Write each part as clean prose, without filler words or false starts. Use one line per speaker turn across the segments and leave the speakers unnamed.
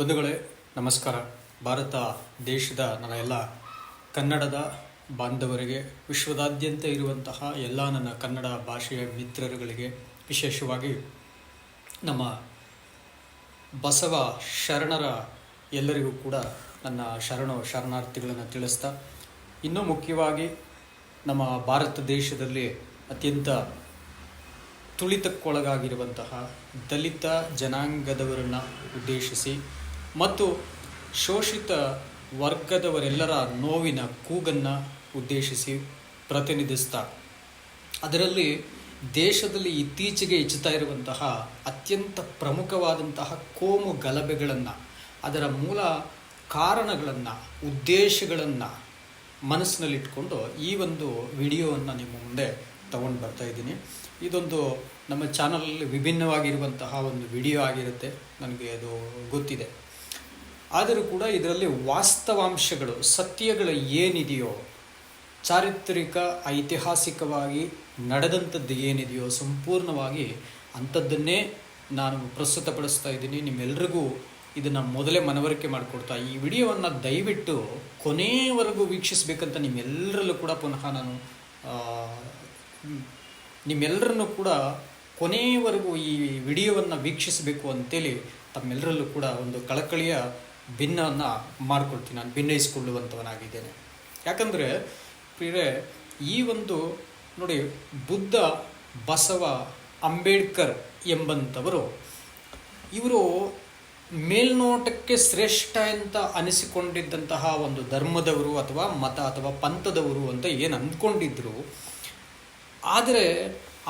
ಬಂಧುಗಳೇ ನಮಸ್ಕಾರ. ಭಾರತ ದೇಶದ ನನ್ನ ಎಲ್ಲ ಕನ್ನಡದ ಬಾಂಧವರಿಗೆ, ವಿಶ್ವದಾದ್ಯಂತ ಇರುವಂತಹ ಎಲ್ಲ ನನ್ನ ಕನ್ನಡ ಭಾಷೆಯ ಮಿತ್ರರುಗಳಿಗೆ, ವಿಶೇಷವಾಗಿ ನಮ್ಮ ಬಸವ ಶರಣರ ಎಲ್ಲರಿಗೂ ಕೂಡ ನನ್ನ ಶರಣಾರ್ಥಿಗಳನ್ನು ತಿಳಿಸ್ತಾ, ಇನ್ನೂ ಮುಖ್ಯವಾಗಿ ನಮ್ಮ ಭಾರತ ದೇಶದಲ್ಲಿ ಅತ್ಯಂತ ತುಳಿತಕ್ಕೊಳಗಾಗಿರುವಂತಹ ದಲಿತ ಜನಾಂಗದವರನ್ನು ಉದ್ದೇಶಿಸಿ ಮತ್ತು ಶೋಷಿತ ವರ್ಗದವರೆಲ್ಲರ ನೋವಿನ ಕೂಗನ್ನು ಉದ್ದೇಶಿಸಿ ಪ್ರತಿನಿಧಿಸ್ತಾ, ಅದರಲ್ಲಿ ದೇಶದಲ್ಲಿ ಇತ್ತೀಚೆಗೆ ಹೆಚ್ಚುತ್ತಾ ಇರುವಂತಹ ಅತ್ಯಂತ ಪ್ರಮುಖವಾದಂತಹ ಕೋಮು ಗಲಭೆಗಳನ್ನು, ಅದರ ಮೂಲ ಕಾರಣಗಳನ್ನು, ಉದ್ದೇಶಗಳನ್ನು ಮನಸ್ಸಿನಲ್ಲಿಟ್ಕೊಂಡು ಈ ಒಂದು ವಿಡಿಯೋವನ್ನು ನಿಮ್ಮ ಮುಂದೆ ತಗೊಂಡು ಬರ್ತಾ ಇದ್ದೀನಿ. ಇದೊಂದು ನಮ್ಮ ಚಾನಲಲ್ಲಿ ವಿಭಿನ್ನವಾಗಿರುವಂತಹ ಒಂದು ವಿಡಿಯೋ ಆಗಿರುತ್ತೆ, ನನಗೆ ಅದು ಗೊತ್ತಿದೆ. ಆದರೂ ಕೂಡ ಇದರಲ್ಲಿ ವಾಸ್ತವಾಂಶಗಳು, ಸತ್ಯಗಳು ಏನಿದೆಯೋ, ಚಾರಿತ್ರಿಕ ಐತಿಹಾಸಿಕವಾಗಿ ನಡೆದಂಥದ್ದು ಏನಿದೆಯೋ ಸಂಪೂರ್ಣವಾಗಿ ಅಂಥದ್ದನ್ನೇ ನಾನು ಪ್ರಸ್ತುತಪಡಿಸ್ತಾ ಇದ್ದೀನಿ. ನಿಮ್ಮೆಲ್ರಿಗೂ ಇದನ್ನು ಮೊದಲೇ ಮನವರಿಕೆ ಮಾಡಿಕೊಡ್ತಾ, ಈ ವಿಡಿಯೋವನ್ನು ದಯವಿಟ್ಟು ಕೊನೆಯವರೆಗೂ ವೀಕ್ಷಿಸಬೇಕಂತ ನಿಮ್ಮೆಲ್ಲರಲ್ಲೂ ಕೂಡ ಪುನಃ ನಾನು ನಿಮ್ಮೆಲ್ಲರನ್ನು ಕೂಡ ಕೊನೆಯವರೆಗೂ ಈ ವಿಡಿಯೋವನ್ನು ವೀಕ್ಷಿಸಬೇಕು ಅಂತೇಳಿ ತಮ್ಮೆಲ್ಲರಲ್ಲೂ ಕೂಡ ಒಂದು ಕಳಕಳಿಯ ಭಿನ್ನವನ್ನು ಮಾಡಿಕೊಳ್ತೀನಿ. ನಾನು ಭಿನ್ನಯಿಸಿಕೊಳ್ಳುವಂಥವನಾಗಿದ್ದೇನೆ. ಯಾಕಂದರೆ ಪ್ರಿಯರೇ, ಈ ಒಂದು ನೋಡಿ, ಬುದ್ಧ, ಬಸವ, ಅಂಬೇಡ್ಕರ್ ಎಂಬಂಥವರು ಇವರು ಮೇಲ್ನೋಟಕ್ಕೆ ಶ್ರೇಷ್ಠ ಅಂತ ಅನಿಸಿಕೊಂಡಿದ್ದಂತಹ ಒಂದು ಧರ್ಮದವರು ಅಥವಾ ಮತ ಅಥವಾ ಪಂಥದವರು ಅಂತ ಏನು ಅಂದ್ಕೊಂಡಿದ್ರು. ಆದರೆ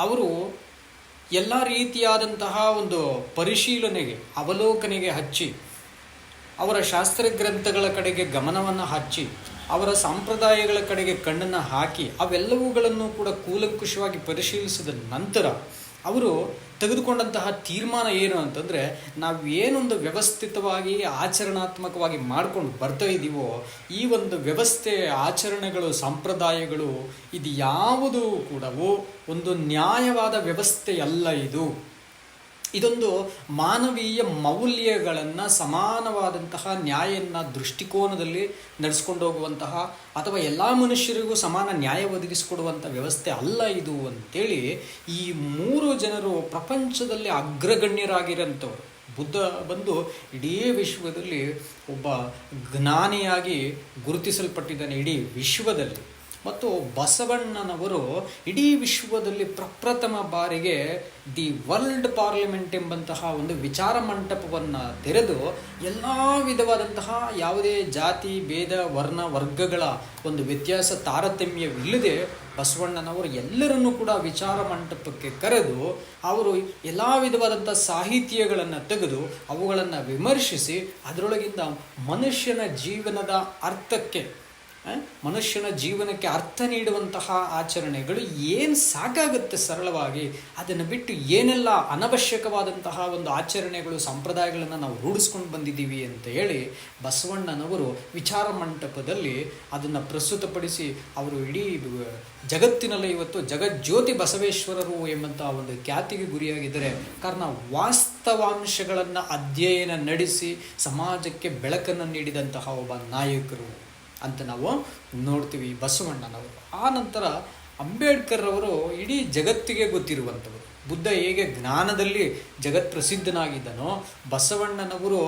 ಅವರು ಎಲ್ಲ ರೀತಿಯಾದಂತಹ ಒಂದು ಪರಿಶೀಲನೆಗೆ, ಅವಲೋಕನೆಗೆ ಹಚ್ಚಿ, ಅವರ ಶಾಸ್ತ್ರ ಗ್ರಂಥಗಳ ಕಡೆಗೆ ಗಮನವನ್ನು ಹಚ್ಚಿ, ಅವರ ಸಂಪ್ರದಾಯಗಳ ಕಡೆಗೆ ಕಣ್ಣನ್ನು ಹಾಕಿ, ಅವೆಲ್ಲವುಗಳನ್ನು ಕೂಡ ಕೂಲಂಕುಷವಾಗಿ ಪರಿಶೀಲಿಸಿದ ನಂತರ ಅವರು ತೆಗೆದುಕೊಂಡಂತಹ ತೀರ್ಮಾನ ಏನು ಅಂತಂದರೆ, ನಾವೇನೊಂದು ವ್ಯವಸ್ಥಿತವಾಗಿ ಆಚರಣಾತ್ಮಕವಾಗಿ ಮಾಡ್ಕೊಂಡು ಬರ್ತಾ ಇದ್ದೀವೋ, ಈ ಒಂದು ವ್ಯವಸ್ಥೆ, ಆಚರಣೆಗಳು, ಸಂಪ್ರದಾಯಗಳು ಇದು ಯಾವುದೂ ಕೂಡ ಒಂದು ನ್ಯಾಯವಾದ ವ್ಯವಸ್ಥೆಯಲ್ಲ. ಇದೊಂದು ಮಾನವೀಯ ಮೌಲ್ಯಗಳನ್ನು, ಸಮಾನವಾದಂತಹ ನ್ಯಾಯನ ದೃಷ್ಟಿಕೋನದಲ್ಲಿ ನಡೆಸ್ಕೊಂಡು ಹೋಗುವಂತಹ ಅಥವಾ ಎಲ್ಲ ಮನುಷ್ಯರಿಗೂ ಸಮಾನ ನ್ಯಾಯ ಒದಗಿಸಿಕೊಡುವಂಥ ವ್ಯವಸ್ಥೆ ಅಲ್ಲ ಇದು ಅಂತೇಳಿ ಈ ಮೂರು ಜನರು ಪ್ರಪಂಚದಲ್ಲಿ ಅಗ್ರಗಣ್ಯರಾಗಿರೋಂಥವ್ರು. ಬುದ್ಧ ಬಂದು ಇಡೀ ವಿಶ್ವದಲ್ಲಿ ಒಬ್ಬ ಜ್ಞಾನಿಯಾಗಿ ಗುರುತಿಸಲ್ಪಟ್ಟಿದ್ದಾನೆ ಇಡೀ ವಿಶ್ವದಲ್ಲಿ. ಮತ್ತು ಬಸವಣ್ಣನವರು ಇಡೀ ವಿಶ್ವದಲ್ಲಿ ಪ್ರಪ್ರಥಮ ಬಾರಿಗೆ ದಿ ವರ್ಲ್ಡ್ ಪಾರ್ಲಿಮೆಂಟ್ ಎಂಬಂತಹ ಒಂದು ವಿಚಾರ ಮಂಟಪವನ್ನು ತೆರೆದು ಎಲ್ಲ ವಿಧವಾದಂತಹ ಯಾವುದೇ ಜಾತಿ, ಭೇದ, ವರ್ಣ, ವರ್ಗಗಳ ಒಂದು ವ್ಯತ್ಯಾಸ, ತಾರತಮ್ಯವಿಲ್ಲದೆ ಬಸವಣ್ಣನವರು ಎಲ್ಲರನ್ನೂ ಕೂಡ ವಿಚಾರ ಮಂಟಪಕ್ಕೆ ಕರೆದು ಅವರು ಎಲ್ಲ ವಿಧವಾದಂಥ ಸಾಹಿತ್ಯಗಳನ್ನು ತೆಗೆದು ಅವುಗಳನ್ನು ವಿಮರ್ಶಿಸಿ ಅದರೊಳಗಿಂದ ಮನುಷ್ಯನ ಜೀವನದ ಅರ್ಥಕ್ಕೆ, ಮನುಷ್ಯನ ಜೀವನಕ್ಕೆ ಅರ್ಥ ನೀಡುವಂತಹ ಆಚರಣೆಗಳು ಏನು ಸಾಕಾಗುತ್ತೆ ಸರಳವಾಗಿ, ಅದನ್ನು ಬಿಟ್ಟು ಏನೆಲ್ಲ ಅನವಶ್ಯಕವಾದಂತಹ ಒಂದು ಆಚರಣೆಗಳು, ಸಂಪ್ರದಾಯಗಳನ್ನು ನಾವು ರೂಢಿಸ್ಕೊಂಡು ಬಂದಿದ್ದೀವಿ ಅಂತ ಹೇಳಿ ಬಸವಣ್ಣನವರು ವಿಚಾರ ಮಂಟಪದಲ್ಲಿ ಅದನ್ನು ಪ್ರಸ್ತುತಪಡಿಸಿ ಅವರು ಇಡೀ ಜಗತ್ತಿನಲ್ಲಿ ಇವತ್ತು ಜಗಜ್ಯೋತಿ ಬಸವೇಶ್ವರರು ಎಂಬಂತಹ ಒಂದು ಖ್ಯಾತಿಗೆ ಗುರಿಯಾಗಿದ್ದಾರೆ. ಕಾರಣ ವಾಸ್ತವಾಂಶಗಳನ್ನು ಅಧ್ಯಯನ ನಡೆಸಿ ಸಮಾಜಕ್ಕೆ ಬೆಳಕನ್ನು ನೀಡಿದಂತಹ ಒಬ್ಬ ನಾಯಕರು ಅಂತ ನಾವು ನೋಡ್ತೀವಿ ಬಸವಣ್ಣನವರು. ಆ ನಂತರ ಅಂಬೇಡ್ಕರ್ ಅವರು ಇಡೀ ಜಗತ್ತಿಗೆ ಗೊತ್ತಿರುವಂಥವರು. ಬುದ್ಧ ಹೇಗೆ ಜ್ಞಾನದಲ್ಲಿ ಜಗತ್ ಪ್ರಸಿದ್ಧನಾಗಿದ್ದನೋ, ಬಸವಣ್ಣನವರು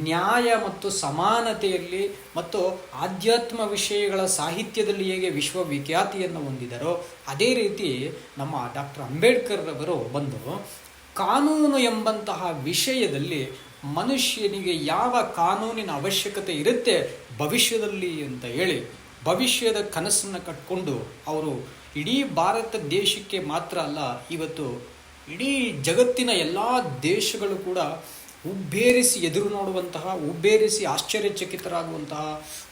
ನ್ಯಾಯ ಮತ್ತು ಸಮಾನತೆಯಲ್ಲಿ ಮತ್ತು ಆಧ್ಯಾತ್ಮ ವಿಷಯಗಳ ಸಾಹಿತ್ಯದಲ್ಲಿ ಹೇಗೆ ವಿಶ್ವವಿಖ್ಯಾತಿಯನ್ನು ಹೊಂದಿದರೋ, ಅದೇ ರೀತಿ ನಮ್ಮ ಡಾಕ್ಟರ್ ಅಂಬೇಡ್ಕರ್ ಅವರು ಬಂದು ಕಾನೂನು ಎಂಬಂತಹ ವಿಷಯದಲ್ಲಿ ಮನುಷ್ಯನಿಗೆ ಯಾವ ಕಾನೂನಿನ ಅವಶ್ಯಕತೆ ಇರುತ್ತೆ ಭವಿಷ್ಯದಲ್ಲಿ ಅಂತ ಹೇಳಿ ಭವಿಷ್ಯದ ಕನಸನ್ನು ಕಟ್ಕೊಂಡು ಅವರು ಇಡೀ ಭಾರತ ದೇಶಕ್ಕೆ ಮಾತ್ರ ಅಲ್ಲ, ಇವತ್ತು ಇಡೀ ಜಗತ್ತಿನ ಎಲ್ಲ ದೇಶಗಳು ಕೂಡ ಉಬ್ಬೇರಿಸಿ ಎದುರು ನೋಡುವಂತಹ, ಉಬ್ಬೇರಿಸಿ ಆಶ್ಚರ್ಯಚಕಿತರಾಗುವಂತಹ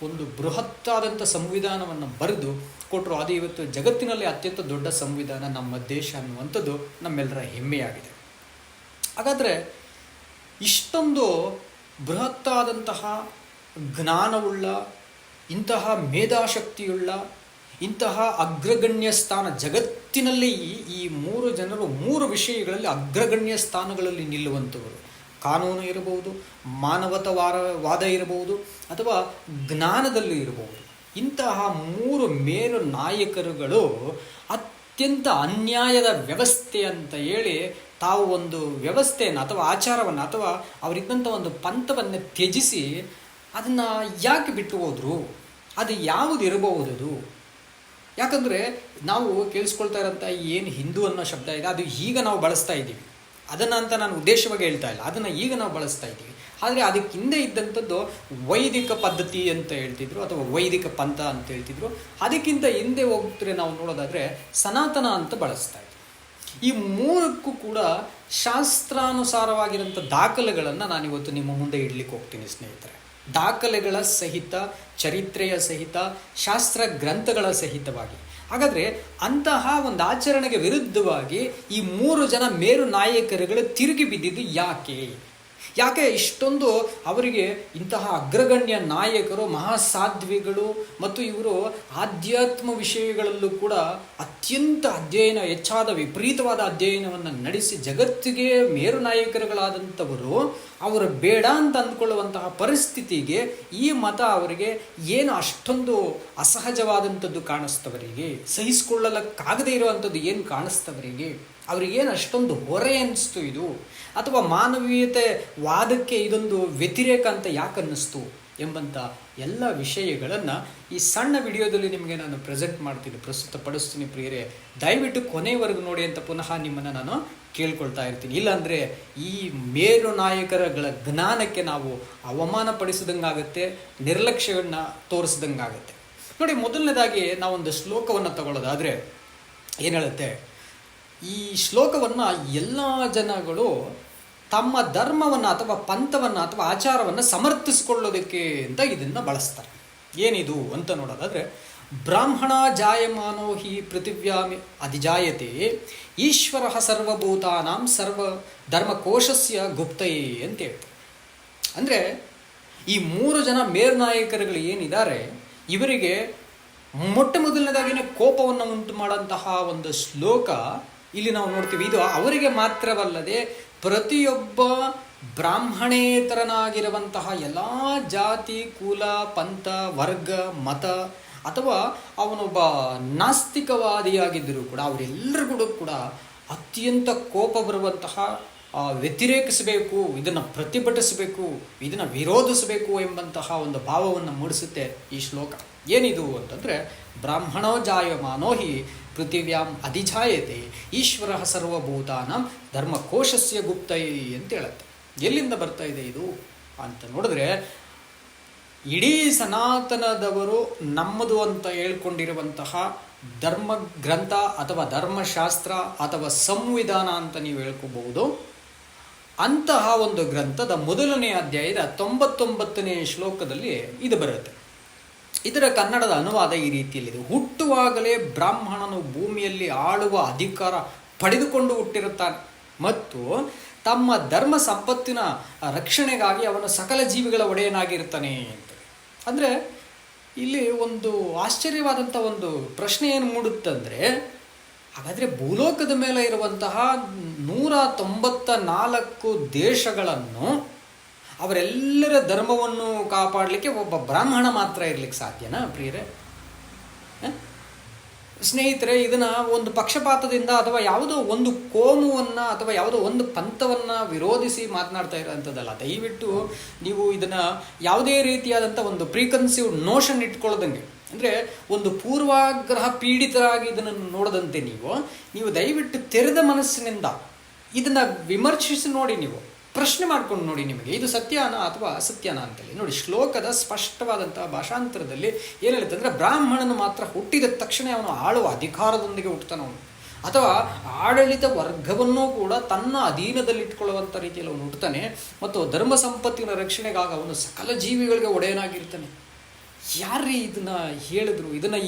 ಒಂದು ಬೃಹತ್ತಾದಂಥ ಸಂವಿಧಾನವನ್ನು ಬರೆದು ಕೊಟ್ಟರು. ಅದು ಇವತ್ತು ಜಗತ್ತಿನಲ್ಲಿ ಅತ್ಯಂತ ದೊಡ್ಡ ಸಂವಿಧಾನ ನಮ್ಮ ದೇಶ ಅನ್ನುವಂಥದ್ದು ನಮ್ಮೆಲ್ಲರ ಹೆಮ್ಮೆಯಾಗಿದೆ. ಹಾಗಾದರೆ ಇಷ್ಟೊಂದು ಬೃಹತ್ತಾದಂತಹ ಜ್ಞಾನವುಳ್ಳ, ಇಂತಹ ಮೇಧಾಶಕ್ತಿಯುಳ್ಳ, ಇಂತಹ ಅಗ್ರಗಣ್ಯ ಸ್ಥಾನ ಜಗತ್ತಿನಲ್ಲಿ ಈ ಮೂರು ಜನರು ಮೂರು ವಿಷಯಗಳಲ್ಲಿ ಅಗ್ರಗಣ್ಯ ಸ್ಥಾನಗಳಲ್ಲಿ ನಿಲ್ಲುವಂಥವರು. ಕಾನೂನು ಇರಬಹುದು, ಮಾನವತಾವಾದ ಇರಬಹುದು, ಅಥವಾ ಜ್ಞಾನದಲ್ಲಿ ಇರಬಹುದು. ಇಂತಹ 3 ಮೇರು ನಾಯಕರುಗಳು ಅತ್ಯಂತ ಅನ್ಯಾಯದ ವ್ಯವಸ್ಥೆ ಅಂತ ಹೇಳಿ ತಾವು ಒಂದು ವ್ಯವಸ್ಥೆಯನ್ನು ಅಥವಾ ಆಚಾರವನ್ನು ಅಥವಾ ಅವರಿದ್ದಂಥ ಒಂದು ಪಂಥವನ್ನು ತ್ಯಜಿಸಿ ಅದನ್ನು ಯಾಕೆ ಬಿಟ್ಟು ಹೋದರು? ಅದು ಯಾವುದಿರಬಹುದು? ಯಾಕಂದರೆ ನಾವು ಕೇಳಿಸ್ಕೊಳ್ತಾ ಇರೋಂಥ ಏನು ಹಿಂದೂ ಅನ್ನೋ ಶಬ್ದ ಇದೆ, ಅದು ಈಗ ನಾವು ಬಳಸ್ತಾ ಇದ್ದೀವಿ. ಅದನ್ನು ಅಂತ ನಾನು ಉದ್ದೇಶವಾಗಿ ಹೇಳ್ತಾ ಇಲ್ಲ, ಅದನ್ನು ಈಗ ನಾವು ಬಳಸ್ತಾ ಇದ್ದೀವಿ. ಆದರೆ ಅದಕ್ಕೆ ಹಿಂದೆ ಇದ್ದಂಥದ್ದು ವೈದಿಕ ಪದ್ಧತಿ ಅಂತ ಹೇಳ್ತಿದ್ರು, ಅಥವಾ ವೈದಿಕ ಪಂಥ ಅಂತ ಹೇಳ್ತಿದ್ರು. ಅದಕ್ಕಿಂತ ಹಿಂದೆ ಹೋಗ್ತಾರೆ ನಾವು ನೋಡೋದಾದರೆ ಸನಾತನ ಅಂತ ಬಳಸ್ತಾ ಇದ್ವಿ. ಈ 3ಕ್ಕೂ ಕೂಡ ಶಾಸ್ತ್ರಾನುಸಾರವಾಗಿರೋಂಥ ದಾಖಲೆಗಳನ್ನು ನಾನಿವತ್ತು ನಿಮ್ಮ ಮುಂದೆ ಇಡ್ಲಿಕ್ಕೆ ಹೋಗ್ತೀನಿ ಸ್ನೇಹಿತರೆ. ದಾಖಲೆಗಳ ಸಹಿತ, ಚರಿತ್ರೆಯ ಸಹಿತ, ಶಾಸ್ತ್ರ ಗ್ರಂಥಗಳ ಸಹಿತವಾಗಿ. ಹಾಗಾದರೆ ಅಂತಹ ಒಂದು ಆಚರಣೆಗೆ ವಿರುದ್ಧವಾಗಿ ಈ 3 ಜನ ಮೇರು ನಾಯಕರುಗಳು ತಿರುಗಿ ಬಿದ್ದಿದ್ದು ಯಾಕೆ ಇಷ್ಟೊಂದು ಅವರಿಗೆ ಇಂತಹ ಅಗ್ರಗಣ್ಯ ನಾಯಕರು, ಮಹಾಸಾಧ್ವಿಗಳು, ಮತ್ತು ಇವರು ಆಧ್ಯಾತ್ಮ ವಿಷಯಗಳಲ್ಲೂ ಕೂಡ ಅತ್ಯಂತ ಹೆಚ್ಚಾದ ವಿಪರೀತವಾದ ಅಧ್ಯಯನವನ್ನು ನಡೆಸಿ ಜಗತ್ತಿಗೆ ಮೇರು ನಾಯಕರುಗಳಾದಂಥವರು ಅವರು ಬೇಡ ಅಂತ ಅಂದ್ಕೊಳ್ಳುವಂತಹ ಪರಿಸ್ಥಿತಿಗೆ ಈ ಮತ ಅವರಿಗೆ ಏನು ಅಷ್ಟೊಂದು ಅಸಹಜವಾದಂಥದ್ದು ಕಾಣಿಸ್ತವರಿಗೆ, ಸಹಿಸಿಕೊಳ್ಳಲಕ್ಕಾಗದೇ ಇರುವಂಥದ್ದು ಏನು ಕಾಣಿಸ್ತವರಿಗೆ, ಅವರಿಗೇನು ಅಷ್ಟೊಂದು ಹೊರೆ ಅನ್ನಿಸ್ತು ಇದು, ಅಥವಾ ಮಾನವೀಯತೆ ವಾದಕ್ಕೆ ಇದೊಂದು ವ್ಯತಿರೇಕ ಅಂತ ಯಾಕೆ ಅನ್ನಿಸ್ತು ಎಂಬಂಥ ಎಲ್ಲ ವಿಷಯಗಳನ್ನು ಈ ಸಣ್ಣ ವಿಡಿಯೋದಲ್ಲಿ ನಿಮಗೆ ನಾನು ಪ್ರಸ್ತುತಪಡಿಸ್ತೀನಿ ಪ್ರಿಯರೇ. ದಯವಿಟ್ಟು ಕೊನೆವರೆಗೂ ನೋಡಿ ಅಂತ ಪುನಃ ನಿಮ್ಮನ್ನು ನಾನು ಕೇಳ್ಕೊಳ್ತಾ ಇರ್ತೀನಿ. ಇಲ್ಲಾಂದರೆ ಈ ಮೇರು ನಾಯಕರಗಳ ಜ್ಞಾನಕ್ಕೆ ನಾವು ಅವಮಾನ ಪಡಿಸಿದಂಗಾಗುತ್ತೆ, ನಿರ್ಲಕ್ಷ್ಯವನ್ನು ತೋರಿಸಿದಂಗಾಗುತ್ತೆ. ನೋಡಿ, ಮೊದಲನೇದಾಗಿ ನಾವೊಂದು ಶ್ಲೋಕವನ್ನು ತಗೊಳ್ಳೋದಾದರೆ ಏನು ಹೇಳುತ್ತೆ? ಈ ಶ್ಲೋಕವನ್ನು ಎಲ್ಲ ಜನಗಳು ತಮ್ಮ ಧರ್ಮವನ್ನು ಅಥವಾ ಪಂಥವನ್ನು ಅಥವಾ ಆಚಾರವನ್ನು ಸಮರ್ಥಿಸಿಕೊಳ್ಳೋದಕ್ಕೆ ಅಂತ ಇದನ್ನು ಬಳಸ್ತಾರೆ. ಏನಿದು ಅಂತ ನೋಡೋದಾದರೆ, ಬ್ರಾಹ್ಮಣ ಜಾಯಮಾನೋ ಹಿ ಪೃಥಿವ್ಯಾಮಿ ಅಧಿಜಾಯತೆ ಈಶ್ವರ ಸರ್ವಭೂತಾನಾಂ ಸರ್ವ ಧರ್ಮಕೋಶಸ್ಯ ಗುಪ್ತಯೇ ಅಂತ ಹೇಳ್ತಾರೆ. ಅಂದರೆ ಈ 3 ಜನ ಮೇರ್ನಾಯಕರುಗಳು ಏನಿದ್ದಾರೆ, ಇವರಿಗೆ ಮೊದಲನೇದಾಗಿನೇ ಕೋಪವನ್ನು ಉಂಟು ಮಾಡೋಂತಹ ಒಂದು ಶ್ಲೋಕ ಇಲ್ಲಿ ನಾವು ನೋಡ್ತೀವಿ. ಇದು ಅವರಿಗೆ ಮಾತ್ರವಲ್ಲದೆ ಪ್ರತಿಯೊಬ್ಬ ಬ್ರಾಹ್ಮಣೇತರನಾಗಿರುವಂತಹ ಎಲ್ಲ ಜಾತಿ, ಕುಲ, ಪಂಥ, ವರ್ಗ, ಮತ, ಅಥವಾ ಅವನೊಬ್ಬ ನಾಸ್ತಿಕವಾದಿಯಾಗಿದ್ದರೂ ಕೂಡ ಅವರೆಲ್ಲರಿಗೂ ಕೂಡ ಅತ್ಯಂತ ಕೋಪ ಬರುವಂತಹ, ವ್ಯತಿರೇಕಿಸಬೇಕು, ಇದನ್ನು ಪ್ರತಿಭಟಿಸಬೇಕು, ಇದನ್ನು ವಿರೋಧಿಸಬೇಕು ಎಂಬಂತಹ ಒಂದು ಭಾವವನ್ನು ಮೂಡಿಸುತ್ತೆ ಈ ಶ್ಲೋಕ. ಏನಿದು ಅಂತಂದರೆ, ಬ್ರಾಹ್ಮಣೋ ಜಾಯಮಾನೋ ಹಿ ಪೃಥಿವ್ಯಾಂ ಅಧಿಜಾಯತೆ ಈಶ್ವರ ಸರ್ವಭೂತಾನಾಂ ಧರ್ಮಕೋಶಸ್ಯ ಗುಪ್ತಯೇ ಅಂತ ಹೇಳುತ್ತೆ. ಎಲ್ಲಿಂದ ಬರ್ತಾ ಇದೆ ಇದು ಅಂತ ನೋಡಿದ್ರೆ, ಇಡೀ ಸನಾತನದವರು ನಮ್ಮದು ಅಂತ ಹೇಳ್ಕೊಂಡಿರುವಂತಹ ಧರ್ಮ ಗ್ರಂಥ ಅಥವಾ ಧರ್ಮಶಾಸ್ತ್ರ ಅಥವಾ ಸಂವಿಧಾನ ಅಂತ ನೀವು ಹೇಳ್ಕೋಬಹುದು. ಅಂತಹ ಒಂದು ಗ್ರಂಥದ 1ನೇ ಅಧ್ಯಾಯದ 99ನೇ ಶ್ಲೋಕದಲ್ಲಿ ಇದು ಬರುತ್ತೆ. ಇದರ ಕನ್ನಡದ ಅನುವಾದ ಈ ರೀತಿಯಲ್ಲಿದೆ: ಹುಟ್ಟುವಾಗಲೇ ಬ್ರಾಹ್ಮಣನು ಭೂಮಿಯಲ್ಲಿ ಆಳುವ ಅಧಿಕಾರ ಪಡೆದುಕೊಂಡು ಹುಟ್ಟಿರುತ್ತಾನೆ ಮತ್ತು ತಮ್ಮ ಧರ್ಮ ಸಂಪತ್ತಿನ ರಕ್ಷಣೆಗಾಗಿ ಅವನು ಸಕಲ ಜೀವಿಗಳ ಒಡೆಯನಾಗಿರ್ತಾನೆ ಅಂತ. ಅಂದರೆ ಇಲ್ಲಿ ಒಂದು ಆಶ್ಚರ್ಯವಾದಂಥ ಒಂದು ಪ್ರಶ್ನೆ ಏನು ಮೂಡುತ್ತಂದರೆ, ಹಾಗಾದರೆ ಭೂಲೋಕದ ಮೇಲೆ ಇರುವಂತಹ 194 ದೇಶಗಳನ್ನು ಅವರೆಲ್ಲರ ಧರ್ಮವನ್ನು ಕಾಪಾಡಲಿಕ್ಕೆ ಒಬ್ಬ ಬ್ರಾಹ್ಮಣ ಮಾತ್ರ ಇರಲಿಕ್ಕೆ ಸಾಧ್ಯನಾ ಪ್ರಿಯರೇ? ಸ್ನೇಹಿತರೆ, ಇದನ್ನು ಒಂದು ಪಕ್ಷಪಾತದಿಂದ ಅಥವಾ ಯಾವುದೋ ಒಂದು ಕೋಮುವನ್ನು ಅಥವಾ ಯಾವುದೋ ಒಂದು ಪಂಥವನ್ನು ವಿರೋಧಿಸಿ ಮಾತನಾಡ್ತಾ ಇರೋಂಥದ್ದಲ್ಲ. ದಯವಿಟ್ಟು ನೀವು ಇದನ್ನು ಯಾವುದೇ ರೀತಿಯಾದಂಥ ಒಂದು ಪ್ರೀಕನ್ಸೀವ್ ನೋಷನ್ ಇಟ್ಕೊಳ್ಳೋದಂಗೆ, ಅಂದರೆ ಒಂದು ಪೂರ್ವಾಗ್ರಹ ಪೀಡಿತರಾಗಿ ಇದನ್ನು ನೋಡದಂತೆ ನೀವು ದಯವಿಟ್ಟು ತೆರೆದ ಮನಸ್ಸಿನಿಂದ ಇದನ್ನು ವಿಮರ್ಶಿಸಿ ನೋಡಿ, ನೀವು ಪ್ರಶ್ನೆ ಮಾಡ್ಕೊಂಡು ನೋಡಿ, ನಿಮಗೆ ಇದು ಸತ್ಯನಾ ಅಥವಾ ಅಸತ್ಯನಾ ಅಂತೇಳಿ ನೋಡಿ. ಶ್ಲೋಕದ ಸ್ಪಷ್ಟವಾದಂತಹ ಭಾಷಾಂತರದಲ್ಲಿ ಏನು ಹೇಳುತ್ತೆ ಅಂದರೆ, ಬ್ರಾಹ್ಮಣನು ಮಾತ್ರ ಹುಟ್ಟಿದ ತಕ್ಷಣ ಅವನು ಆಳುವ ಅಧಿಕಾರದೊಂದಿಗೆ ಹುಟ್ಟುತ್ತಾನವನು, ಅಥವಾ ಆಡಳಿತ ವರ್ಗವನ್ನೂ ಕೂಡ ತನ್ನ ಅಧೀನದಲ್ಲಿಟ್ಕೊಳ್ಳುವಂಥ ರೀತಿಯಲ್ಲಿ ಅವನು ಹುಟ್ಟುತ್ತಾನೆ, ಮತ್ತು ಧರ್ಮ ಸಂಪತ್ತಿನ ರಕ್ಷಣೆಗಾಗಿ ಅವನು ಸಕಲ ಜೀವಿಗಳಿಗೆ ಒಡೆಯನಾಗಿರ್ತಾನೆ. ಯಾರೀ ಇದನ್ನು ಹೇಳಿದ್ರು? ಇದನ್ನು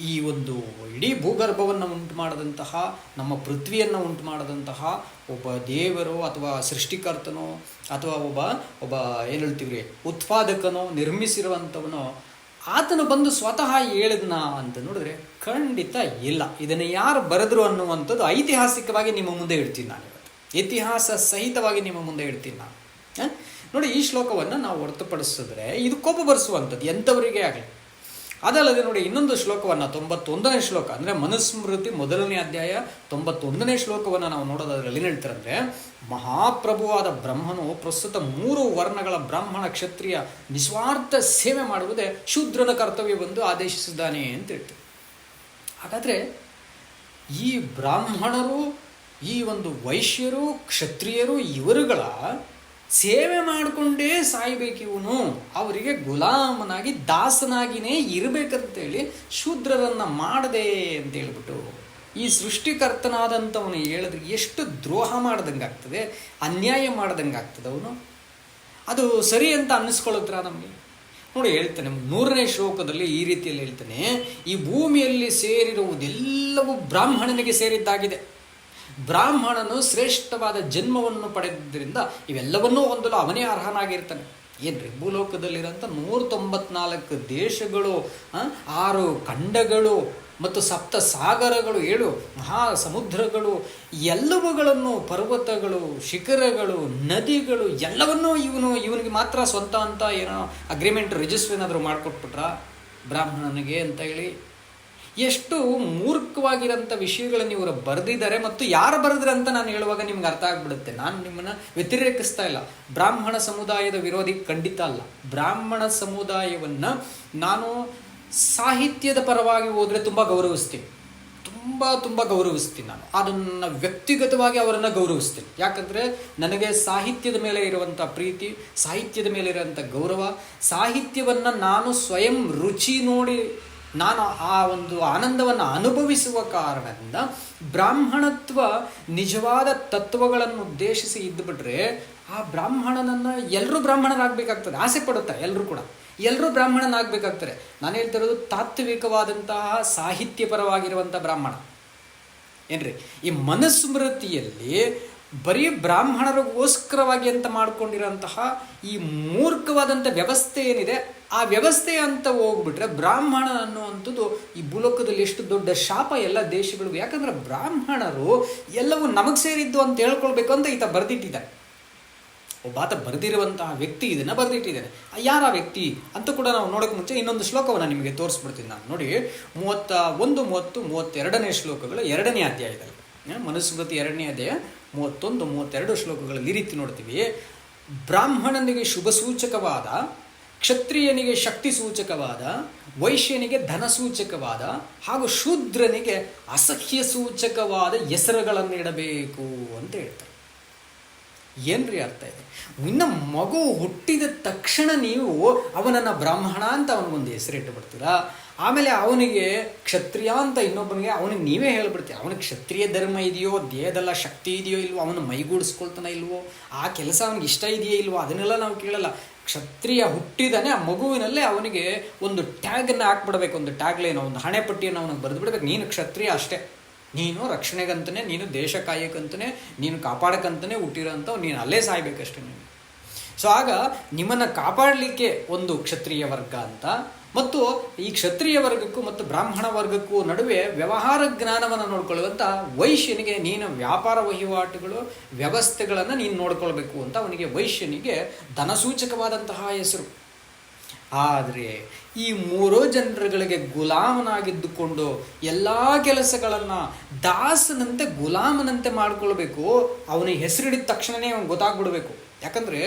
ಈ ಒಂದು ಇಡೀ ಭೂಗರ್ಭವನ್ನು ಉಂಟು ಮಾಡಿದಂತಹ, ನಮ್ಮ ಪೃಥ್ವಿಯನ್ನು ಉಂಟು ಮಾಡಿದಂತಹ ಒಬ್ಬ ದೇವರು ಅಥವಾ ಸೃಷ್ಟಿಕರ್ತನೋ ಅಥವಾ ಒಬ್ಬ ಏನು ಹೇಳ್ತೀವಿ ಉತ್ಪಾದಕನೋ, ನಿರ್ಮಿಸಿರುವಂಥವನೋ ಆತನು ಬಂದು ಸ್ವತಃ ಹೇಳಿದ್ನ ಅಂತ ನೋಡಿದ್ರೆ ಖಂಡಿತ ಇಲ್ಲ. ಇದನ್ನು ಯಾರು ಬರೆದ್ರು ಅನ್ನುವಂಥದ್ದು ಐತಿಹಾಸಿಕವಾಗಿ ನಿಮ್ಮ ಮುಂದೆ ಇಡ್ತೀನಿ ನಾನು ಇವತ್ತು, ಇತಿಹಾಸ ಸಹಿತವಾಗಿ ನಿಮ್ಮ ಮುಂದೆ ಇಡ್ತೀನಿ ನಾನು. ನೋಡಿ, ಈ ಶ್ಲೋಕವನ್ನು ನಾವು ಹೊರತುಪಡಿಸಿದ್ರೆ ಇದು ಕೋಪ ಬರೆಸುವಂಥದ್ದು ಎಂಥವರಿಗೆ ಆಗಲಿ. ಅದಲ್ಲದೆ ನೋಡಿ, ಇನ್ನೊಂದು ಶ್ಲೋಕವನ್ನು 91ನೇ ಶ್ಲೋಕ ಅಂದರೆ ಮನುಸ್ಮೃತಿ 1ನೇ ಅಧ್ಯಾಯ 91ನೇ ಶ್ಲೋಕವನ್ನು ನಾವು ನೋಡೋದಾದ್ರೆ ಏನು ಹೇಳ್ತಾರಂದರೆ, ಮಹಾಪ್ರಭುವಾದ ಬ್ರಹ್ಮನು ಪ್ರಸ್ತುತ 3 ವರ್ಣಗಳ ಬ್ರಾಹ್ಮಣ ಕ್ಷತ್ರಿಯ ನಿಸ್ವಾರ್ಥ ಸೇವೆ ಮಾಡುವುದೇ ಶೂದ್ರನ ಕರ್ತವ್ಯವೆಂದು ಆದೇಶಿಸಿದ್ದಾನೆ ಅಂತ ಹೇಳ್ತಾರೆ. ಹಾಗಾದರೆ ಈ ಬ್ರಾಹ್ಮಣರು, ಈ ಒಂದು ವೈಶ್ಯರು, ಕ್ಷತ್ರಿಯರು ಇವರುಗಳ ಸೇವೆ ಮಾಡಿಕೊಂಡೇ ಸಾಯ್ಬೇಕು, ಇವನು ಅವರಿಗೆ ಗುಲಾಮನಾಗಿ ದಾಸನಾಗಿಯೇ ಇರಬೇಕಂತೇಳಿ ಶೂದ್ರರನ್ನು ಮಾಡದೆ ಅಂತ ಹೇಳ್ಬಿಟ್ಟು ಈ ಸೃಷ್ಟಿಕರ್ತನಾದಂಥವನು ಹೇಳಿದ್ರೆ ಎಷ್ಟು ದ್ರೋಹ ಮಾಡ್ದಂಗೆ ಆಗ್ತದೆ, ಅನ್ಯಾಯ ಮಾಡ್ದಂಗೆ ಆಗ್ತದೆ. ಅವನು ಅದು ಸರಿ ಅಂತ ಅನ್ನಿಸ್ಕೊಳ್ಳುತ್ತರ ನಮಗೆ? ನೋಡಿ, ಹೇಳ್ತಾನೆ 100ನೇ ಶ್ಲೋಕದಲ್ಲಿ ಈ ರೀತಿಯಲ್ಲಿ ಹೇಳ್ತಾನೆ, ಈ ಭೂಮಿಯಲ್ಲಿ ಸೇರಿರುವುದೆಲ್ಲವೂ ಬ್ರಾಹ್ಮಣನಿಗೆ ಸೇರಿದ್ದಾಗಿದೆ. ಬ್ರಾಹ್ಮಣನು ಶ್ರೇಷ್ಠವಾದ ಜನ್ಮವನ್ನು ಪಡೆದಿದ್ದರಿಂದ ಇವೆಲ್ಲವನ್ನೂ ಹೊಂದಲು ಅವನೇ ಅರ್ಹನಾಗಿರ್ತಾನೆ. ಏನ್ರಿ, ಭೂಲೋಕದಲ್ಲಿರೋಂಥ 194 ದೇಶಗಳು, 6 ಖಂಡಗಳು ಮತ್ತು 7 ಸಾಗರಗಳು, 7 ಮಹಾ ಸಮುದ್ರಗಳು, ಎಲ್ಲವುಗಳನ್ನು, ಪರ್ವತಗಳು, ಶಿಖರಗಳು, ನದಿಗಳು ಎಲ್ಲವನ್ನೂ ಇವನಿಗೆ ಮಾತ್ರ ಸ್ವಂತ ಅಂತ ಏನೋ ಅಗ್ರಿಮೆಂಟ್ ರಿಜಿಸ್ಟ್ರ್ ಏನಾದರೂ ಮಾಡಿಕೊಟ್ಬಿಟ್ರ ಬ್ರಾಹ್ಮಣನಿಗೆ ಅಂತ ಹೇಳಿ? ಎಷ್ಟು ಮೂರ್ಖವಾಗಿರೋಂಥ ವಿಷಯಗಳನ್ನು ಇವರು ಬರೆದಿದ್ದಾರೆ. ಮತ್ತು ಯಾರು ಬರೆದ್ರೆ ಅಂತ ನಾನು ಹೇಳುವಾಗ ನಿಮ್ಗೆ ಅರ್ಥ ಆಗಿಬಿಡುತ್ತೆ. ನಾನು ನಿಮ್ಮನ್ನು ವ್ಯತಿರೇಕಿಸ್ತಾ ಇಲ್ಲ, ಬ್ರಾಹ್ಮಣ ಸಮುದಾಯದ ವಿರೋಧಿ ಖಂಡಿತ ಅಲ್ಲ. ಬ್ರಾಹ್ಮಣ ಸಮುದಾಯವನ್ನು ನಾನು ಸಾಹಿತ್ಯದ ಪರವಾಗಿ ಹೋದರೆ ತುಂಬ ಗೌರವಿಸ್ತೀನಿ, ತುಂಬ ಗೌರವಿಸ್ತೀನಿ. ನಾನು ಅದನ್ನು ವ್ಯಕ್ತಿಗತವಾಗಿ ಅವರನ್ನು ಗೌರವಿಸ್ತೀನಿ. ಯಾಕಂದರೆ ನನಗೆ ಸಾಹಿತ್ಯದ ಮೇಲೆ ಇರುವಂಥ ಪ್ರೀತಿ, ಸಾಹಿತ್ಯದ ಮೇಲೆ ಇರುವಂಥ ಗೌರವ, ಸಾಹಿತ್ಯವನ್ನು ನಾನು ಸ್ವಯಂ ರುಚಿ ನೋಡಿ ನಾನು ಆ ಒಂದು ಆನಂದವನ್ನು ಅನುಭವಿಸುವ ಕಾರಣದಿಂದ ಬ್ರಾಹ್ಮಣತ್ವ ನಿಜವಾದ ತತ್ವಗಳನ್ನು ಉದ್ದೇಶಿಸಿ ಇದ್ದುಬಿಟ್ರೆ ಆ ಬ್ರಾಹ್ಮಣನನ್ನು ಎಲ್ಲರೂ ಬ್ರಾಹ್ಮಣರಾಗಬೇಕಾಗ್ತದೆ. ಆಸೆ ಪಡುತ್ತಾರೆ ಎಲ್ಲರೂ ಬ್ರಾಹ್ಮಣನಾಗಬೇಕಾಗ್ತಾರೆ. ನಾನು ಹೇಳ್ತಿರೋದು ತಾತ್ವಿಕವಾದಂತಹ ಸಾಹಿತ್ಯಪರವಾಗಿರುವಂಥ ಬ್ರಾಹ್ಮಣ. ಏನ್ರಿ, ಈ ಮನುಸ್ಮೃತಿಯಲ್ಲಿ ಬರೀ ಬ್ರಾಹ್ಮಣರಿಗೋಸ್ಕರವಾಗಿ ಅಂತ ಮಾಡ್ಕೊಂಡಿರೋಂತಹ ಈ ಮೂರ್ಖವಾದಂಥ ವ್ಯವಸ್ಥೆ ಏನಿದೆ, ಆ ವ್ಯವಸ್ಥೆ ಅಂತ ಹೋಗ್ಬಿಟ್ರೆ ಬ್ರಾಹ್ಮಣ ಅನ್ನುವಂಥದ್ದು ಈ ಭೂಲೋಕದಲ್ಲಿ ಎಷ್ಟು ದೊಡ್ಡ ಶಾಪ ಎಲ್ಲ ದೇಶಗಳಿಗೂ. ಯಾಕಂದರೆ ಬ್ರಾಹ್ಮಣರು ಎಲ್ಲವೂ ನಮಗೆ ಸೇರಿದ್ದು ಅಂತ ಹೇಳ್ಕೊಳ್ಬೇಕು ಅಂತ ಈತ ಬರೆದಿಟ್ಟಿದ್ದಾನೆ. ಒಬ್ಬಾತ ಬರೆದಿರುವಂತಹ ವ್ಯಕ್ತಿ ಇದನ್ನು ಬರೆದಿಟ್ಟಿದ್ದಾನೆ. ಯಾರ ವ್ಯಕ್ತಿ ಅಂತ ಕೂಡ ನಾವು ನೋಡೋಕೆ ಮುಂಚೆ ಇನ್ನೊಂದು ಶ್ಲೋಕವನ್ನು ನಿಮಗೆ ತೋರಿಸ್ಬಿಡ್ತೀನಿ ನಾನು. ನೋಡಿ, 31, 30, 32ನೇ ಶ್ಲೋಕಗಳು 2ನೇ ಅಧ್ಯಾಯದಲ್ಲಿ, ಮನುಸ್ಮೃತಿ 2ನೇ ಅಧ್ಯಾಯ 31, 32 ಶ್ಲೋಕಗಳಲ್ಲಿ ಈ ರೀತಿ ನೋಡ್ತೀವಿ. ಬ್ರಾಹ್ಮಣನಿಗೆ ಶುಭ ಸೂಚಕವಾದ, ಕ್ಷತ್ರಿಯನಿಗೆ ಶಕ್ತಿ ಸೂಚಕವಾದ, ವೈಶ್ಯನಿಗೆ ಧನ ಸೂಚಕವಾದ ಹಾಗೂ ಶೂದ್ರನಿಗೆ ಅಸಹ್ಯ ಸೂಚಕವಾದ ಹೆಸರುಗಳನ್ನು ಇಡಬೇಕು ಅಂತ ಹೇಳ್ತಾರೆ. ಏನ್ರಿ ಅರ್ಥ ಇದೆ? ಇನ್ನು ಮಗು ಹುಟ್ಟಿದ ತಕ್ಷಣ ನೀವು ಅವನನ್ನು ಬ್ರಾಹ್ಮಣ ಅಂತ ಅವನಿಗೊಂದು ಹೆಸರಿಟ್ಟು ಬಿಡ್ತೀರಾ. ಆಮೇಲೆ ಅವನಿಗೆ ಕ್ಷತ್ರಿಯ ಅಂತ ಇನ್ನೊಬ್ಬನಿಗೆ ಅವನಿಗೆ ನೀವೇ ಹೇಳ್ಬಿಡ್ತೀವಿ. ಅವನಿಗೆ ಕ್ಷತ್ರಿಯ ಧರ್ಮ ಇದೆಯೋ, ದೇಹದಲ್ಲ ಶಕ್ತಿ ಇದೆಯೋ ಇಲ್ವೋ, ಅವನು ಮೈಗೂಡಿಸ್ಕೊಳ್ತಾನೆ ಇಲ್ವೋ, ಆ ಕೆಲಸ ಅವನಿಗೆ ಇಷ್ಟ ಇದೆಯೋ ಇಲ್ವೋ, ಅದನ್ನೆಲ್ಲ ನಾವು ಕೇಳಲ್ಲ. ಕ್ಷತ್ರಿಯ ಹುಟ್ಟಿದಾನೆ, ಆ ಮಗುವಿನಲ್ಲೇ ಅವನಿಗೆ ಒಂದು ಟ್ಯಾಗನ್ನು ಹಾಕ್ಬಿಡ್ಬೇಕು, ಒಂದು ಟ್ಯಾಗ್ಲೈನ್, ಒಂದು ಹಣೆಪಟ್ಟಿಯನ್ನು ಅವನಿಗೆ ಬರೆದು ಬಿಡಬೇಕು. ನೀನು ಕ್ಷತ್ರಿಯ ಅಷ್ಟೇ, ನೀನು ರಕ್ಷಣೆಗಂತಲೇ, ನೀನು ದೇಶ ಕಾಯಕ್ಕಂತಲೇ, ನೀನು ಕಾಪಾಡಕ್ಕಂತಲೇ ಹುಟ್ಟಿರೋಂಥವು, ನೀನು ಅಲ್ಲೇ ಸಾಯ್ಬೇಕಷ್ಟೇ ನೀನು. ಸೊ ಆಗ ನಿಮ್ಮನ್ನು ಕಾಪಾಡಲಿಕ್ಕೆ ಒಂದು ಕ್ಷತ್ರಿಯ ವರ್ಗ ಅಂತ, ಮತ್ತು ಈ ಕ್ಷತ್ರಿಯ ವರ್ಗಕ್ಕೂ ಮತ್ತು ಬ್ರಾಹ್ಮಣ ವರ್ಗಕ್ಕೂ ನಡುವೆ ವ್ಯವಹಾರ ಜ್ಞಾನವನ್ನು ನೋಡ್ಕೊಳ್ಳುವಂಥ ವೈಶ್ಯನಿಗೆ ನೀನು ವ್ಯಾಪಾರ ವಹಿವಾಟುಗಳು ವ್ಯವಸ್ಥೆಗಳನ್ನು ನೀನು ನೋಡ್ಕೊಳ್ಬೇಕು ಅಂತ ಅವನಿಗೆ ವೈಶ್ಯನಿಗೆ ಧನಸೂಚಕವಾದಂತಹ ಹೆಸರು. ಆದರೆ ಈ 3 ಜನರುಗಳಿಗೆ ಗುಲಾಮನಾಗಿದ್ದುಕೊಂಡು ಎಲ್ಲ ಕೆಲಸಗಳನ್ನು ದಾಸನಂತೆ ಗುಲಾಮನಂತೆ ಮಾಡ್ಕೊಳ್ಬೇಕು. ಅವನಿಗೆ ಹೆಸರಿಡಿದ ತಕ್ಷಣವೇ ಅವನು ಗೊತ್ತಾಗ್ಬಿಡ್ಬೇಕು. ಯಾಕಂದರೆ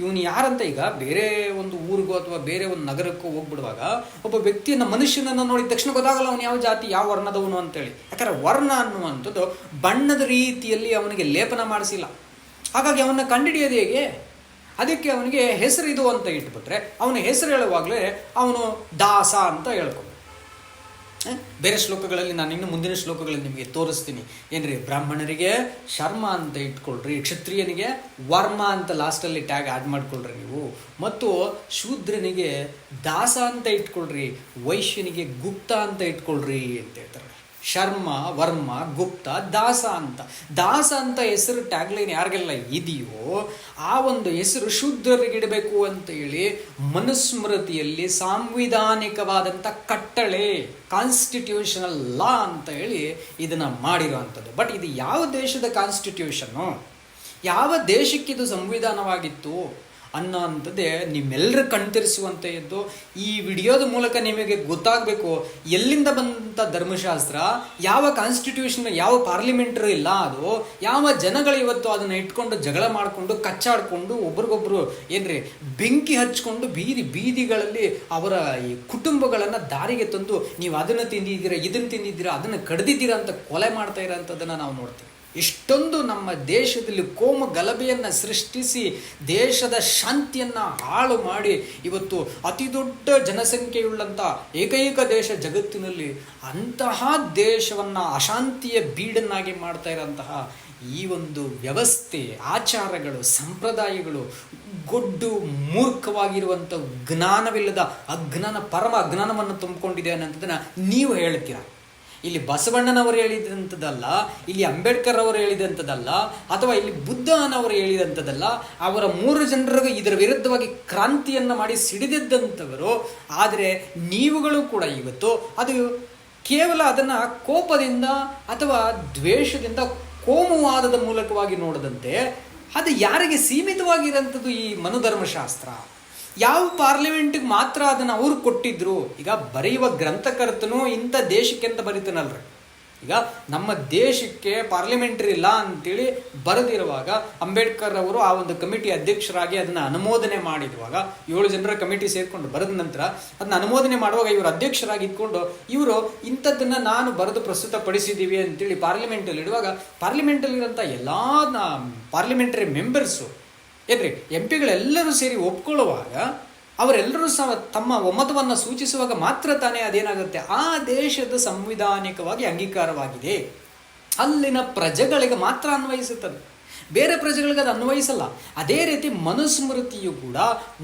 ಇವನು ಯಾರಂತ ಈಗ ಬೇರೆ ಒಂದು ಊರಿಗೋ ಅಥವಾ ಬೇರೆ ಒಂದು ನಗರಕ್ಕೋ ಹೋಗ್ಬಿಡುವಾಗ ಒಬ್ಬ ವ್ಯಕ್ತಿಯನ್ನು, ಮನುಷ್ಯನನ್ನು ನೋಡಿದ ತಕ್ಷಣ ಗೊತ್ತಾಗಲ್ಲ ಅವನು ಯಾವ ಜಾತಿ, ಯಾವ ವರ್ಣದವನು ಅಂತೇಳಿ. ಯಾಕಂದರೆ ವರ್ಣ ಅನ್ನುವಂಥದ್ದು ಬಣ್ಣದ ರೀತಿಯಲ್ಲಿ ಅವನಿಗೆ ಲೇಪನ ಮಾಡಿಸಿಲ್ಲ. ಹಾಗಾಗಿ ಅವನ್ನ ಕಂಡುಹಿಡಿಯೋದು ಹೇಗೆ? ಅದಕ್ಕೆ ಅವನಿಗೆ ಹೆಸರು ಇದು ಅಂತ ಇಟ್ಬಿಟ್ರೆ ಅವನ ಹೆಸರು ಹೇಳುವಾಗಲೇ ಅವನು ದಾಸ ಅಂತ ಹೇಳ್ಕೊಂಡು. ಬೇರೆ ಶ್ಲೋಕಗಳಲ್ಲಿ ನಾನು ಇನ್ನು ಮುಂದಿನ ಶ್ಲೋಕಗಳಲ್ಲಿ ನಿಮಗೆ ತೋರಿಸ್ತೀನಿ. ಏನ್ರಿ, ಬ್ರಾಹ್ಮಣರಿಗೆ ಶರ್ಮ ಅಂತ ಇಟ್ಕೊಳ್ರಿ, ಕ್ಷತ್ರಿಯನಿಗೆ ವರ್ಮ ಅಂತ ಲಾಸ್ಟಲ್ಲಿ ಟ್ಯಾಗ್ ಆ್ಯಡ್ ಮಾಡ್ಕೊಳ್ರಿ ನೀವು, ಮತ್ತು ಶೂದ್ರನಿಗೆ ದಾಸ ಅಂತ ಇಟ್ಕೊಳ್ರಿ, ವೈಶ್ಯನಿಗೆ ಗುಪ್ತ ಅಂತ ಇಟ್ಕೊಳ್ರಿ ಅಂತ ಹೇಳ್ತಾರೆ. ಶರ್ಮ, ವರ್ಮ, ಗುಪ್ತ, ದಾಸ ಅಂತ. ದಾಸ ಅಂತ ಹೆಸರು ಟ್ಯಾಗ್ಲೈನ್ ಯಾರಿಗೆಲ್ಲ ಇದೆಯೋ ಆ ಒಂದು ಹೆಸರು ಶೂದ್ರರಿಗಿಡಬೇಕು ಅಂತ ಹೇಳಿ ಮನುಸ್ಮೃತಿಯಲ್ಲಿ ಸಾಂವಿಧಾನಿಕವಾದಂಥ ಕಟ್ಟಳೆ, ಕಾನ್ಸ್ಟಿಟ್ಯೂಷನಲ್ ಲಾ ಅಂತ ಹೇಳಿ ಇದನ್ನು ಮಾಡಿರೋ ಅಂಥದ್ದು. ಬಟ್ ಇದು ಯಾವ ದೇಶದ ಕಾನ್ಸ್ಟಿಟ್ಯೂಷನ್ನು? ಯಾವ ದೇಶಕ್ಕಿದು ಸಂವಿಧಾನವಾಗಿತ್ತು ಅನ್ನೋ ಅಂಥದ್ದೇ ನಿಮ್ಮೆಲ್ಲರ ಕಣ್ತರಿಸುವಂಥದ್ದು. ಈ ವಿಡಿಯೋದ ಮೂಲಕ ನಿಮಗೆ ಗೊತ್ತಾಗಬೇಕು ಎಲ್ಲಿಂದ ಬಂದಂಥ ಧರ್ಮಶಾಸ್ತ್ರ, ಯಾವ ಕಾನ್ಸ್ಟಿಟ್ಯೂಷನ್, ಯಾವ ಪಾರ್ಲಿಮೆಂಟರಿ ಇಲ್ಲ ಅದು, ಯಾವ ಜನಗಳು ಇವತ್ತು ಅದನ್ನು ಇಟ್ಕೊಂಡು ಜಗಳ ಮಾಡಿಕೊಂಡು ಕಚ್ಚಾಡಿಕೊಂಡು ಒಬ್ರಿಗೊಬ್ರು ಏನ್ರಿ ಬೆಂಕಿ ಹಚ್ಕೊಂಡು ಬೀದಿಗಳಲ್ಲಿ ಅವರ ಈ ಕುಟುಂಬಗಳನ್ನು ದಾರಿಗೆ ತಂದು ನೀವು ಅದನ್ನು ತಿಂದಿದ್ದೀರಾ, ಇದನ್ನು ತಿಂದಿದ್ದೀರಾ, ಅದನ್ನು ಕಡ್ದಿದ್ದೀರಾ ಅಂತ ಕೊಲೆ ಮಾಡ್ತಾ ಇರೋಂಥದ್ದನ್ನು ನಾವು ನೋಡ್ತೀವಿ. ಇಷ್ಟೊಂದು ನಮ್ಮ ದೇಶದಲ್ಲಿ ಕೋಮು ಗಲಭೆಯನ್ನು ಸೃಷ್ಟಿಸಿ ದೇಶದ ಶಾಂತಿಯನ್ನು ಹಾಳು ಮಾಡಿ ಇವತ್ತು ಅತಿ ದೊಡ್ಡ ಜನಸಂಖ್ಯೆಯುಳ್ಳಂಥ ಏಕೈಕ ದೇಶ ಜಗತ್ತಿನಲ್ಲಿ ಅಂತಹ ದೇಶವನ್ನು ಅಶಾಂತಿಯ ಬೀಡನ್ನಾಗಿ ಮಾಡ್ತಾ ಇರೋಂತಹ ಈ ಒಂದು ವ್ಯವಸ್ಥೆ, ಆಚಾರಗಳು, ಸಂಪ್ರದಾಯಗಳು ಗೊಡ್ಡು ಮೂರ್ಖವಾಗಿರುವಂಥ ಜ್ಞಾನವಿಲ್ಲದ ಪರಮ ಅಜ್ಞಾನವನ್ನು ತುಂಬಿಕೊಂಡಿದೆ ಅನ್ನೋಂಥದ್ದನ್ನು ನೀವು ಹೇಳ್ತೀರಾ. ಇಲ್ಲಿ ಬಸವಣ್ಣನವರು ಹೇಳಿದಂಥದ್ದಲ್ಲ, ಇಲ್ಲಿ ಅಂಬೇಡ್ಕರ್ ಅವರು ಹೇಳಿದಂಥದ್ದಲ್ಲ, ಅಥವಾ ಇಲ್ಲಿ ಬುದ್ಧನವರು ಹೇಳಿದಂಥದ್ದಲ್ಲ. ಅವರ 3 ಜನರಿಗೂ ಇದರ ವಿರುದ್ಧವಾಗಿ ಕ್ರಾಂತಿಯನ್ನು ಮಾಡಿ ಸಿಡಿದಿದ್ದಂಥವರು. ಆದರೆ ನೀವುಗಳು ಕೂಡ ಇವತ್ತು ಅದು ಕೇವಲ ಅದನ್ನು ಕೋಪದಿಂದ ಅಥವಾ ದ್ವೇಷದಿಂದ, ಕೋಮುವಾದದ ಮೂಲಕವಾಗಿ ನೋಡದಂತೆ ಅದು ಯಾರಿಗೆ ಸೀಮಿತವಾಗಿರೋಂಥದ್ದು ಈ ಮನುಧರ್ಮಶಾಸ್ತ್ರ? ಯಾವ ಪಾರ್ಲಿಮೆಂಟ್ಗೆ ಮಾತ್ರ ಅದನ್ನು ಅವರು ಕೊಟ್ಟಿದ್ರು? ಈಗ ಬರೆಯುವ ಗ್ರಂಥಕರ್ತನು ಇಂಥ ದೇಶಕ್ಕೆ ಅಂತ ಬರೀತಾನಲ್ರಿ. ಈಗ ನಮ್ಮ ದೇಶಕ್ಕೆ ಪಾರ್ಲಿಮೆಂಟ್ರಿ ಇಲ್ಲ ಅಂತೇಳಿ ಬರೆದಿರುವಾಗ ಅಂಬೇಡ್ಕರ್ ಅವರು ಆ ಒಂದು ಕಮಿಟಿ ಅಧ್ಯಕ್ಷರಾಗಿ ಅದನ್ನು ಅನುಮೋದನೆ ಮಾಡಿರುವಾಗ 7 ಜನರ ಕಮಿಟಿ ಸೇರಿಕೊಂಡು ಬರೆದ ನಂತರ ಅದನ್ನ ಅನುಮೋದನೆ ಮಾಡುವಾಗ ಇವರು ಅಧ್ಯಕ್ಷರಾಗಿ ಇದ್ಕೊಂಡು ಇವರು ಇಂಥದ್ದನ್ನು ನಾನು ಬರೆದು ಪ್ರಸ್ತುತಪಡಿಸಿದ್ದೀವಿ ಅಂತೇಳಿ ಪಾರ್ಲಿಮೆಂಟಲ್ಲಿ ಇಡುವಾಗ ಪಾರ್ಲಿಮೆಂಟಲ್ಲಿರೋಂಥ ಎಲ್ಲ ಪಾರ್ಲಿಮೆಂಟರಿ ಮೆಂಬರ್ಸು ಏನ್ರಿ MP-ಗಳೆಲ್ಲರೂ ಸೇರಿ ಒಪ್ಕೊಳ್ಳುವಾಗ ಅವರೆಲ್ಲರೂ ಸಹ ತಮ್ಮ ಒಮ್ಮತವನ್ನು ಸೂಚಿಸುವಾಗ ಮಾತ್ರ ತಾನೇ ಅದೇನಾಗುತ್ತೆ, ಆ ದೇಶದ ಸಂವಿಧಾನಿಕವಾಗಿ ಅಂಗೀಕಾರವಾಗಿದೆ. ಅಲ್ಲಿನ ಪ್ರಜೆಗಳಿಗೆ ಮಾತ್ರ ಅನ್ವಯಿಸುತ್ತದೆ, ಬೇರೆ ಪ್ರಜೆಗಳಿಗೆ ಅದು ಅನ್ವಯಿಸಲ್ಲ. ಅದೇ ರೀತಿ ಮನುಸ್ಮೃತಿಯು ಕೂಡ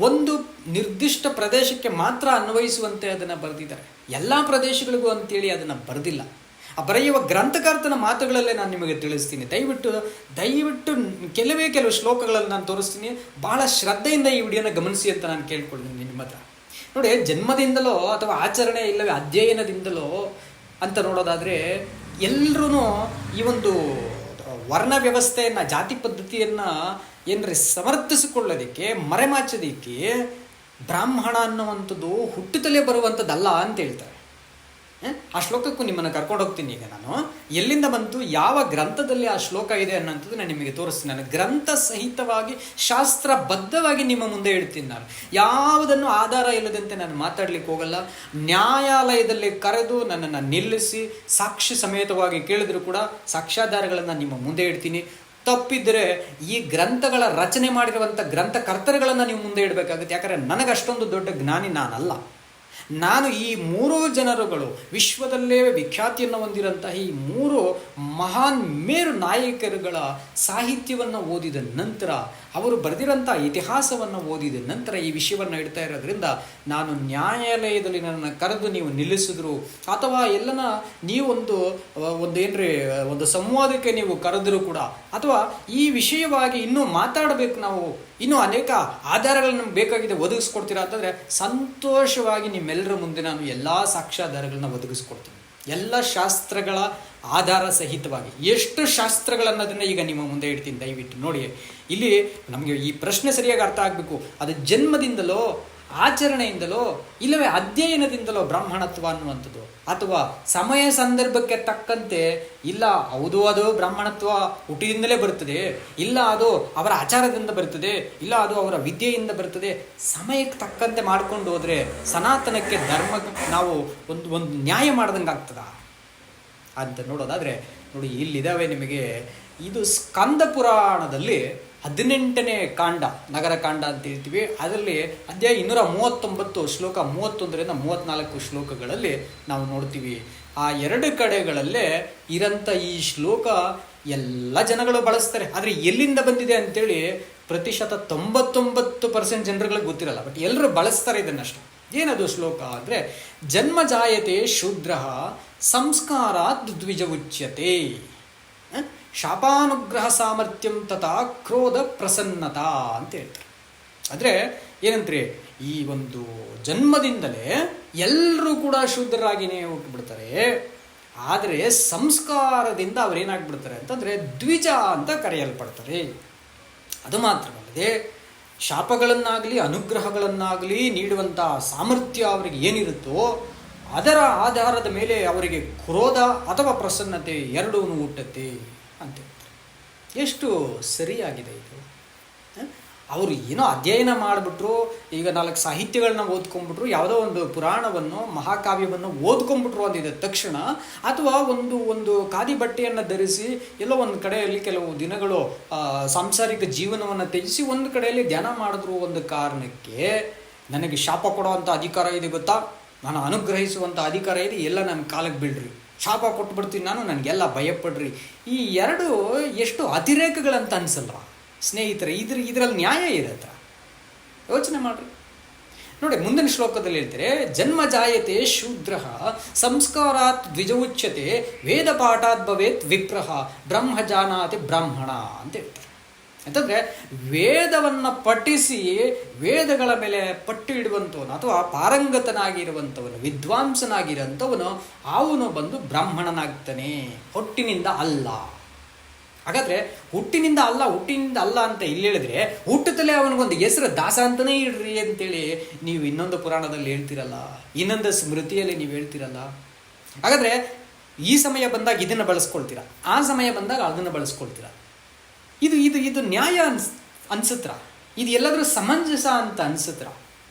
ಒಂದು ನಿರ್ದಿಷ್ಟ ಪ್ರದೇಶಕ್ಕೆ ಮಾತ್ರ ಅನ್ವಯಿಸುವಂತೆ ಅದನ್ನು ಬರೆದಿದ್ದಾರೆ, ಎಲ್ಲ ಪ್ರದೇಶಗಳಿಗೂ ಅಂತೇಳಿ ಅದನ್ನು ಬರೆದಿಲ್ಲ. ಆ ಬರೆಯುವ ಗ್ರಂಥಕರ್ತನ ಮಾತುಗಳಲ್ಲೇ ನಾನು ನಿಮಗೆ ತಿಳಿಸ್ತೀನಿ. ದಯವಿಟ್ಟು ಕೆಲವು ಶ್ಲೋಕಗಳಲ್ಲಿ ನಾನು ತೋರಿಸ್ತೀನಿ. ಬಹಳ ಶ್ರದ್ಧೆಯಿಂದ ಈ ವಿಡಿಯೋನ ಗಮನಿಸಿ ಅಂತ ನಾನು ಕೇಳ್ಕೊಳ್ತೀನಿ ನಿಮ್ಮ ಹತ್ರ. ನೋಡಿ, ಜನ್ಮದಿಂದಲೋ ಅಥವಾ ಆಚರಣೆ ಇಲ್ಲವೇ ಅಧ್ಯಯನದಿಂದಲೋ ಅಂತ ನೋಡೋದಾದರೆ ಎಲ್ಲರೂ ಈ ಒಂದು ವರ್ಣ ವ್ಯವಸ್ಥೆಯನ್ನು, ಜಾತಿ ಪದ್ಧತಿಯನ್ನು ಏನ್ರಿ ಸಮರ್ಥಿಸಿಕೊಳ್ಳೋದಕ್ಕೆ, ಮರೆಮಾಚೋದಕ್ಕೆ ಬ್ರಾಹ್ಮಣ ಅನ್ನುವಂಥದ್ದು ಹುಟ್ಟುತ್ತಲೇ ಬರುವಂಥದ್ದಲ್ಲ ಅಂತ ಹೇಳ್ತಾರೆ. ಆ ಶ್ಲೋಕಕ್ಕೂ ನಿಮ್ಮನ್ನು ಕರ್ಕೊಂಡು ಹೋಗ್ತೀನಿ. ಈಗ ನಾನು ಎಲ್ಲಿಂದ ಬಂತು, ಯಾವ ಗ್ರಂಥದಲ್ಲಿ ಆ ಶ್ಲೋಕ ಇದೆ ಅನ್ನೋಂಥದ್ದು ನಾನು ನಿಮಗೆ ತೋರಿಸ್ತೀನಿ. ನಾನು ಗ್ರಂಥ ಸಹಿತವಾಗಿ ಶಾಸ್ತ್ರಬದ್ಧವಾಗಿ ನಿಮ್ಮ ಮುಂದೆ ಇಡ್ತೀನಿ. ನಾನು ಯಾವುದನ್ನು ಆಧಾರ ಇಲ್ಲದಂತೆ ನಾನು ಮಾತಾಡ್ಲಿಕ್ಕೆ ಹೋಗಲ್ಲ. ನ್ಯಾಯಾಲಯದಲ್ಲಿ ಕರೆದು ನನ್ನನ್ನು ನಿಲ್ಲಿಸಿ ಸಾಕ್ಷಿ ಸಮೇತವಾಗಿ ಕೇಳಿದ್ರು ಕೂಡ ಸಾಕ್ಷ್ಯಾಧಾರಗಳನ್ನು ನಿಮ್ಮ ಮುಂದೆ ಇಡ್ತೀನಿ. ತಪ್ಪಿದ್ದರೆ ಈ ಗ್ರಂಥಗಳ ರಚನೆ ಮಾಡಿರುವಂಥ ಗ್ರಂಥಕರ್ತರುಗಳನ್ನು ನೀವು ಮುಂದೆ ಇಡಬೇಕಾಗುತ್ತೆ. ಯಾಕಂದರೆ ನನಗಷ್ಟೊಂದು ದೊಡ್ಡ ಜ್ಞಾನಿ ನಾನಲ್ಲ. ನಾನು ಈ 3 ಜನರುಗಳು ವಿಶ್ವದಲ್ಲೇ ವಿಖ್ಯಾತಿಯನ್ನು ಹೊಂದಿರಂತಹ ಈ 3 ಮಹಾನ್ ಮೇರು ನಾಯಕರುಗಳ ಸಾಹಿತ್ಯವನ್ನು ಓದಿದ ನಂತರ, ಅವರು ಬರೆದಿರೋಂಥ ಇತಿಹಾಸವನ್ನು ಓದಿದ ನಂತರ ಈ ವಿಷಯವನ್ನು ಇಡ್ತಾ ಇರೋದ್ರಿಂದ ನಾನು ನ್ಯಾಯಾಲಯದಲ್ಲಿ ನನ್ನನ್ನು ಕರೆದು ನೀವು ನಿಲ್ಲಿಸಿದ್ರು ಅಥವಾ ಎಲ್ಲನ ನೀವೊಂದು ಒಂದು ಸಂವಾದಕ್ಕೆ ನೀವು ಕರೆದರೂ ಕೂಡ, ಅಥವಾ ಈ ವಿಷಯವಾಗಿ ಇನ್ನೂ ಮಾತಾಡಬೇಕು, ನಾವು ಇನ್ನೂ ಅನೇಕ ಆಧಾರಗಳು ನಮ್ಗೆ ಬೇಕಾಗಿದೆ ಒದಗಿಸ್ಕೊಡ್ತೀರಾ ಅಂತಂದರೆ ಸಂತೋಷವಾಗಿ ನಿಮ್ಮೆಲ್ಲರ ಮುಂದೆ ನಾನು ಎಲ್ಲ ಸಾಕ್ಷ್ಯಾಧಾರಗಳನ್ನ ಒದಗಿಸ್ಕೊಡ್ತೀನಿ. ಎಲ್ಲ ಶಾಸ್ತ್ರಗಳ ಆಧಾರ ಸಹಿತವಾಗಿ ಎಷ್ಟು ಶಾಸ್ತ್ರಗಳನ್ನೋದನ್ನು ಈಗ ನಿಮ್ಮ ಮುಂದೆ ಇಡ್ತೀನಿ. ದಯವಿಟ್ಟು ನೋಡಿ. ಇಲ್ಲಿ ನಮಗೆ ಈ ಪ್ರಶ್ನೆ ಸರಿಯಾಗಿ ಅರ್ಥ ಆಗಬೇಕು. ಅದು ಜನ್ಮದಿಂದಲೋ, ಆಚರಣೆಯಿಂದಲೋ, ಇಲ್ಲವೇ ಅಧ್ಯಯನದಿಂದಲೋ ಬ್ರಾಹ್ಮಣತ್ವ ಅನ್ನುವಂಥದ್ದು, ಅಥವಾ ಸಮಯ ಸಂದರ್ಭಕ್ಕೆ ತಕ್ಕಂತೆ ಇಲ್ಲ ಹೌದು ಅದು ಬ್ರಾಹ್ಮಣತ್ವ ಹುಟ್ಟಿದಿಂದಲೇ ಬರುತ್ತದೆ, ಇಲ್ಲ ಅದು ಅವರ ಆಚಾರದಿಂದ ಬರ್ತದೆ, ಇಲ್ಲ ಅದು ಅವರ ವಿದ್ಯೆಯಿಂದ ಬರ್ತದೆ, ಸಮಯಕ್ಕೆ ತಕ್ಕಂತೆ ಮಾಡ್ಕೊಂಡು ಹೋದರೆ ಸನಾತನಕ್ಕೆ ಧರ್ಮಕ್ಕೆ ನಾವು ಒಂದು ನ್ಯಾಯ ಮಾಡ್ದಂಗೆ ಆಗ್ತದ ಅಂತ ನೋಡೋದಾದರೆ ನೋಡಿ, ಇಲ್ಲಿದ್ದಾವೆ ನಿಮಗೆ. ಇದು ಸ್ಕಂದ ಪುರಾಣದಲ್ಲಿ 18ನೇ ಕಾಂಡ, ನಗರ ಕಾಂಡ ಅಂತ ಹೇಳ್ತೀವಿ. ಅದರಲ್ಲಿ ಅಧ್ಯಾಯ 239 ಶ್ಲೋಕ 31ರಿಂದ 34 ಶ್ಲೋಕಗಳಲ್ಲಿ ನಾವು ನೋಡ್ತೀವಿ. ಆ 2 ಕಡೆಗಳಲ್ಲೇ ಇರಂಥ ಈ ಶ್ಲೋಕ ಎಲ್ಲ ಜನಗಳು ಬಳಸ್ತಾರೆ. ಆದರೆ ಎಲ್ಲಿಂದ ಬಂದಿದೆ ಅಂತೇಳಿ ಪ್ರತಿಶತ 99% ಜನರುಗಳಿಗೆ ಗೊತ್ತಿರಲ್ಲ. ಬಟ್ ಎಲ್ಲರೂ ಬಳಸ್ತಾರೆ ಇದನ್ನಷ್ಟು. ಏನದು ಶ್ಲೋಕ ಅಂದರೆ, ಜನ್ಮ ಜಾಯತೆ ಶೂದ್ರ ಸಂಸ್ಕಾರಾತ್ ದ್ವಿಜ ಉಚ್ಯತೆ ಶಾಪಾನುಗ್ರಹ ಸಾಮರ್ಥ್ಯಂ ತಥಾ ಕ್ರೋಧ ಪ್ರಸನ್ನತಾ ಅಂತ ಹೇಳ್ತಾರೆ. ಅಂದರೆ ಏನಂದ್ರೆ, ಈ ಒಂದು ಜನ್ಮದಿಂದಲೇ ಎಲ್ಲರೂ ಕೂಡ ಶೂದ್ರರಾಗಿಯೇ ಹುಟ್ಟುಬಿಡ್ತಾರೆ. ಆದರೆ ಸಂಸ್ಕಾರದಿಂದ ಅವರೇನಾಗ್ಬಿಡ್ತಾರೆ ಅಂತಂದರೆ ದ್ವಿಜ ಅಂತ ಕರೆಯಲ್ಪಡ್ತಾರೆ. ಅದು ಮಾತ್ರವಲ್ಲದೆ ಶಾಪಗಳನ್ನಾಗಲಿ ಅನುಗ್ರಹಗಳನ್ನಾಗಲಿ ನೀಡುವಂಥ ಸಾಮರ್ಥ್ಯ ಅವರಿಗೆ ಏನಿರುತ್ತೋ ಅದರ ಆಧಾರದ ಮೇಲೆ ಅವರಿಗೆ ಕ್ರೋಧ ಅಥವಾ ಪ್ರಸನ್ನತೆ ಎರಡೂ ಹುಟ್ಟುತ್ತೆ ಅಂತ ಹೇಳ್ತಾರೆ. ಎಷ್ಟು ಸರಿಯಾಗಿದೆ ಇದು. ಅವರು ಏನೋ ಅಧ್ಯಯನ ಮಾಡಿಬಿಟ್ರು, ಈಗ 4 ಸಾಹಿತ್ಯಗಳನ್ನ ಓದ್ಕೊಂಡ್ಬಿಟ್ರು, ಯಾವುದೋ ಒಂದು ಪುರಾಣವನ್ನು ಮಹಾಕಾವ್ಯವನ್ನು ಓದ್ಕೊಂಡ್ಬಿಟ್ರು ಅಂದಿದ್ದ ತಕ್ಷಣ, ಅಥವಾ ಒಂದು ಖಾದಿ ಬಟ್ಟೆಯನ್ನು ಧರಿಸಿ ಎಲ್ಲೋ ಒಂದು ಕಡೆಯಲ್ಲಿ ಕೆಲವು ದಿನಗಳು ಸಾಂಸಾರಿಕ ಜೀವನವನ್ನು ತ್ಯಜಿಸಿ ಒಂದು ಕಡೆಯಲ್ಲಿ ಧ್ಯಾನ ಮಾಡಿದ್ರು ಒಂದು ಕಾರಣಕ್ಕೆ ನನಗೆ ಶಾಪ ಕೊಡುವಂಥ ಅಧಿಕಾರ ಇದೆ ಗೊತ್ತಾ, ನಾನು ಅನುಗ್ರಹಿಸುವಂಥ ಅಧಿಕಾರ ಇದೆ, ಎಲ್ಲ ನನ್ನ ಕಾಲಕ್ಕೆ ಬೀಳ್ರಿ, ಶಾಪ ಕೊಟ್ಬಿಡ್ತೀನಿ ನಾನು, ನನಗೆಲ್ಲ ಭಯಪಡ್ರಿ. ಈ ಎರಡು ಎಷ್ಟು ಅತಿರೇಕಗಳಂತ ಅನಿಸಲ್ವಾ ಸ್ನೇಹಿತರೆ? ಇದರಲ್ಲಿ ನ್ಯಾಯ ಇರತ್ತ? ಯೋಚನೆ ಮಾಡ್ರಿ. ನೋಡಿ, ಮುಂದಿನ ಶ್ಲೋಕದಲ್ಲಿ ಹೇಳ್ತಾರೆ, ಜನ್ಮ ಜಾಯತೆ ಶೂದ್ರ ಸಂಸ್ಕಾರಾತ್ ದ್ವಿಜವುಚ್ಯತೆ ವೇದ ಪಾಠಾತ್ ಭವೇತ್ ವಿಪ್ರಹ ಬ್ರಹ್ಮ ಜಾನಾತಿ ಬ್ರಾಹ್ಮಣ ಅಂತ ಹೇಳ್ತಾರೆ. ಅಂತಂದರೆ ವೇದವನ್ನು ಪಠಿಸಿ ವೇದಗಳ ಮೇಲೆ ಪಟ್ಟು ಇಡುವಂಥವನು ಅಥವಾ ಪಾರಂಗತನಾಗಿರುವಂಥವನು, ವಿದ್ವಾಂಸನಾಗಿರುವಂಥವನು ಅವನು ಬಂದು ಬ್ರಾಹ್ಮಣನಾಗ್ತಾನೆ, ಹುಟ್ಟಿನಿಂದ ಅಲ್ಲ. ಹಾಗಾದರೆ ಹುಟ್ಟಿನಿಂದ ಅಲ್ಲ ಅಂತ ಇಲ್ಲಿ ಹೇಳಿದ್ರೆ, ಹುಟ್ಟುತ್ತಲೇ ಅವನಿಗೊಂದು ಹೆಸರು ದಾಸ ಅಂತಲೇ ಇಡ್ರಿ ಅಂತೇಳಿ ನೀವು ಇನ್ನೊಂದು ಪುರಾಣದಲ್ಲಿ ಹೇಳ್ತಿರಲ್ಲ, ಇನ್ನೊಂದು ಸ್ಮೃತಿಯಲ್ಲಿ ನೀವು ಹೇಳ್ತಿರಲ್ಲ. ಹಾಗಾದರೆ ಈ ಸಮಯ ಬಂದಾಗ ಇದನ್ನು ಬಳಸ್ಕೊಳ್ತೀರಾ, ಆ ಸಮಯ ಬಂದಾಗ ಅದನ್ನು ಬಳಸ್ಕೊಳ್ತೀರಾ. ಇದು ನ್ಯಾಯ ಅನ್ಸುತ್ರ? ಇದು ಎಲ್ಲಾದರೂ ಸಮಂಜಸ ಅಂತ ಅನ್ಸುತ್ರ?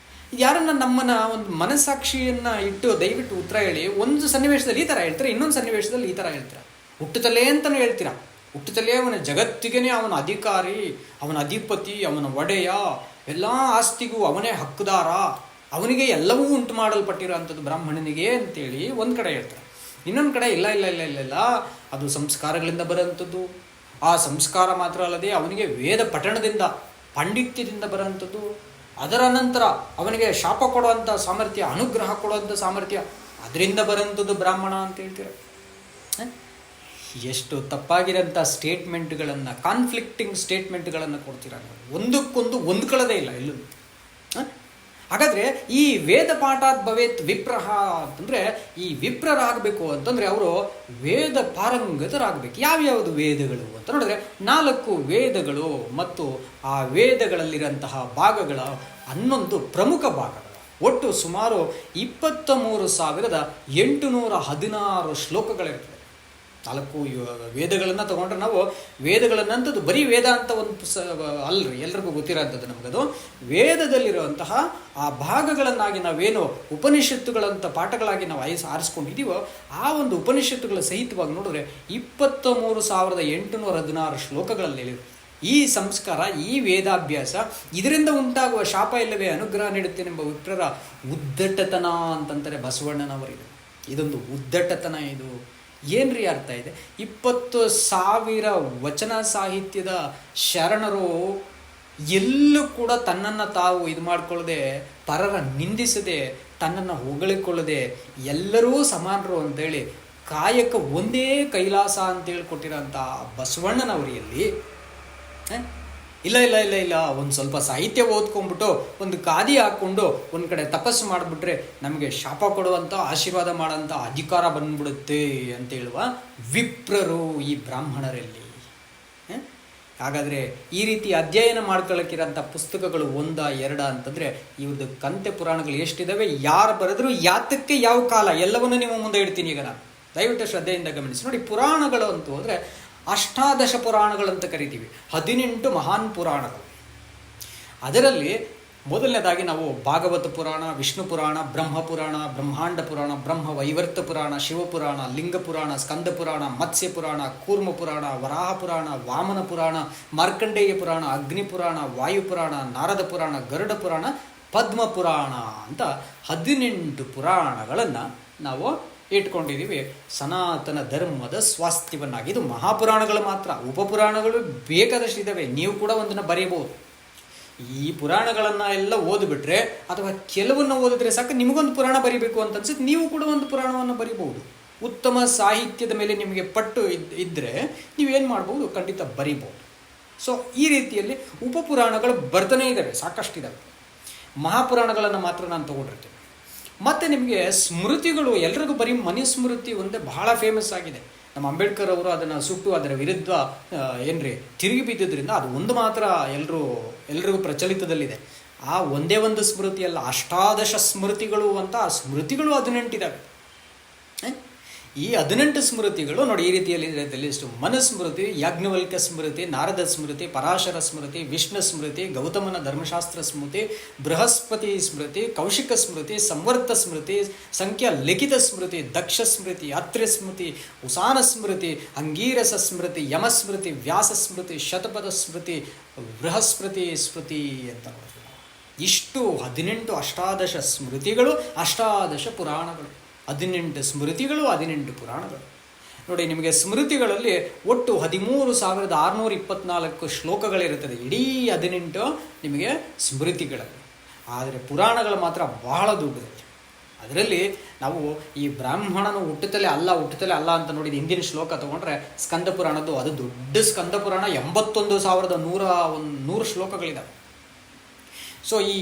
ಯಾರನ್ನ ನಮ್ಮನ್ನ ಒಂದು ಮನಸ್ಸಾಕ್ಷಿಯನ್ನು ಇಟ್ಟು ದಯವಿಟ್ಟು ಉತ್ತರ ಹೇಳಿ. ಒಂದು ಸನ್ನಿವೇಶದಲ್ಲಿ ಈ ಥರ ಹೇಳ್ತಾರೆ, ಇನ್ನೊಂದು ಸನ್ನಿವೇಶದಲ್ಲಿ ಈ ಥರ ಹೇಳ್ತೀರಾ. ಹುಟ್ಟುತ್ತಲೇ ಅಂತಲೂ ಹೇಳ್ತೀರಾ, ಹುಟ್ಟುತ್ತಲೇ ಅವನ ಜಗತ್ತಿಗೇ ಅವನ ಅಧಿಕಾರಿ, ಅವನ ಅಧಿಪತಿ, ಅವನ ಒಡೆಯ, ಎಲ್ಲ ಆಸ್ತಿಗೂ ಅವನೇ ಹಕ್ಕುದಾರ, ಅವನಿಗೆ ಎಲ್ಲವೂ ಉಂಟು ಮಾಡಲ್ಪಟ್ಟಿರೋ ಅಂಥದ್ದು ಬ್ರಾಹ್ಮಣನಿಗೆ ಅಂತೇಳಿ ಒಂದು ಕಡೆ ಹೇಳ್ತಾರೆ. ಇನ್ನೊಂದು ಕಡೆ ಇಲ್ಲ, ಅದು ಸಂಸ್ಕಾರಗಳಿಂದ ಬರೋಂಥದ್ದು. ಆ ಸಂಸ್ಕಾರ ಮಾತ್ರ ಅಲ್ಲದೆ ಅವನಿಗೆ ವೇದ ಪಠಣದಿಂದ, ಪಾಂಡಿತ್ಯದಿಂದ ಬರೋಂಥದ್ದು. ಅದರ ನಂತರ ಅವನಿಗೆ ಶಾಪ ಕೊಡುವಂಥ ಸಾಮರ್ಥ್ಯ, ಅನುಗ್ರಹ ಕೊಡುವಂಥ ಸಾಮರ್ಥ್ಯ, ಅದರಿಂದ ಬರೋಂಥದ್ದು ಬ್ರಾಹ್ಮಣ ಅಂತ ಹೇಳ್ತೀರ. ಎಷ್ಟು ತಪ್ಪಾಗಿರೋಂಥ ಸ್ಟೇಟ್ಮೆಂಟ್ಗಳನ್ನು, ಕಾನ್ಫ್ಲಿಕ್ಟಿಂಗ್ ಸ್ಟೇಟ್ಮೆಂಟ್ಗಳನ್ನು ಕೊಡ್ತೀರ. ಒಂದಕ್ಕೊಂದು ಹೊಂದ್ಕೊಳ್ಳೋದೇ ಇಲ್ಲ ಎಲ್ಲೂ. ಹಾಗಾದರೆ ಈ ವೇದ ಪಾಠಾತ್ ಭವೇತ್ ವಿಪ್ರಹ ಅಂತಂದರೆ, ಈ ವಿಪ್ರರಾಗಬೇಕು ಅಂತಂದರೆ ಅವರು ವೇದ ಪಾರಂಗತರಾಗಬೇಕು. ಯಾವ್ಯಾವುದು ವೇದಗಳು ಅಂತ ನೋಡಿದ್ರೆ 4 ವೇದಗಳು ಮತ್ತು ಆ ವೇದಗಳಲ್ಲಿರೋಂತಹ ಭಾಗಗಳ 11 ಪ್ರಮುಖ ಭಾಗಗಳು. ಒಟ್ಟು ಸುಮಾರು 23,816 ಶ್ಲೋಕಗಳಿರ್ತದೆ. 4 ವೇದಗಳನ್ನು ತಗೊಂಡ್ರೆ ನಾವು ವೇದಗಳನ್ನಂಥದ್ದು ಬರೀ ವೇದ ಅಂತ ಒಂದು ಅಲ್ರಿ, ಎಲ್ರಿಗೂ ಗೊತ್ತಿರೋಂಥದ್ದು ನಮಗದು. ವೇದದಲ್ಲಿರುವಂತಹ ಆ ಭಾಗಗಳನ್ನಾಗಿ ನಾವೇನು ಉಪನಿಷತ್ತುಗಳಂಥ ಪಾಠಗಳಾಗಿ ನಾವು ಆರಿಸ್ಕೊಂಡಿದ್ದೀವೋ ಆ ಒಂದು ಉಪನಿಷತ್ತುಗಳ ಸಹಿತವಾಗಿ ನೋಡಿದ್ರೆ 23,816 ಶ್ಲೋಕಗಳಲ್ಲಿ ಈ ಸಂಸ್ಕಾರ, ಈ ವೇದಾಭ್ಯಾಸ, ಇದರಿಂದ ಉಂಟಾಗುವ ಶಾಪ ಇಲ್ಲವೇ ಅನುಗ್ರಹ ನೀಡುತ್ತೇನೆಂಬ ವಿಪ್ರರ ಉದ್ದಟತನ ಅಂತಂತಾರೆ ಬಸವಣ್ಣನವರಿಗೆ. ಇದೊಂದು ಉದ್ದಟತನ. ಇದು ಏನ್ರಿ ಅರ್ಥ ಇದೆ? 20,000 ವಚನ ಸಾಹಿತ್ಯದ ಶರಣರು ಎಲ್ಲೂ ಕೂಡ ತನ್ನನ್ನು ತಾವು ಇದು ಮಾಡಿಕೊಳ್ಳದೆ, ಪರರ ನಿಂದಿಸದೆ, ತನ್ನನ್ನು ಹೊಗಳಿಕೊಳ್ಳದೆ, ಎಲ್ಲರೂ ಸಮಾನರು ಅಂತೇಳಿ ಕಾಯಕ ಒಂದೇ ಕೈಲಾಸ ಅಂತೇಳಿ ಕೊಟ್ಟಿರೋಂಥ ಬಸವಣ್ಣನವರಿಯಲ್ಲಿ ಇಲ್ಲ ಒಂದು ಸ್ವಲ್ಪ ಸಾಹಿತ್ಯ ಓದ್ಕೊಂಡ್ಬಿಟ್ಟು ಒಂದು ಖಾದಿ ಹಾಕ್ಕೊಂಡು ಒಂದು ಕಡೆ ತಪಸ್ಸು ಮಾಡಿಬಿಟ್ರೆ ನಮಗೆ ಶಾಪ ಕೊಡುವಂಥ, ಆಶೀರ್ವಾದ ಮಾಡೋಂಥ ಅಧಿಕಾರ ಬಂದ್ಬಿಡುತ್ತೆ ಅಂತ ಹೇಳುವ ವಿಪ್ರರು ಈ ಬ್ರಾಹ್ಮಣರಲ್ಲಿ. ಹಾಗಾದರೆ ಈ ರೀತಿ ಅಧ್ಯಯನ ಮಾಡ್ಕೊಳ್ಳೋಕ್ಕಿರೋಂಥ ಪುಸ್ತಕಗಳು 1-2 ಅಂತಂದರೆ ಇವ್ರದ್ದು ಕಂತೆ ಪುರಾಣಗಳು ಎಷ್ಟಿದ್ದಾವೆ, ಯಾರು ಬರೆದ್ರು, ಯಾತಕ್ಕೆ, ಯಾವ ಕಾಲ, ಎಲ್ಲವನ್ನೂ ನೀವು ಮುಂದೆ ಇಡ್ತೀನಿ. ಈಗ ನಾನು ದಯವಿಟ್ಟು ಶ್ರದ್ಧೆಯಿಂದ ಗಮನಿಸಿ ನೋಡಿ. ಪುರಾಣಗಳು ಅಂತೂ ಅಂದರೆ 18 ಪುರಾಣಗಳಂತ ಕರಿತೀವಿ, 18 ಮಹಾನ್ ಪುರಾಣಗಳು. ಅದರಲ್ಲಿ ಮೊದಲನೇದಾಗಿ ನಾವು ಭಾಗವತ ಪುರಾಣ, ವಿಷ್ಣು ಪುರಾಣ, ಬ್ರಹ್ಮ ಪುರಾಣ, ಬ್ರಹ್ಮಾಂಡ ಪುರಾಣ, ಬ್ರಹ್ಮ ವೈವರ್ತ ಪುರಾಣ, ಶಿವಪುರಾಣ, ಲಿಂಗ ಪುರಾಣ, ಸ್ಕಂದ ಪುರಾಣ, ಮತ್ಸ್ಯ ಪುರಾಣ, ಕೂರ್ಮ ಪುರಾಣ, ವರಾಹ ಪುರಾಣ, ವಾಮನ ಪುರಾಣ, ಮಾರ್ಕಂಡೇಯ ಪುರಾಣ, ಅಗ್ನಿ ಪುರಾಣ, ವಾಯುಪುರಾಣ, ನಾರದ ಪುರಾಣ, ಗರುಡ ಪುರಾಣ, ಪದ್ಮ ಪುರಾಣ ಅಂತ 18 ಪುರಾಣಗಳನ್ನು ನಾವು ಇಟ್ಕೊಂಡಿದ್ದೀವಿ ಸನಾತನ ಧರ್ಮದ ಸ್ವಾಸ್ಥ್ಯವನ್ನಾಗಿ. ಇದು ಮಹಾಪುರಾಣಗಳು ಮಾತ್ರ. ಉಪಪುರಾಣಗಳು ಬೇಕಾದಷ್ಟು ಇದ್ದಾವೆ, ನೀವು ಕೂಡ ಒಂದನ್ನು ಬರೀಬಹುದು. ಈ ಪುರಾಣಗಳನ್ನು ಎಲ್ಲ ಓದಿಬಿಟ್ರೆ ಅಥವಾ ಕೆಲವನ್ನು ಓದಿದ್ರೆ ಸಾಕು, ನಿಮಗೊಂದು ಪುರಾಣ ಬರೀಬೇಕು ಅಂತ ಅನ್ಸುತ್ತೆ, ನೀವು ಕೂಡ ಒಂದು ಪುರಾಣವನ್ನು ಬರೀಬಹುದು. ಉತ್ತಮ ಸಾಹಿತ್ಯದ ಮೇಲೆ ನಿಮಗೆ ಪಟ್ಟು ಇದ್ದರೆ ನೀವೇನು ಮಾಡ್ಬೋದು, ಖಂಡಿತ ಬರೀಬಹುದು. ಸೊ ಈ ರೀತಿಯಲ್ಲಿ ಉಪಪುರಾಣಗಳು ಬರ್ತಾನೇ ಇದ್ದಾವೆ, ಸಾಕಷ್ಟಿದ್ದಾವೆ. ಮಹಾಪುರಾಣಗಳನ್ನು ಮಾತ್ರ ನಾನು ತಗೊಂಡಿರ್ತೇನೆ. ಮತ್ತು ನಿಮಗೆ ಸ್ಮೃತಿಗಳು ಎಲ್ರಿಗೂ ಬರೀ ಮನುಸ್ಮೃತಿ ಒಂದೇ ಬಹಳ ಫೇಮಸ್ ಆಗಿದೆ. ನಮ್ಮ ಅಂಬೇಡ್ಕರ್ ಅವರು ಅದನ್ನು ಸುಟ್ಟು ಅದರ ವಿರುದ್ಧ ಏನ್ರಿ ತಿರುಗಿ ಬಿದ್ದಿದ್ದರಿಂದ ಅದು ಒಂದು ಮಾತ್ರ ಎಲ್ರಿಗೂ ಪ್ರಚಲಿತದಲ್ಲಿದೆ. ಆ ಒಂದೇ ಒಂದು ಸ್ಮೃತಿ ಅಲ್ಲ, ಅಷ್ಟಾದಶ ಸ್ಮೃತಿಗಳು ಅಂತ ಆ ಸ್ಮೃತಿಗಳು 18 ಇದ್ದಾವೆ. ಈ 18 ಸ್ಮೃತಿಗಳು ನೋಡಿ ಈ ರೀತಿಯಲ್ಲಿ ಇಷ್ಟು: ಮನುಸ್ಮೃತಿ, ಯಾಜ್ಞವಲ್ಕ್ಯ ಸ್ಮೃತಿ, ನಾರದ ಸ್ಮೃತಿ, ಪರಾಶರ ಸ್ಮೃತಿ, ವಿಷ್ಣು ಸ್ಮೃತಿ, ಗೌತಮನ ಧರ್ಮಶಾಸ್ತ್ರ ಸ್ಮೃತಿ, ಬೃಹಸ್ಪತಿ ಸ್ಮೃತಿ, ಕೌಶಿಕ ಸ್ಮೃತಿ, ಸಂವರ್ತ ಸ್ಮೃತಿ, ಸಂಖ್ಯಾ ಲಿಖಿತ ಸ್ಮೃತಿ, ದಕ್ಷ ಸ್ಮೃತಿ, ಅತ್ರ್ಯ ಸ್ಮೃತಿ, ಉಸಾನ ಸ್ಮೃತಿ, ಅಂಗೀರಸ ಸ್ಮೃತಿ, ಯಮ ಸ್ಮೃತಿ, ವ್ಯಾಸ ಸ್ಮೃತಿ, ಶತಪಥ ಸ್ಮೃತಿ, ಬೃಹಸ್ಪತಿ ಸ್ಮೃತಿ ಅಂತ ನೋಡ್ತೀವಿ. ಇಷ್ಟು 18 ಅಷ್ಟಾದಶ ಸ್ಮೃತಿಗಳು, ಅಷ್ಟಾದಶ ಪುರಾಣಗಳು. 18 ಸ್ಮೃತಿಗಳು, 18 ಪುರಾಣಗಳು. ನೋಡಿ, ನಿಮಗೆ ಸ್ಮೃತಿಗಳಲ್ಲಿ ಒಟ್ಟು 13,624 ಶ್ಲೋಕಗಳಿರುತ್ತದೆ. ಇಡೀ 18 ನಿಮಗೆ ಸ್ಮೃತಿಗಳಲ್ಲಿ. ಆದರೆ ಪುರಾಣಗಳು ಮಾತ್ರ ಬಹಳ ದೊಡ್ಡದು. ಅದರಲ್ಲಿ ನಾವು ಈ ಬ್ರಾಹ್ಮಣನು ಹುಟ್ಟುತ್ತಲೇ ಅಲ್ಲ ಅಂತ ನೋಡಿದ ಹಿಂದಿನ ಶ್ಲೋಕ ತಗೊಂಡ್ರೆ ಸ್ಕಂದ ಪುರಾಣದ್ದು, ಅದು ದೊಡ್ಡ ಸ್ಕಂದ ಪುರಾಣ. 81,100 ಶ್ಲೋಕಗಳಿದ್ದಾವೆ. ಸೊ ಈ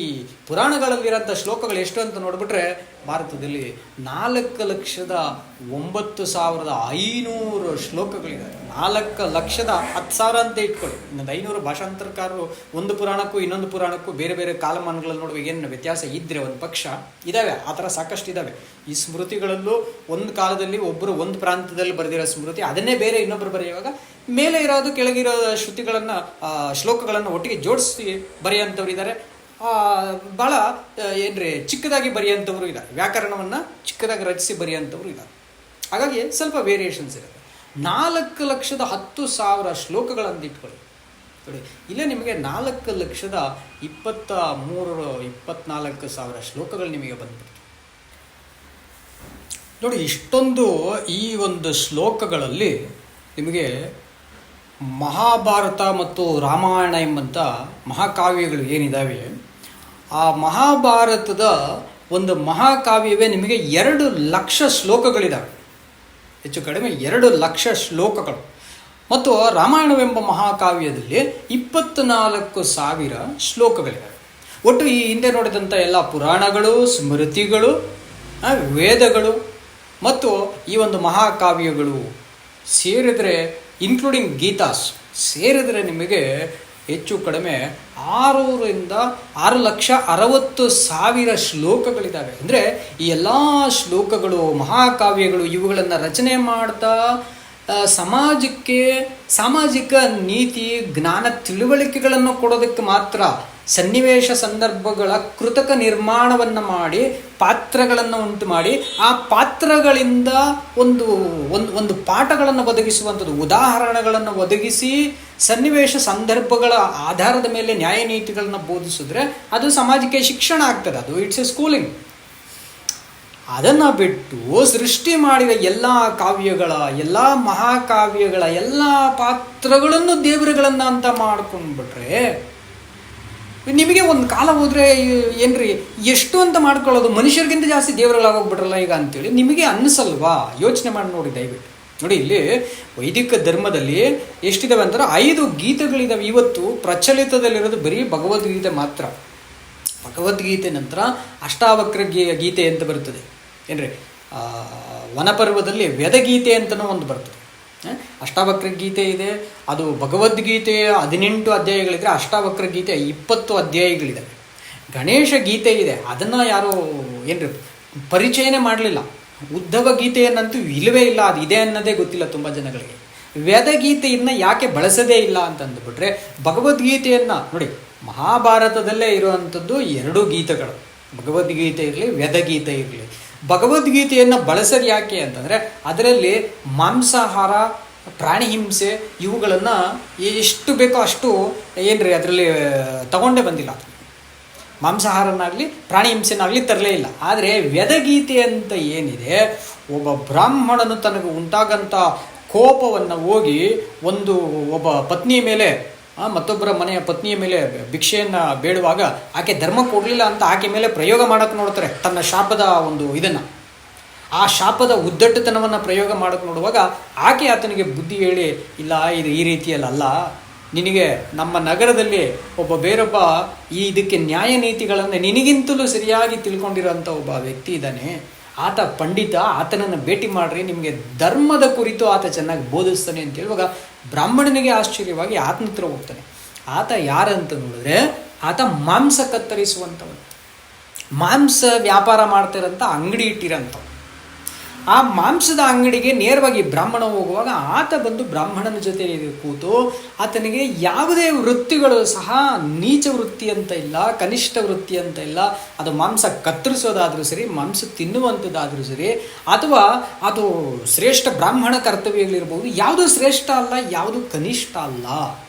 ಪುರಾಣಗಳಲ್ಲಿರೋಂಥ ಶ್ಲೋಕಗಳು ಎಷ್ಟು ಅಂತ ನೋಡಿಬಿಟ್ರೆ ಭಾರತದಲ್ಲಿ 4,09,500 ಶ್ಲೋಕಗಳಿದ್ದಾವೆ. 4,10,000 ಅಂತ ಇಟ್ಕೊಳ್ಳಿ. ಇನ್ನೊಂದು 500 ಭಾಷಾಂತರಕಾರರು ಒಂದು ಪುರಾಣಕ್ಕೂ ಇನ್ನೊಂದು ಪುರಾಣಕ್ಕೂ ಬೇರೆ ಬೇರೆ ಕಾಲಮಾನಗಳಲ್ಲಿ ನೋಡುವಾಗ ಏನು ವ್ಯತ್ಯಾಸ ಇದ್ದರೆ ಒಂದು ಪಕ್ಷ ಇದ್ದಾವೆ. ಆ ಥರ ಸಾಕಷ್ಟು ಇದ್ದಾವೆ. ಈ ಸ್ಮೃತಿಗಳಲ್ಲೂ ಒಂದು ಕಾಲದಲ್ಲಿ ಒಬ್ಬರು ಒಂದು ಪ್ರಾಂತದಲ್ಲಿ ಬರೆದಿರೋ ಸ್ಮೃತಿ, ಅದನ್ನೇ ಬೇರೆ ಇನ್ನೊಬ್ಬರು ಬರೆಯುವಾಗ ಮೇಲೆ ಇರೋದು ಕೆಳಗಿರೋ ಶ್ರುತಿಗಳನ್ನು ಶ್ಲೋಕಗಳನ್ನು ಒಟ್ಟಿಗೆ ಜೋಡಿಸಿ ಬರೆಯುವಂಥವ್ರು ಇದ್ದಾರೆ. ಭಾಳ ಚಿಕ್ಕದಾಗಿ ಬರೆಯುವಂಥವ್ರು ಇದ್ದಾರೆ. ವ್ಯಾಕರಣವನ್ನು ಚಿಕ್ಕದಾಗಿ ರಚಿಸಿ ಬರೆಯುವಂಥವ್ರು ಇದ್ದಾರೆ. ಹಾಗಾಗಿ ಸ್ವಲ್ಪ ವೇರಿಯೇಷನ್ಸ್ ಇರುತ್ತೆ. 4,10,000 ಶ್ಲೋಕಗಳನ್ನು ಇಟ್ಕೊಳ್ಳಿ. ನೋಡಿ, ಇಲ್ಲೇ ನಿಮಗೆ 4,23,24,000 ಶ್ಲೋಕಗಳು ನಿಮಗೆ ಬಂದ್ಬಿಡ್ತು. ನೋಡಿ, ಇಷ್ಟೊಂದು ಈ ಒಂದು ಶ್ಲೋಕಗಳಲ್ಲಿ ನಿಮಗೆ ಮಹಾಭಾರತ ಮತ್ತು ರಾಮಾಯಣ ಎಂಬಂಥ ಮಹಾಕಾವ್ಯಗಳು ಏನಿದ್ದಾವೆ, ಆ ಮಹಾಭಾರತದ ಒಂದು ಮಹಾಕಾವ್ಯವೇ ನಿಮಗೆ 2 ಲಕ್ಷ ಶ್ಲೋಕಗಳಿದ್ದಾವೆ. ಹೆಚ್ಚು ಕಡಿಮೆ 2 ಲಕ್ಷ ಶ್ಲೋಕಗಳು. ಮತ್ತು ರಾಮಾಯಣವೆಂಬ ಮಹಾಕಾವ್ಯದಲ್ಲಿ 24,000 ಶ್ಲೋಕಗಳಿದ್ದಾವೆ. ಒಟ್ಟು ಈ ಹಿಂದೆ ನೋಡಿದಂಥ ಎಲ್ಲ ಪುರಾಣಗಳು, ಸ್ಮೃತಿಗಳು, ವೇದಗಳು ಮತ್ತು ಈ ಒಂದು ಮಹಾಕಾವ್ಯಗಳು ಸೇರಿದರೆ, ಇನ್ಕ್ಲೂಡಿಂಗ್ ಗೀತಾಸ್ ಸೇರಿದರೆ ನಿಮಗೆ ಹೆಚ್ಚು ಕಡಿಮೆ 6,60,000 ಶ್ಲೋಕಗಳಿದ್ದಾವೆ. ಅಂದರೆ ಈ ಎಲ್ಲ ಶ್ಲೋಕಗಳು, ಮಹಾಕಾವ್ಯಗಳು ಇವುಗಳನ್ನು ರಚನೆ ಮಾಡ್ತಾ ಸಮಾಜಕ್ಕೆ ಸಾಮಾಜಿಕ ನೀತಿ, ಜ್ಞಾನ, ತಿಳುವಳಿಕೆಗಳನ್ನು ಕೊಡೋದಕ್ಕೆ ಮಾತ್ರ ಸನ್ನಿವೇಶ ಸಂದರ್ಭಗಳ ಕೃತಕ ನಿರ್ಮಾಣವನ್ನು ಮಾಡಿ, ಪಾತ್ರಗಳನ್ನು ಉಂಟು ಮಾಡಿ, ಆ ಪಾತ್ರಗಳಿಂದ ಒಂದು ಪಾಠಗಳನ್ನು ಒದಗಿಸುವಂಥದ್ದು, ಉದಾಹರಣೆಗಳನ್ನು ಒದಗಿಸಿ ಸನ್ನಿವೇಶ ಸಂದರ್ಭಗಳ ಆಧಾರದ ಮೇಲೆ ನ್ಯಾಯ ನೀತಿಗಳನ್ನು ಬೋಧಿಸಿದ್ರೆ ಅದು ಸಮಾಜಕ್ಕೆ ಶಿಕ್ಷಣ ಆಗ್ತದೆ. ಅದು ಇಟ್ಸ್ ಎ ಸ್ಕೂಲಿಂಗ್. ಅದನ್ನು ಬಿಟ್ಟು ಸೃಷ್ಟಿ ಮಾಡಿದ ಎಲ್ಲ ಕಾವ್ಯಗಳ, ಎಲ್ಲ ಮಹಾಕಾವ್ಯಗಳ ಎಲ್ಲ ಪಾತ್ರಗಳನ್ನು ದೇವರುಗಳನ್ನು ಅಂತ ಮಾಡ್ಕೊಂಡ್ಬಿಟ್ರೆ ನಿಮಗೆ ಒಂದು ಕಾಲ ಹೋದರೆ ಎಷ್ಟು ಅಂತ ಮಾಡ್ಕೊಳ್ಳೋದು, ಮನುಷ್ಯರಿಗಿಂತ ಜಾಸ್ತಿ ದೇವರುಗಳಾಗೋಗ್ಬಿಟ್ರಲ್ಲ ಈಗ ಅಂತೇಳಿ ನಿಮಗೆ ಅನ್ನಿಸಲ್ವಾ? ಯೋಚನೆ ಮಾಡಿ ನೋಡಿ ದಯವಿಟ್ಟು. ನೋಡಿ, ಇಲ್ಲಿ ವೈದಿಕ ಧರ್ಮದಲ್ಲಿ ಎಷ್ಟಿದಾವೆ ಅಂದ್ರೆ 5 ಗೀತೆಗಳಿದ್ದಾವೆ. ಇವತ್ತು ಪ್ರಚಲಿತದಲ್ಲಿರೋದು ಬರೀ ಭಗವದ್ಗೀತೆ ಮಾತ್ರ. ಭಗವದ್ಗೀತೆ ನಂತರ ಅಷ್ಟಾವಕ್ರ ಗೀತೆ ಅಂತ ಬರ್ತದೆ. ವನಪರ್ವದಲ್ಲಿ ವೇದಗೀತೆ ಅಂತಲೂ ಒಂದು ಬರ್ತದೆ. ಅಷ್ಟಾವಕ್ರ ಗೀತೆ ಇದೆ. ಅದು ಭಗವದ್ಗೀತೆಯ 18 ಅಧ್ಯಾಯಗಳಿದ್ರೆ ಅಷ್ಟಾವಕ್ರ ಗೀತೆ 20 ಅಧ್ಯಾಯಗಳಿದ್ದಾವೆ. ಗಣೇಶ ಗೀತೆ ಇದೆ. ಅದನ್ನು ಯಾರು ಪರಿಚಯನೇ ಮಾಡಲಿಲ್ಲ. ಉದ್ಧವ ಗೀತೆಯನ್ನಂತೂ ಇಲ್ಲವೇ ಇಲ್ಲ. ಅದು ಇದೆ ಅನ್ನೋದೇ ಗೊತ್ತಿಲ್ಲ ತುಂಬ ಜನಗಳಿಗೆ. ವೇದಗೀತೆಯನ್ನು ಯಾಕೆ ಬಳಸದೇ ಇಲ್ಲ ಅಂತಂದುಬಿಟ್ರೆ, ಭಗವದ್ಗೀತೆಯನ್ನು ನೋಡಿ, ಮಹಾಭಾರತದಲ್ಲೇ ಇರುವಂಥದ್ದು 2 ಗೀತೆಗಳು, ಭಗವದ್ಗೀತೆ ಇರಲಿ ವೇದಗೀತೆ ಇರಲಿ. ಭಗವದ್ಗೀತೆಯನ್ನು ಬಳಸೋದು ಯಾಕೆ ಅಂತಂದರೆ ಅದರಲ್ಲಿ ಮಾಂಸಾಹಾರ, ಪ್ರಾಣಿ ಹಿಂಸೆ ಇವುಗಳನ್ನು ಎಷ್ಟು ಬೇಕೋ ಅಷ್ಟು ಅದರಲ್ಲಿ ತಗೊಂಡೇ ಬಂದಿಲ್ಲ. ಮಾಂಸಾಹಾರನಾಗಲಿ ಪ್ರಾಣಿ ಹಿಂಸೆನಾಗಲಿ ತರಲೇ ಇಲ್ಲ. ಆದರೆ ವೇದಗೀತೆ ಅಂತ ಏನಿದೆ, ಒಬ್ಬ ಬ್ರಾಹ್ಮಣನು ತನಗೆ ಉಂಟಾಗಂಥ ಕೋಪವನ್ನು ಹೋಗಿ ಒಬ್ಬ ಪತ್ನಿಯ ಮೇಲೆ, ಮತ್ತೊಬ್ಬರ ಮನೆಯ ಪತ್ನಿಯ ಮೇಲೆ ಭಿಕ್ಷೆಯನ್ನು ಬೇಡುವಾಗ ಆಕೆ ಧರ್ಮ ಕೊಡಲಿಲ್ಲ ಅಂತ ಆಕೆ ಮೇಲೆ ಪ್ರಯೋಗ ಮಾಡೋಕ್ಕೆ ನೋಡ್ತಾರೆ. ತನ್ನ ಶಾಪದ ಇದನ್ನು, ಆ ಶಾಪದ ಉದ್ದಟ್ಟತನವನ್ನು ಪ್ರಯೋಗ ಮಾಡೋಕ್ಕೆ ನೋಡುವಾಗ ಆಕೆ ಆತನಿಗೆ ಬುದ್ಧಿ ಹೇಳಿ, ಇಲ್ಲ ಇದು ಈ ರೀತಿಯಲ್ಲ, ನಿನಗೆ ನಮ್ಮ ನಗರದಲ್ಲಿ ಬೇರೊಬ್ಬ ಇದಕ್ಕೆ ನ್ಯಾಯ ನೀತಿಗಳನ್ನು ನಿನಗಿಂತಲೂ ಸರಿಯಾಗಿ ತಿಳ್ಕೊಂಡಿರೋಂಥ ಒಬ್ಬ ವ್ಯಕ್ತಿ ಇದ್ದಾನೆ, ಆತ ಪಂಡಿತ, ಆತನನ್ನು ಭೇಟಿ ಮಾಡ್ರಿ, ನಿಮಗೆ ಧರ್ಮದ ಕುರಿತು ಆತ ಚೆನ್ನಾಗಿ ಬೋಧಿಸ್ತಾನೆ ಅಂತ ಹೇಳುವಾಗ ಬ್ರಾಹ್ಮಣನಿಗೆ ಆಶ್ಚರ್ಯವಾಗಿ ಆತನ ಹತ್ರ ಹೋಗ್ತಾನೆ. ಆತ ಯಾರಂತ ನೋಡಿದ್ರೆ ಆತ ಮಾಂಸ ಕತ್ತರಿಸುವಂಥವನು, ಮಾಂಸ ವ್ಯಾಪಾರ ಮಾಡ್ತಿರೋಂಥ ಅಂಗಡಿ ಇಟ್ಟಿರೋಂಥವ್ನು. ಆ ಮಾಂಸದ ಅಂಗಡಿಗೆ ನೇರವಾಗಿ ಬ್ರಾಹ್ಮಣ ಹೋಗುವಾಗ ಆತ ಬಂದು ಬ್ರಾಹ್ಮಣನ ಜೊತೆ ಕೂತು ಆತನಿಗೆ ಯಾವುದೇ ವೃತ್ತಿಗಳು ಸಹ ನೀಚ ವೃತ್ತಿ ಅಂತ ಇಲ್ಲ, ಕನಿಷ್ಠ ವೃತ್ತಿ ಅಂತ ಇಲ್ಲ. ಅದು ಮಾಂಸ ಕತ್ತರಿಸೋದಾದರೂ ಸರಿ, ಮಾಂಸ ತಿನ್ನುವಂಥದ್ದಾದರೂ ಸರಿ, ಅಥವಾ ಅದು ಶ್ರೇಷ್ಠ ಬ್ರಾಹ್ಮಣ ಕರ್ತವ್ಯಗಳಿರ್ಬೋದು, ಯಾವುದೂ ಶ್ರೇಷ್ಠ ಅಲ್ಲ, ಯಾವುದೂ ಕನಿಷ್ಠ ಅಲ್ಲ,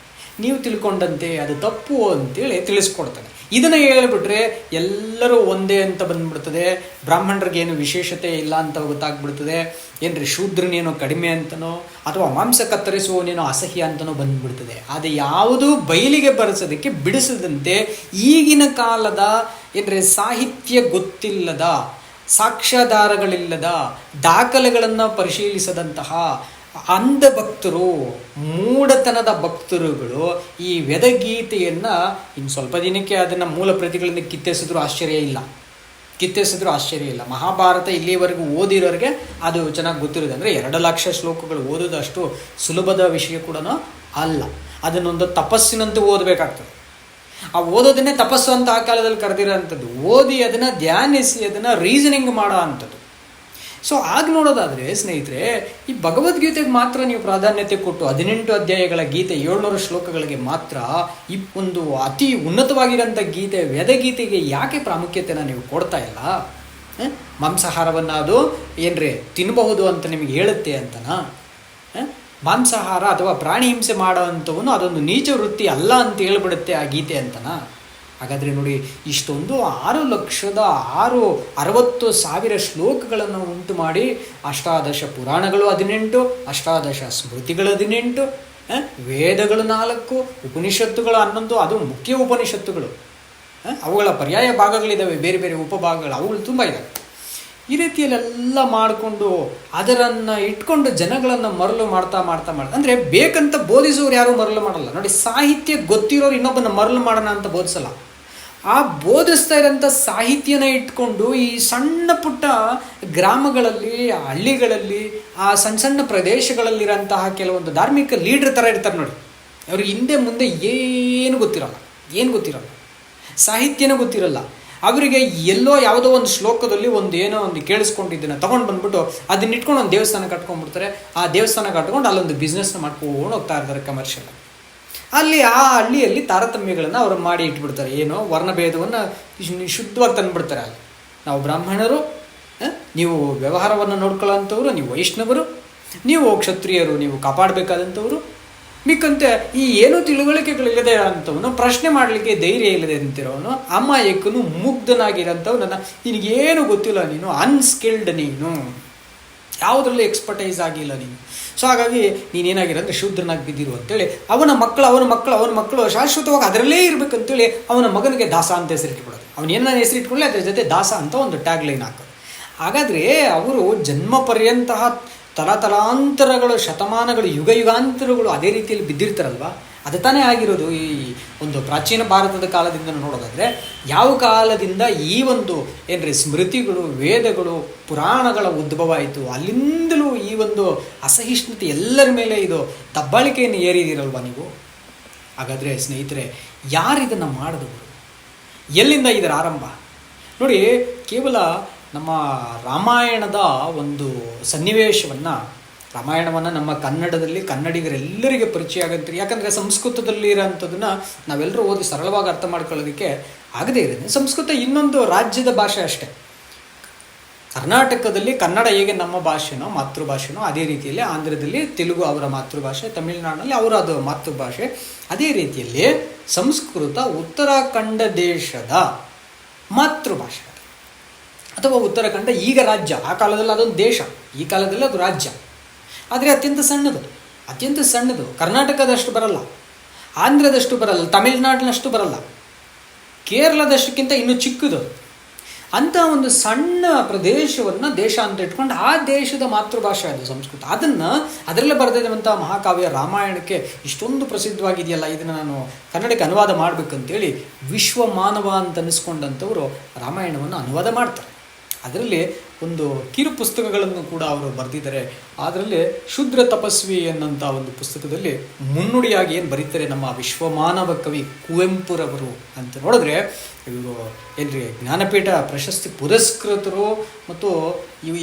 ನೀವು ತಿಳ್ಕೊಂಡಂತೆ ಅದು ತಪ್ಪು ಅಂತೇಳಿ ತಿಳಿಸ್ಕೊಡ್ತಾನೆ. ಇದನ್ನು ಹೇಳಿಬಿಟ್ರೆ ಎಲ್ಲರೂ ಒಂದೇ ಅಂತ ಬಂದ್ಬಿಡ್ತದೆ, ಬ್ರಾಹ್ಮಣರಿಗೇನು ವಿಶೇಷತೆ ಇಲ್ಲ ಅಂತ ಗೊತ್ತಾಗ್ಬಿಡ್ತದೆ, ಏನ್ರಿ ಶೂದ್ರನೇನೋ ಕಡಿಮೆ ಅಂತನೋ ಅಥವಾ ಮಾಂಸ ಕತ್ತರಿಸುವನೇನೋ ಅಸಹ್ಯ ಅಂತನೋ ಬಂದ್ಬಿಡ್ತದೆ. ಅದು ಯಾವುದೂ ಬಯಲಿಗೆ ಬರೆಸೋದಕ್ಕೆ ಬಿಡಿಸದಂತೆ ಈಗಿನ ಕಾಲದ ಏನ್ರಿ ಸಾಹಿತ್ಯ ಗೊತ್ತಿಲ್ಲದ, ಸಾಕ್ಷ್ಯಾಧಾರಗಳಿಲ್ಲದ, ದಾಖಲೆಗಳನ್ನು ಪರಿಶೀಲಿಸದಂತಹ ಅಂಧ ಭಕ್ತರು, ಮೂಢತನದ ಭಕ್ತರುಗಳು ಈ ವೇದಗೀತೆಯನ್ನು ಇನ್ನು ಸ್ವಲ್ಪ ದಿನಕ್ಕೆ ಅದನ್ನು ಮೂಲ ಪ್ರತಿಗಳಿಂದ ಕಿತ್ತೆಸಿದ್ರೂ ಆಶ್ಚರ್ಯ ಇಲ್ಲ. ಮಹಾಭಾರತ ಇಲ್ಲಿವರೆಗೂ ಓದಿರೋರಿಗೆ ಅದು ಚೆನ್ನಾಗಿ ಗೊತ್ತಿರೋದು. ಅಂದರೆ 2 ಲಕ್ಷ ಶ್ಲೋಕಗಳು ಓದೋದಷ್ಟು ಸುಲಭದ ವಿಷಯ ಕೂಡ ಅಲ್ಲ. ಅದನ್ನೊಂದು ತಪಸ್ಸಿನಂತೂ ಓದಬೇಕಾಗ್ತದೆ. ಆ ಓದೋದನ್ನೇ ತಪಸ್ಸು ಅಂತ ಆ ಕಾಲದಲ್ಲಿ ಕರೆದಿರೋಂಥದ್ದು. ಓದಿ ಅದನ್ನು ಧ್ಯಾನಿಸಿ ಅದನ್ನು ರೀಸನಿಂಗ್ ಮಾಡೋ ಅಂಥದ್ದು. ಸೊ ಆಗ ನೋಡೋದಾದರೆ ಸ್ನೇಹಿತರೆ, ಈ ಭಗವದ್ಗೀತೆಗೆ ಮಾತ್ರ ನೀವು ಪ್ರಾಧಾನ್ಯತೆ ಕೊಟ್ಟು 18 ಅಧ್ಯಾಯಗಳ ಗೀತೆ 700 ಶ್ಲೋಕಗಳಿಗೆ ಮಾತ್ರ ಈ ಒಂದು ಅತಿ ಉನ್ನತವಾಗಿರೋಂಥ ಗೀತೆ ವೇದಗೀತೆಗೆ ಯಾಕೆ ಪ್ರಾಮುಖ್ಯತೆನ ನೀವು ಕೊಡ್ತಾ ಇಲ್ಲ? ಮಾಂಸಾಹಾರವನ್ನು ಅದು ಏನ್ರಿ ತಿನ್ನಬಹುದು ಅಂತ ನಿಮಗೆ ಹೇಳುತ್ತೆ ಅಂತನಾ? ಮಾಂಸಾಹಾರ ಅಥವಾ ಪ್ರಾಣಿ ಹಿಂಸೆ ಮಾಡೋ ಅಂಥವನು ಅದೊಂದು ನೀಚ ವೃತ್ತಿ ಅಲ್ಲ ಅಂತ ಹೇಳ್ಬಿಡುತ್ತೆ ಆ ಗೀತೆ ಅಂತನಾ? ಹಾಗಾದರೆ ನೋಡಿ, ಇಷ್ಟೊಂದು 6,60,000 ಶ್ಲೋಕಗಳನ್ನು ಉಂಟು ಮಾಡಿ ಅಷ್ಟಾದಶ ಪುರಾಣಗಳು 18, ಅಷ್ಟಾದಶ ಸ್ಮೃತಿಗಳು 18, ವೇದಗಳು 4, ಉಪನಿಷತ್ತುಗಳು 11, ಅದು ಮುಖ್ಯ ಉಪನಿಷತ್ತುಗಳು, ಅವುಗಳ ಪರ್ಯಾಯ ಭಾಗಗಳಿದ್ದಾವೆ, ಬೇರೆ ಬೇರೆ ಉಪಭಾಗಗಳು, ಅವುಗಳು ತುಂಬ ಇದ್ದಾವೆ. ಈ ರೀತಿಯಲ್ಲೆಲ್ಲ ಮಾಡಿಕೊಂಡು ಅದರನ್ನು ಇಟ್ಕೊಂಡು ಜನಗಳನ್ನು ಮರಳು ಮಾಡ್ತಾ ಅಂದರೆ ಬೇಕಂತ ಬೋಧಿಸೋರು ಯಾರೂ ಮರಳು ಮಾಡಲ್ಲ ನೋಡಿ. ಸಾಹಿತ್ಯ ಗೊತ್ತಿರೋರು ಇನ್ನೊಬ್ಬನ ಮರಳು ಮಾಡೋಣ ಅಂತ ಬೋಧಿಸಲ್ಲ. ಆ ಬೋಧಿಸ್ತಾ ಇರೋಂಥ ಸಾಹಿತ್ಯನ ಇಟ್ಕೊಂಡು ಈ ಸಣ್ಣ ಪುಟ್ಟ ಗ್ರಾಮಗಳಲ್ಲಿ, ಹಳ್ಳಿಗಳಲ್ಲಿ, ಆ ಸಣ್ಣ ಪ್ರದೇಶಗಳಲ್ಲಿರೋಂತಹ ಕೆಲವೊಂದು ಧಾರ್ಮಿಕ ಲೀಡರ್ ಥರ ಇರ್ತಾರೆ ನೋಡಿ. ಅವ್ರಿಗೆ ಹಿಂದೆ ಮುಂದೆ ಏನು ಗೊತ್ತಿರಲ್ಲ, ಸಾಹಿತ್ಯನೂ ಗೊತ್ತಿರಲ್ಲ. ಅವರಿಗೆ ಎಲ್ಲೋ ಯಾವುದೋ ಒಂದು ಶ್ಲೋಕದಲ್ಲಿ ಏನೋ ಒಂದು ಕೇಳಿಸ್ಕೊಂಡಿದ್ದನ್ನು ತೊಗೊಂಡು ಬಂದ್ಬಿಟ್ಟು ಅದನ್ನ ಇಟ್ಕೊಂಡು ಒಂದು ದೇವಸ್ಥಾನ ಕಟ್ಕೊಂಡ್ಬಿಡ್ತಾರೆ. ಆ ದೇವಸ್ಥಾನ ಕಟ್ಕೊಂಡು ಅಲ್ಲೊಂದು ಬಿಸ್ನೆಸ್ನ ಮಾಡ್ಕೊಂಡು ಹೋಗ್ತಾ ಇರ್ತಾರೆ ಕಮರ್ಷಿಯಲ್. ಅಲ್ಲಿ ಆ ಹಳ್ಳಿಯಲ್ಲಿ ತಾರತಮ್ಯಗಳನ್ನು ಅವರು ಮಾಡಿ ಇಟ್ಬಿಡ್ತಾರೆ. ಏನೋ ವರ್ಣಭೇದವನ್ನು ಶುದ್ಧವಾಗಿ ತಂದುಬಿಡ್ತಾರೆ. ಅಲ್ಲಿ ನಾವು ಬ್ರಾಹ್ಮಣರು, ನೀವು ವ್ಯವಹಾರವನ್ನು ನೋಡ್ಕೊಳ್ಳೋಂಥವ್ರು, ನೀವು ವೈಷ್ಣವರು, ನೀವು ಕ್ಷತ್ರಿಯರು, ನೀವು ಕಾಪಾಡಬೇಕಾದಂಥವ್ರು, ಮಿಕ್ಕಂತೆ ಈ ಏನೂ ತಿಳುವಳಿಕೆಗಳಿಲ್ಲದೆ ಅಂಥವನು, ಪ್ರಶ್ನೆ ಮಾಡಲಿಕ್ಕೆ ಧೈರ್ಯ ಇಲ್ಲದೆ ಅಂತಿರೋನು, ಅಮಾಯಕನು, ಮುಗ್ಧನಾಗಿರೋಂಥವ್ನನ್ನು ನಿನಗೇನು ಗೊತ್ತಿಲ್ಲ, ನೀನು ಅನ್ಸ್ಕಿಲ್ಡ್, ನೀನು ಯಾವುದರಲ್ಲೂ ಎಕ್ಸ್ಪರ್ಟೈಸ್ ಆಗಿಲ್ಲ ನೀನು. ಸೊ ಹಾಗಾಗಿ ನೀನೇನಾಗಿರೋಂದ್ರೆ ಶೂದ್ರನಾಗಿ ಬಿದ್ದಿರು ಅಂತೇಳಿ ಅವನ ಮಕ್ಕಳು ಶಾಶ್ವತವಾಗಿ ಅದರಲ್ಲೇ ಇರಬೇಕಂತೇಳಿ ಅವನ ಮಗನಿಗೆ ದಾಸ ಅಂತ ಹೆಸರಿಟ್ಬಿಡೋದು. ಅವನೇನ ಹೆಸರಿಟ್ಕೊಳ್ಳಿ ಅದರ ಜೊತೆ ದಾಸ ಅಂತ ಒಂದು ಟ್ಯಾಗ್ ಲೈನ್ ಹಾಕೋದು. ಹಾಗಾದರೆ ಅವರು ಜನ್ಮ ಪರ್ಯಂತಹ ತಲಾಂತರಗಳು, ಶತಮಾನಗಳು, ಯುಗಾಂತರಗಳು ಅದೇ ರೀತಿಯಲ್ಲಿ ಬಿದ್ದಿರ್ತಾರಲ್ವ. ಅದು ತಾನೇ ಆಗಿರೋದು. ಈ ಒಂದು ಪ್ರಾಚೀನ ಭಾರತದ ಕಾಲದಿಂದ ನೋಡೋದಾದರೆ ಯಾವ ಕಾಲದಿಂದ ಈ ಒಂದು ಸ್ಮೃತಿಗಳು, ವೇದಗಳು, ಪುರಾಣಗಳ ಉದ್ಭವ ಆಯಿತು, ಅಲ್ಲಿಂದಲೂ ಈ ಒಂದು ಅಸಹಿಷ್ಣುತೆ ಎಲ್ಲರ ಮೇಲೆ ಇದು ದಬ್ಬಾಳಿಕೆಯನ್ನು ಏರಿದಿರಲ್ವ ನೀವು. ಹಾಗಾದರೆ ಸ್ನೇಹಿತರೆ, ಯಾರಿದನ್ನು ಮಾಡಿದವರು? ಎಲ್ಲಿಂದ ಇದರ ಆರಂಭ? ನೋಡಿ, ಕೇವಲ ನಮ್ಮ ರಾಮಾಯಣದ ಒಂದು ಸನ್ನಿವೇಶವನ್ನು ನಮ್ಮ ಕನ್ನಡದಲ್ಲಿ ಕನ್ನಡಿಗರೆಲ್ಲರಿಗೆ ಪರಿಚಯ ಆಗಂತ. ಯಾಕಂದರೆ ಸಂಸ್ಕೃತದಲ್ಲಿ ಇರೋಂಥದ್ದನ್ನು ನಾವೆಲ್ಲರೂ ಓದಿ ಸರಳವಾಗಿ ಅರ್ಥ ಮಾಡ್ಕೊಳ್ಳೋದಕ್ಕೆ ಆಗದೇ ಇರೋದು. ಸಂಸ್ಕೃತ ಇನ್ನೊಂದು ರಾಜ್ಯದ ಭಾಷೆ ಅಷ್ಟೇ. ಕರ್ನಾಟಕದಲ್ಲಿ ಕನ್ನಡ ಹೇಗೆ ನಮ್ಮ ಭಾಷೆನೋ, ಮಾತೃಭಾಷೆನೋ, ಅದೇ ರೀತಿಯಲ್ಲಿ ಆಂಧ್ರದಲ್ಲಿ ತೆಲುಗು ಅವರ ಮಾತೃಭಾಷೆ, ತಮಿಳುನಾಡಿನಲ್ಲಿ ಅವರ ಅದು ಮಾತೃಭಾಷೆ. ಅದೇ ರೀತಿಯಲ್ಲಿ ಸಂಸ್ಕೃತ ಉತ್ತರಾಖಂಡ ದೇಶದ ಮಾತೃಭಾಷೆ ಅಥವಾ ಉತ್ತರಾಖಂಡ ಈಗ ರಾಜ್ಯ. ಆ ಕಾಲದಲ್ಲಿ ಅದೊಂದು ದೇಶ, ಈ ಕಾಲದಲ್ಲಿ ಅದು ರಾಜ್ಯ. ಆದರೆ ಅತ್ಯಂತ ಸಣ್ಣದು. ಕರ್ನಾಟಕದಷ್ಟು ಬರಲ್ಲ, ಆಂಧ್ರದಷ್ಟು ಬರಲ್ಲ, ತಮಿಳುನಾಡಿನಷ್ಟು ಬರಲ್ಲ, ಕೇರಳದಷ್ಟಕ್ಕಿಂತ ಇನ್ನೂ ಚಿಕ್ಕದು. ಅಂಥ ಒಂದು ಸಣ್ಣ ಪ್ರದೇಶವನ್ನು ದೇಶ ಅಂತ ಇಟ್ಕೊಂಡು ಆ ದೇಶದ ಮಾತೃಭಾಷೆ ಅದು ಸಂಸ್ಕೃತ. ಅದರಲ್ಲೇ ಬರೆದಿರುವಂಥ ಮಹಾಕಾವ್ಯ ರಾಮಾಯಣಕ್ಕೆ ಇಷ್ಟೊಂದು ಪ್ರಸಿದ್ಧವಾಗಿದೆಯಲ್ಲ, ಇದನ್ನು ನಾನು ಕನ್ನಡಕ್ಕೆ ಅನುವಾದ ಮಾಡಬೇಕಂತೇಳಿ ವಿಶ್ವ ಮಾನವ ಅಂತ ಅನ್ನಿಸ್ಕೊಂಡಂಥವರು ರಾಮಾಯಣವನ್ನು ಅನುವಾದ ಮಾಡ್ತಾರೆ. ಅದರಲ್ಲಿ ಒಂದು ಕಿರು ಪುಸ್ತಕಗಳನ್ನು ಕೂಡ ಅವರು ಬರೆದಿದ್ದಾರೆ. ಅದರಲ್ಲಿ ಶೂದ್ರ ತಪಸ್ವಿ ಎನ್ನುವಂಥ ಒಂದು ಪುಸ್ತಕದಲ್ಲಿ ಮುನ್ನುಡಿಯಾಗಿ ಏನು ಬರೀತಾರೆ ನಮ್ಮ ವಿಶ್ವಮಾನವ ಕವಿ ಕುವೆಂಪುರವರು ಅಂತ ನೋಡಿದ್ರೆ, ಇವರು ಏನ್ರಿ ಜ್ಞಾನಪೀಠ ಪ್ರಶಸ್ತಿ ಪುರಸ್ಕೃತರು ಮತ್ತು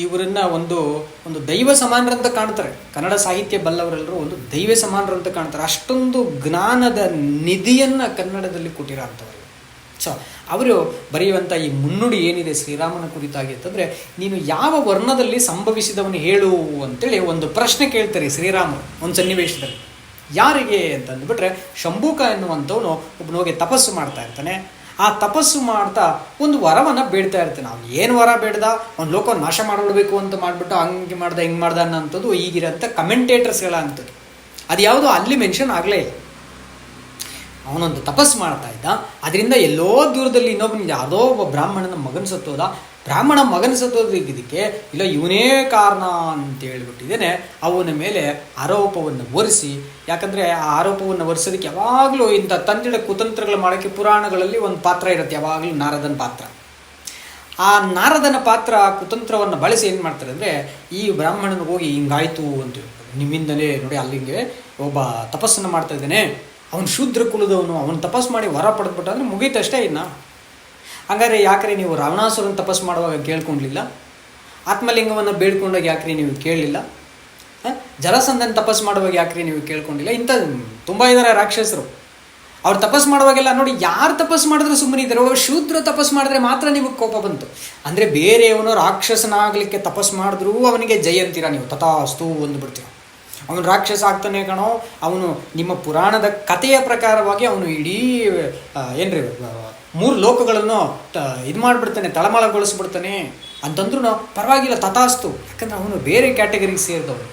ಇವರನ್ನ ಒಂದು ದೈವ ಸಮಾನರಂತ ಕಾಣ್ತಾರೆ. ಕನ್ನಡ ಸಾಹಿತ್ಯ ಬಲ್ಲವರೆಲ್ಲರೂ ಒಂದು ದೈವ ಸಮಾನರಂತ ಕಾಣ್ತಾರೆ. ಅಷ್ಟೊಂದು ಜ್ಞಾನದ ನಿಧಿಯನ್ನು ಕನ್ನಡದಲ್ಲಿ ಕೊಟ್ಟಿರೋ ಅಂಥವ್ರು. ಸೊ ಅವರು ಬರೆಯುವಂಥ ಈ ಮುನ್ನುಡಿ ಏನಿದೆ ಶ್ರೀರಾಮನ ಕುರಿತಾಗಿ ಅಂತಂದರೆ, ನೀನು ಯಾವ ವರ್ಣದಲ್ಲಿ ಸಂಭವಿಸಿದವನು ಹೇಳು ಅಂತೇಳಿ ಒಂದು ಪ್ರಶ್ನೆ ಕೇಳ್ತಾರೆ ಶ್ರೀರಾಮರು ಒಂದು ಸನ್ನಿವೇಶದಲ್ಲಿ. ಯಾರಿಗೆ ಅಂತ ಅಂದ್ಬಿಟ್ರೆ, ಶಂಭೂಕ ಎನ್ನುವಂಥವನು ಒಬ್ಬನೋಗಿ ತಪಸ್ಸು ಮಾಡ್ತಾ ಇರ್ತಾನೆ. ಆ ತಪಸ್ಸು ಮಾಡ್ತಾ ಒಂದು ವರವನ್ನು ಬೇಡ್ತಾ ಇರ್ತಾನೆ. ಅವ್ನು ಏನು ವರ ಬೇಡ್ದ, ಅವ್ನು ಲೋಕವನ್ನು ನಾಶ ಮಾಡಿಬಿಡ್ಬೇಕು ಅಂತ ಮಾಡಿಬಿಟ್ಟು ಹಂಗೆ ಮಾಡ್ದ ಹಿಂಗೆ ಮಾಡ್ದ ಅನ್ನೋಂಥದ್ದು ಈಗಿರೋಂಥ ಕಮೆಂಟೇಟರ್ಸ್ ಹೇಳೋಂಥದ್ದು. ಅದು ಯಾವುದೋ ಅಲ್ಲಿ ಮೆನ್ಷನ್ ಆಗಲೇ ಇಲ್ಲ. ಅವನೊಂದು ತಪಸ್ಸು ಮಾಡ್ತಾ ಇದ್ದ, ಅದರಿಂದ ಎಲ್ಲೋ ದೂರದಲ್ಲಿ ಇನ್ನೊಬ್ಬನ ಯಾವುದೋ ಒಬ್ಬ ಬ್ರಾಹ್ಮಣನ ಮಗನ ಸತ್ತೋದ. ಬ್ರಾಹ್ಮಣ ಮಗನ ಸತ್ತೋದಕ್ಕೆ ಇಲ್ಲ ಇವನೇ ಕಾರಣ ಅಂತ ಹೇಳ್ಬಿಟ್ಟಿದ್ದೇನೆ ಅವನ ಮೇಲೆ ಆರೋಪವನ್ನು ಹೊರಿಸಿ. ಯಾಕಂದರೆ ಆ ಆರೋಪವನ್ನು ಹೊರಿಸೋದಕ್ಕೆ ಯಾವಾಗಲೂ ಇಂಥ ತಂತಿಡ ಕುತಂತ್ರಗಳು ಮಾಡೋಕ್ಕೆ ಪುರಾಣಗಳಲ್ಲಿ ಒಂದು ಪಾತ್ರ ಇರುತ್ತೆ, ಯಾವಾಗಲೂ ನಾರದನ ಪಾತ್ರ. ಆ ನಾರದನ ಪಾತ್ರ ಕುತಂತ್ರವನ್ನು ಬಳಸಿ ಏನು ಮಾಡ್ತಾರೆ ಅಂದರೆ, ಈ ಬ್ರಾಹ್ಮಣನಿಗೆ ಹೋಗಿ ಹಿಂಗಾಯ್ತು ಅಂತ ನಿಮ್ಮಿಂದಲೇ ನೋಡಿ ಅಲ್ಲಿಗೆ ಒಬ್ಬ ತಪಸ್ಸನ್ನು ಮಾಡ್ತಾ ಇದ್ದಾನೆ, ಅವನು ಶೂದ್ರ ಕುಲದವನು, ಅವನು ತಪಸ್ಸು ಮಾಡಿ ವರ ಪಡೆದ್ಬಿಟ್ಟ ಅಂದರೆ ಮುಗೀತಷ್ಟೇ. ಇನ್ನು ಹಾಗಾದರೆ ಯಾಕ್ರೆ ನೀವು ರಾವಣಾಸುರನ ತಪಸ್ಸು ಮಾಡುವಾಗ ಕೇಳ್ಕೊಂಡಿಲ್ಲ? ಆತ್ಮಲಿಂಗವನ್ನು ಬೇಡ್ಕೊಂಡಾಗ ಯಾಕ್ರಿ ನೀವು ಕೇಳಲಿಲ್ಲ? ಜರಾಸಂಧನ ತಪಸ್ಸು ಮಾಡುವಾಗ ಯಾಕ್ರಿ ನೀವು ಕೇಳ್ಕೊಂಡಿಲ್ಲ? ಇಂಥ ತುಂಬ ಇದ್ದಾರೆ ರಾಕ್ಷಸರು. ಅವ್ರು ತಪಸ್ಸು ಮಾಡುವಾಗೆಲ್ಲ ನೋಡಿ, ಯಾರು ತಪಸ್ಸು ಮಾಡಿದ್ರೆ ಸುಮ್ಮನೆ ಇದ್ದಾರೆ, ಒಬ್ಬ ಶೂದ್ರ ತಪಸ್ಸು ಮಾಡಿದ್ರೆ ಮಾತ್ರ ನಿಮಗೆ ಕೋಪ ಬಂತು. ಅಂದರೆ ಬೇರೆಯವನು ರಾಕ್ಷಸನಾಗಲಿಕ್ಕೆ ತಪಸ್ಸು ಮಾಡಿದ್ರೂ ಅವನಿಗೆ ಜಯ ಅಂತೀರ ನೀವು, ತಥಾಸ್ತು ಅಂದ್ಬಿಡ್ತೀರ. ಅವನು ರಾಕ್ಷಸ ಆಗ್ತಾನೆ ಕಣೋ. ಅವನು ನಿಮ್ಮ ಪುರಾಣದ ಕಥೆಯ ಪ್ರಕಾರವಾಗಿ ಅವನು ಇಡೀ ಏನ್ರಿ 3 ಲೋಕಗಳನ್ನು ಇದು ಮಾಡಿಬಿಡ್ತಾನೆ, ತಳಮಳಗೊಳಿಸ್ಬಿಡ್ತಾನೆ ಅಂತಂದ್ರೂ ಪರವಾಗಿಲ್ಲ, ತಥಾಸ್ತು. ಯಾಕಂದ್ರೆ ಅವನು ಬೇರೆ ಕ್ಯಾಟಗರಿಗೆ ಸೇರಿದವನು.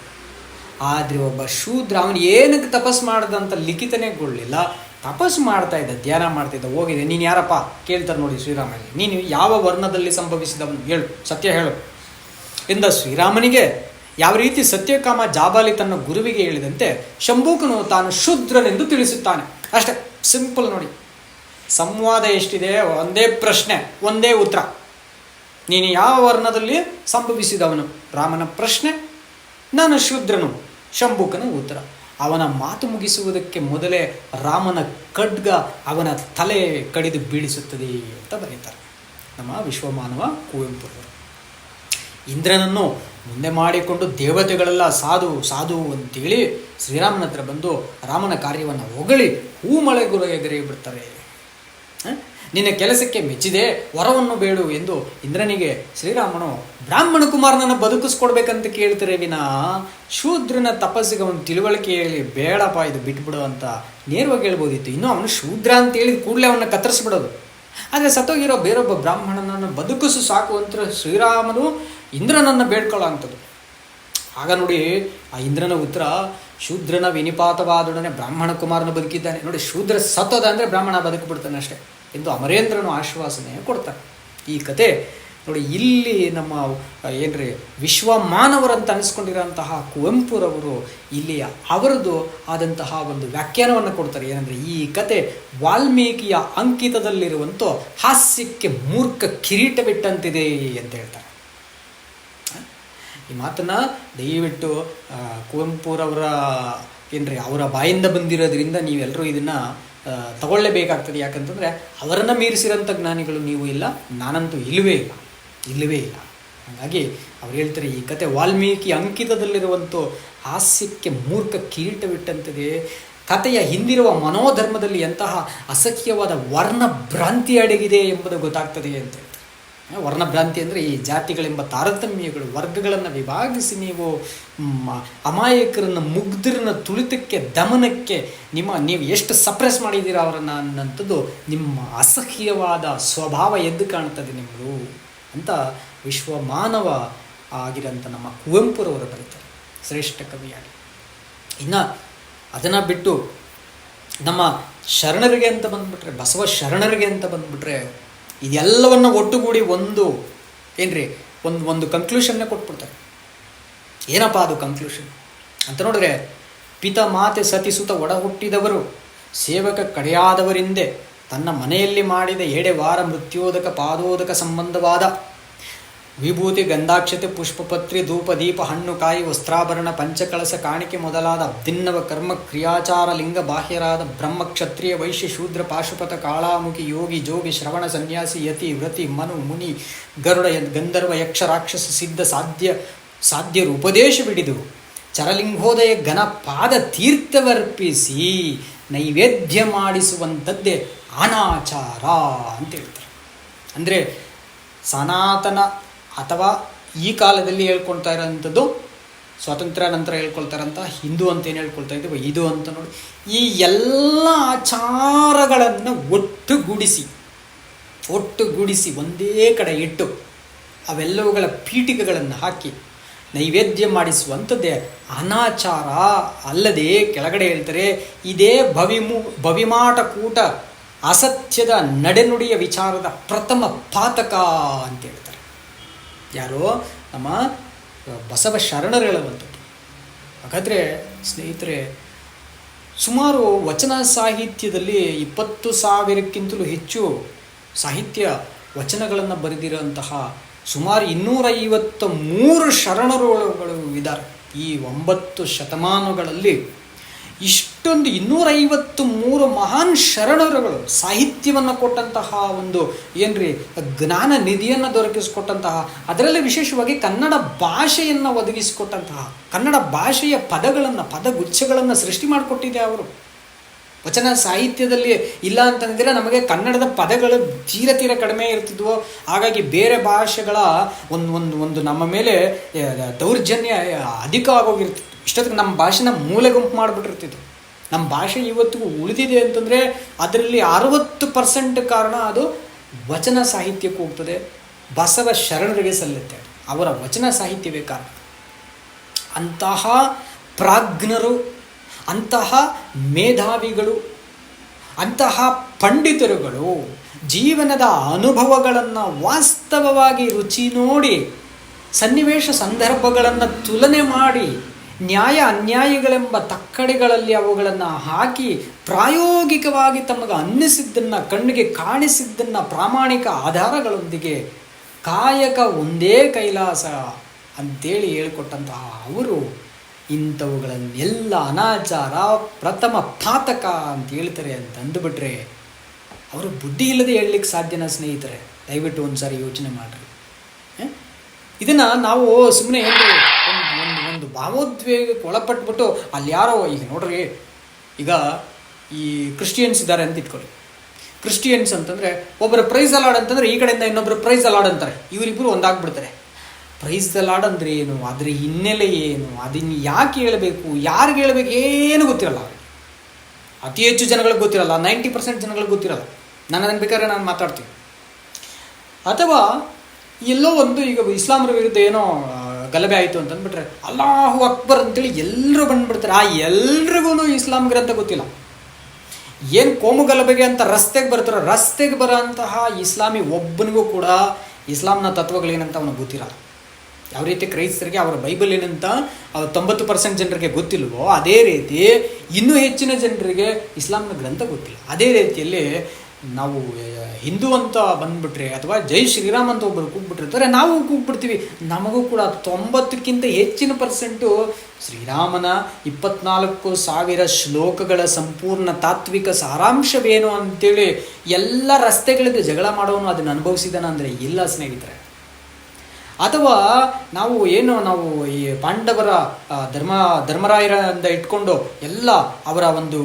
ಆದರೆ ಒಬ್ಬ ಶೂದ್ರ ಅವನು ಏನಕ್ಕೆ ತಪಸ್ಸು ಮಾಡ್ದಂತ ಲಿಖಿತನೇಗೊಳ್ಳಿಲ್ಲ. ತಪಸ್ಸು ಮಾಡ್ತಾ ಇದ್ದ, ಧ್ಯಾನ ಮಾಡ್ತಿದ್ದ, ಹೋಗಿದೆ. ನೀನು ಯಾರಪ್ಪ ಕೇಳ್ತಾರೆ ನೋಡಿ ಶ್ರೀರಾಮನಿಗೆ, ನೀನು ಯಾವ ವರ್ಣದಲ್ಲಿ ಸಂಭವಿಸಿದವನು ಹೇಳು, ಸತ್ಯ ಹೇಳು ಎಂದ ಶ್ರೀರಾಮನಿಗೆ ಯಾವ ರೀತಿ ಸತ್ಯಕಾಮ ಜಾಬಾಲಿ ತನ್ನ ಗುರುವಿಗೆ ಹೇಳಿದಂತೆ ಶಂಭೂಕನು ತಾನು ಶೂದ್ರನೆಂದು ತಿಳಿಸುತ್ತಾನೆ. ಅಷ್ಟೇ, ಸಿಂಪಲ್ ನೋಡಿ. ಸಂವಾದ ಎಷ್ಟಿದೆ, ಒಂದೇ ಪ್ರಶ್ನೆ ಒಂದೇ ಉತ್ತರ. ನೀನು ಯಾವ ವರ್ಣದಲ್ಲಿ ಸಂಭವಿಸಿದವನು? ರಾಮನ ಪ್ರಶ್ನೆ, ನಾನು ಶೂದ್ರನು. ಶಂಭೂಕನ ಉತ್ತರ. ಅವನ ಮಾತು ಮುಗಿಸುವುದಕ್ಕೆ ಮೊದಲೇ ರಾಮನ ಖಡ್ಗ ಅವನ ತಲೆ ಕಡಿದು ಬೀಳಿಸುತ್ತದೆ ಅಂತ ಬರೀತಾರೆ ನಮ್ಮ ವಿಶ್ವಮಾನವ ಕುವೆಂಪುರವರು. ಇಂದ್ರನನ್ನು ಮುಂದೆ ಮಾಡಿಕೊಂಡು ದೇವತೆಗಳೆಲ್ಲ ಸಾಧು ಸಾಧು ಅಂತೇಳಿ ಶ್ರೀರಾಮನ ಹತ್ರ ಬಂದು ರಾಮನ ಕಾರ್ಯವನ್ನು ಹೊಗಳಿ ಹೂಮಳೆಗುರು ಎಗರಿ ಬಿಡ್ತಾರೆ. ನಿನ್ನ ಕೆಲಸಕ್ಕೆ ಮೆಚ್ಚಿದೆ, ವರವನ್ನು ಬೇಡು ಎಂದು ಇಂದ್ರನಿಗೆ ಶ್ರೀರಾಮನು ಬ್ರಾಹ್ಮಣ ಕುಮಾರನನ್ನು ಬದುಕಿಸ್ಕೊಡ್ಬೇಕಂತ ಕೇಳ್ತಾರೆ ವಿನಾ ಶೂದ್ರನ ತಪಸ್ಸಿಗೆ ಅವನು ತಿಳುವಳಿಕೆ ಹೇಳಿ ಬೇಡಪ್ಪ ಇದು ಬಿಟ್ಬಿಡು ಅಂತ ನೇರವಾಗಿ ಹೇಳ್ಬೋದಿತ್ತು. ಇನ್ನು ಅವನು ಶೂದ್ರ ಅಂತ ಹೇಳಿದ ಕೂಡಲೇ ಅವನ್ನ ಕತ್ತರಿಸ್ಬಿಡೋದು. ಆದರೆ ಸತ್ತೋಗಿರೋ ಬೇರೊಬ್ಬ ಬ್ರಾಹ್ಮಣನನ್ನು ಬದುಕಿಸು ಸಾಕು ಅಂತ ಶ್ರೀರಾಮನು ಇಂದ್ರನನ್ನು ಬೇಡ್ಕೊಳ್ಳೋ ಅಂಥದ್ದು. ಆಗ ನೋಡಿ ಆ ಇಂದ್ರನ ಉತ್ತರ, ಶೂದ್ರನ ವಿನಿಪಾತವಾದೊಡನೆ ಬ್ರಾಹ್ಮಣ ಕುಮಾರನ ಬದುಕಿದ್ದಾನೆ. ನೋಡಿ, ಶೂದ್ರ ಸತ್ತೋದ ಅಂದರೆ ಬ್ರಾಹ್ಮಣ ಬದುಕಿಬಿಡ್ತಾನೆ ಅಷ್ಟೇ ಎಂದು ಅಮರೇಂದ್ರನು ಆಶ್ವಾಸನೆ ಕೊಡ್ತಾನೆ. ಈ ಕತೆ ನೋಡಿ, ಇಲ್ಲಿ ನಮ್ಮ ಏನ್ರಿ ವಿಶ್ವಮಾನವರಂತ ಅನಿಸ್ಕೊಂಡಿರೋಂತಹ ಕುವೆಂಪುರವರು ಇಲ್ಲಿ ಅವರದ್ದು ಆದಂತಹ ಒಂದು ವ್ಯಾಖ್ಯಾನವನ್ನು ಕೊಡ್ತಾರೆ. ಏನಂದರೆ, ಈ ಕತೆ ವಾಲ್ಮೀಕಿಯ ಅಂಕಿತದಲ್ಲಿರುವಂಥ ಹಾಸ್ಯಕ್ಕೆ ಮೂರ್ಖ ಕಿರೀಟ ಬಿಟ್ಟಂತಿದೆ ಅಂತ ಹೇಳ್ತಾರೆ. ಈ ಮಾತನ್ನು ದಯವಿಟ್ಟು ಕುವೆಂಪುರವರ ಏನ್ರಿ ಅವರ ಬಾಯಿಂದ ಬಂದಿರೋದ್ರಿಂದ ನೀವೆಲ್ಲರೂ ಇದನ್ನು ತಗೊಳ್ಳೇಬೇಕಾಗ್ತದೆ. ಯಾಕಂತಂದರೆ ಅವರನ್ನು ಮೀರಿಸಿರೋಂಥ ಜ್ಞಾನಿಗಳು ನೀವು ಇಲ್ಲ, ನಾನಂತೂ ಇಲ್ಲವೇ ಇಲ್ಲ. ಹಾಗಾಗಿ ಅವ್ರು ಹೇಳ್ತಾರೆ, ಈ ಕತೆ ವಾಲ್ಮೀಕಿ ಅಂಕಿತದಲ್ಲಿರುವಂಥ ಹಾಸ್ಯಕ್ಕೆ ಮೂರ್ಖ ಕಿರೀಟ ಬಿಟ್ಟಂತಿದೆ. ಕಥೆಯ ಹಿಂದಿರುವ ಮನೋಧರ್ಮದಲ್ಲಿ ಎಂತಹ ಅಸಖ್ಯವಾದ ವರ್ಣಭ್ರಾಂತಿ ಅಡಗಿದೆ ಎಂಬುದು ಗೊತ್ತಾಗ್ತದೆ ಅಂತ ಹೇಳ್ತಾರೆ. ವರ್ಣಭ್ರಾಂತಿ ಅಂದರೆ ಈ ಜಾತಿಗಳೆಂಬ ತಾರತಮ್ಯಗಳು, ವರ್ಗಗಳನ್ನು ವಿಭಾಗಿಸಿ ನೀವು ಅಮಾಯಕರನ್ನು ಮುಗ್ಧರನ್ನ ತುಳಿತಕ್ಕೆ ದಮನಕ್ಕೆ ನೀವು ಎಷ್ಟು ಸಪ್ರೆಸ್ ಮಾಡಿದ್ದೀರಾ ಅವರನ್ನು ಅನ್ನೋಂಥದ್ದು ನಿಮ್ಮ ಅಸಹ್ಯವಾದ ಸ್ವಭಾವ ಎದ್ದು ಕಾಣ್ತದೆ ನಿಮ್ಮದು ಅಂತ ವಿಶ್ವಮಾನವ ಆಗಿರೋಂಥ ನಮ್ಮ ಕುವೆಂಪುರವರು ಬರೀತಾರೆ, ಶ್ರೇಷ್ಠ ಕವಿಯಾಗಿ. ಇನ್ನು ಅದನ್ನು ಬಿಟ್ಟು ನಮ್ಮ ಶರಣರಿಗೆ ಅಂತ ಬಂದುಬಿಟ್ರೆ, ಬಸವ ಶರಣರಿಗೆ ಅಂತ ಬಂದುಬಿಟ್ರೆ, ಇದೆಲ್ಲವನ್ನು ಒಟ್ಟುಗೂಡಿ ಒಂದು ಕನ್ಕ್ಲೂಷನ್ನೇ ಕೊಟ್ಬಿಡ್ತಾರೆ. ಏನಪ್ಪ ಅದು ಕನ್ಕ್ಲೂಷನ್ ಅಂತ ನೋಡಿದ್ರೆ, ಪಿತ ಮಾತೆ ಸತಿಸುತ ಒಡ ಹುಟ್ಟಿದವರು ಸೇವಕ ಕಡೆಯಾದವರಿಂದೆ ತನ್ನ ಮನೆಯಲ್ಲಿ ಮಾಡಿದ 2 ವಾರ ಮೃತ್ಯೋದಕ ಪಾದೋದಕ ಸಂಬಂಧವಾದ ವಿಭೂತಿ, ಗಂಧಾಕ್ಷತೆ, ಪುಷ್ಪಪತ್ರಿ, ಧೂಪ, ದೀಪ, ಹಣ್ಣು, ಕಾಯಿ, ವಸ್ತ್ರಾಭರಣ, ಪಂಚಕಳಸ, ಕಾಣಿಕೆ ಮೊದಲಾದ ಅಭಿನ್ನವ ಕರ್ಮ ಕ್ರಿಯಾಚಾರ ಲಿಂಗ ಬಾಹ್ಯರಾದ ಬ್ರಹ್ಮ, ಕ್ಷತ್ರಿಯ, ವೈಶ್ಯ, ಶೂದ್ರ, ಪಾಶುಪತ, ಕಾಳಾಮುಖಿ, ಯೋಗಿ, ಜೋಗಿ, ಶ್ರವಣ, ಸನ್ಯಾಸಿ, ಯತಿ, ವ್ರತಿ, ಮನು, ಮುನಿ, ಗರುಡ, ಗಂಧರ್ವ, ಯಕ್ಷ, ರಾಕ್ಷಸ, ಸಿದ್ಧ, ಸಾಧ್ಯರು ಉಪದೇಶವಿಡಿದು ಚರಲಿಂಗೋದಯ ಘನ ಪಾದ ತೀರ್ಥವರ್ಪಿಸಿ ನೈವೇದ್ಯ ಮಾಡಿಸುವಂಥದ್ದೇ ಅನಾಚಾರ ಅಂತ ಹೇಳ್ತಾರೆ. ಅಂದರೆ ಸನಾತನ ಅಥವಾ ಈ ಕಾಲದಲ್ಲಿ ಹೇಳ್ಕೊಳ್ತಾ ಇರೋಂಥದ್ದು, ಸ್ವಾತಂತ್ರ್ಯ ನಂತರ ಹೇಳ್ಕೊಳ್ತಾ ಇರೋಂಥ ಹಿಂದೂ ಅಂತ ಏನು ಹೇಳ್ಕೊಳ್ತಾ ಇದ್ದೀವಿ, ಇದು ಅಂತ ನೋಡಿ, ಈ ಎಲ್ಲ ಆಚಾರಗಳನ್ನು ಒಟ್ಟುಗೂಡಿಸಿ ಒಂದೇ ಕಡೆ ಇಟ್ಟು ಅವೆಲ್ಲವುಗಳ ಪೀಠಿಕೆಗಳನ್ನು ಹಾಕಿ ನೈವೇದ್ಯ ಮಾಡಿಸುವಂಥದ್ದೇ ಅನಾಚಾರ. ಅಲ್ಲದೆ ಕೆಳಗಡೆ ಹೇಳ್ತಾರೆ, ಇದೇ ಭವಿಮಾಟ ಕೂಟ ಅಸತ್ಯದ ನಡೆನುಡಿಯ ವಿಚಾರದ ಪ್ರಥಮ ಪಾತಕ ಅಂತ ಹೇಳ್ತಾರೆ. ಯಾರೋ ನಮ್ಮ ಬಸವ ಶರಣರು ಹೇಳುವಂಥದ್ದು. ಹಾಗಾದರೆ ಸ್ನೇಹಿತರೆ, ಸುಮಾರು ವಚನ ಸಾಹಿತ್ಯದಲ್ಲಿ 20,000ಕ್ಕಿಂತಲೂ ಹೆಚ್ಚು ಸಾಹಿತ್ಯ ವಚನಗಳನ್ನು ಬರೆದಿರುವಂತಹ ಸುಮಾರು 253 ಶರಣರುಗಳು ಇದ್ದಾರೆ. ಈ 9 ಶತಮಾನಗಳಲ್ಲಿ ಇಷ್ಟೊಂದು 253 ಮಹಾನ್ ಶರಣರುಗಳು ಸಾಹಿತ್ಯವನ್ನು ಕೊಟ್ಟಂತಹ ಒಂದು ಏನ್ರಿ ಜ್ಞಾನ ನಿಧಿಯನ್ನು ದೊರಕಿಸಿಕೊಟ್ಟಂತಹ, ಅದರಲ್ಲಿ ವಿಶೇಷವಾಗಿ ಕನ್ನಡ ಭಾಷೆಯನ್ನು ಒದಗಿಸಿಕೊಟ್ಟಂತಹ, ಕನ್ನಡ ಭಾಷೆಯ ಪದಗುಚ್ಛಗಳನ್ನು ಸೃಷ್ಟಿ ಮಾಡಿಕೊಟ್ಟಿದೆ ಅವರು. ವಚನ ಸಾಹಿತ್ಯದಲ್ಲಿ ಇಲ್ಲ ಅಂತಂದರೆ ನಮಗೆ ಕನ್ನಡದ ಪದಗಳು ತೀರ ಕಡಿಮೆ ಇರ್ತಿದ್ವು. ಹಾಗಾಗಿ ಬೇರೆ ಭಾಷೆಗಳ ಒಂದು ನಮ್ಮ ಮೇಲೆ ದೌರ್ಜನ್ಯ ಅಧಿಕ ಆಗೋಗಿರ್ತಿತ್ತು. ಇಷ್ಟೊತ್ತಿಗೆ ನಮ್ಮ ಭಾಷೆನ ಮೂಲೆ ಗುಂಪು ಮಾಡಿಬಿಟ್ಟಿರ್ತಿತ್ತು. ನಮ್ಮ ಭಾಷೆ ಇವತ್ತಿಗೂ ಉಳಿದಿದೆ ಅಂತಂದರೆ ಅದರಲ್ಲಿ 60% ಕಾರಣ ಅದು ವಚನ ಸಾಹಿತ್ಯಕ್ಕೆ ಹೋಗ್ತದೆ. ಬಸವ ಶರಣರಿಗೆ ಸಲ್ಲುತ್ತೆ, ಅವರ ವಚನ ಸಾಹಿತ್ಯವೇ ಕಾರಣ. ಅಂತಹ ಪ್ರಾಜ್ಞರು, ಅಂತಹ ಮೇಧಾವಿಗಳು, ಅಂತಹ ಪಂಡಿತರುಗಳು ಜೀವನದ ಅನುಭವಗಳನ್ನು ವಾಸ್ತವವಾಗಿ ರುಚಿ ನೋಡಿ, ಸನ್ನಿವೇಶ ಸಂದರ್ಭಗಳನ್ನು ತುಲನೆ ಮಾಡಿ, ನ್ಯಾಯ ಅನ್ಯಾಯಗಳೆಂಬ ತಕ್ಕಡಿಗಳಲ್ಲಿ ಅವುಗಳನ್ನು ಹಾಕಿ ಪ್ರಾಯೋಗಿಕವಾಗಿ ತಮಗೆ ಅನ್ನಿಸಿದ್ದನ್ನು, ಕಣ್ಣಿಗೆ ಕಾಣಿಸಿದ್ದನ್ನು ಪ್ರಾಮಾಣಿಕ ಆಧಾರಗಳೊಂದಿಗೆ ಕಾಯಕ ಒಂದೇ ಕೈಲಾಸ ಅಂತೇಳಿ ಹೇಳಿಕೊಟ್ಟಂತಹ ಅವರು ಇಂಥವುಗಳನ್ನೆಲ್ಲ ಅನಾಚಾರ ಪ್ರಥಮ ಪಾತಕ ಅಂತ ಹೇಳ್ತಾರೆ ಅಂತ ಅಂದುಬಿಟ್ರೆ ಅವರು ಬುದ್ಧಿ ಇಲ್ಲದೆ ಹೇಳಲಿಕ್ಕೆ ಸಾಧ್ಯನಾ ಸ್ನೇಹಿತರೆ? ದಯವಿಟ್ಟು ಒಂದು ಸಾರಿ ಯೋಚನೆ ಮಾಡಿರಿ. ಇದನ್ನು ನಾವು ಸುಮ್ಮನೆ ಒಂದು ಭಾವೋದ್ವೇಗಕ್ಕೆ ಒಳಪಟ್ಬಿಟ್ಟು ಅಲ್ಲಿ ಯಾರೋ, ಈಗ ನೋಡ್ರಿ, ಈಗ ಈ ಕ್ರಿಶ್ಚಿಯನ್ಸ್ ಇದ್ದಾರೆ ಅಂತ ಇಟ್ಕೊಳ್ಳಿ. ಕ್ರಿಶ್ಚಿಯನ್ಸ್ ಅಂತಂದರೆ ಒಬ್ಬರು ಪ್ರೈಸ್ ಅಲಾಡ್ ಅಂತಂದರೆ ಈ ಕಡೆಯಿಂದ ಇನ್ನೊಬ್ಬರು ಪ್ರೈಸ್ ಅಲಾಡ್ ಅಂತಾರೆ, ಇವರಿಬ್ಬರು ಒಂದಾಗ್ಬಿಡ್ತಾರೆ. ಪ್ರೈಸ್ ದ ಲಾರ್ಡ್ ಅಂದರೆ ಏನು, ಅದರ ಹಿನ್ನೆಲೆ ಏನು, ಅದನ್ನು ಯಾಕೆ ಹೇಳಬೇಕು, ಯಾರಿಗೆ ಹೇಳಬೇಕು, ಏನು ಗೊತ್ತಿರಲ್ಲ ಅವರಿಗೆ. ಅತಿ ಹೆಚ್ಚು ಜನಗಳಿಗೆ ಗೊತ್ತಿರಲ್ಲ, 90% ಜನಗಳಿಗೆ ಗೊತ್ತಿರಲ್ಲ. ನಾನು ಬೇಕಾದ್ರೆ ನಾನು ಮಾತಾಡ್ತೀನಿ. ಅಥವಾ ಎಲ್ಲೋ ಒಂದು ಈಗ ಇಸ್ಲಾಮರ ವಿರುದ್ಧ ಏನೋ ಗಲಭೆ ಆಯಿತು ಅಂತಂದ್ಬಿಟ್ರೆ ಅಲ್ಲಾಹು ಅಕ್ಬರ್ ಅಂತೇಳಿ ಎಲ್ಲರೂ ಬಂದುಬಿಡ್ತಾರೆ. ಆ ಎಲ್ರಿಗೂ ಇಸ್ಲಾಂ ಗ್ರಂಥ ಗೊತ್ತಿಲ್ಲ. ಏನು ಕೋಮು ಗಲಭೆಗೆ ಅಂತ ರಸ್ತೆಗೆ ಬರ್ತಾರೋ, ರಸ್ತೆಗೆ ಬರೋ ಅಂತಹ ಇಸ್ಲಾಮಿ ಒಬ್ಬನಿಗೂ ಕೂಡ ಇಸ್ಲಾಂನ ತತ್ವಗಳೇನಂತ ಅವನಿಗೆ ಗೊತ್ತಿರಲ್ಲ. ಯಾವ ರೀತಿ ಕ್ರೈಸ್ತರಿಗೆ ಅವರ ಬೈಬಲ್ ಏನಂತ 90% ಜನರಿಗೆ ಗೊತ್ತಿಲ್ವೋ, ಅದೇ ರೀತಿ ಇನ್ನೂ ಹೆಚ್ಚಿನ ಜನರಿಗೆ ಇಸ್ಲಾಂನ ಗ್ರಂಥ ಗೊತ್ತಿಲ್ಲ. ಅದೇ ರೀತಿಯಲ್ಲಿ ನಾವು ಹಿಂದೂ ಅಂತ ಬಂದುಬಿಟ್ರೆ ಅಥವಾ ಜೈ ಶ್ರೀರಾಮ್ ಅಂತ ಒಬ್ಬರು ಕೂಗ್ಬಿಟ್ಟಿರ್ತಾರೆ, ನಾವು ಕೂಗ್ಬಿಡ್ತೀವಿ. ನಮಗೂ ಕೂಡ 90ಕ್ಕಿಂತ ಹೆಚ್ಚಿನ % ಶ್ರೀರಾಮನ 24,000 ಶ್ಲೋಕಗಳ ಸಂಪೂರ್ಣ ತಾತ್ವಿಕ ಸಾರಾಂಶವೇನು ಅಂತೇಳಿ ಎಲ್ಲ ರಸ್ತೆಗಳಿಂದ ಜಗಳ ಮಾಡೋನು ಅದನ್ನು ಅನುಭವಿಸಿದಾನ ಅಂದರೆ ಇಲ್ಲ ಸ್ನೇಹಿತರೆ. ಅಥವಾ ನಾವು ಈ ಪಾಂಡವರ ಧರ್ಮರಾಯರಿಂದ ಇಟ್ಕೊಂಡು ಎಲ್ಲ ಅವರ ಒಂದು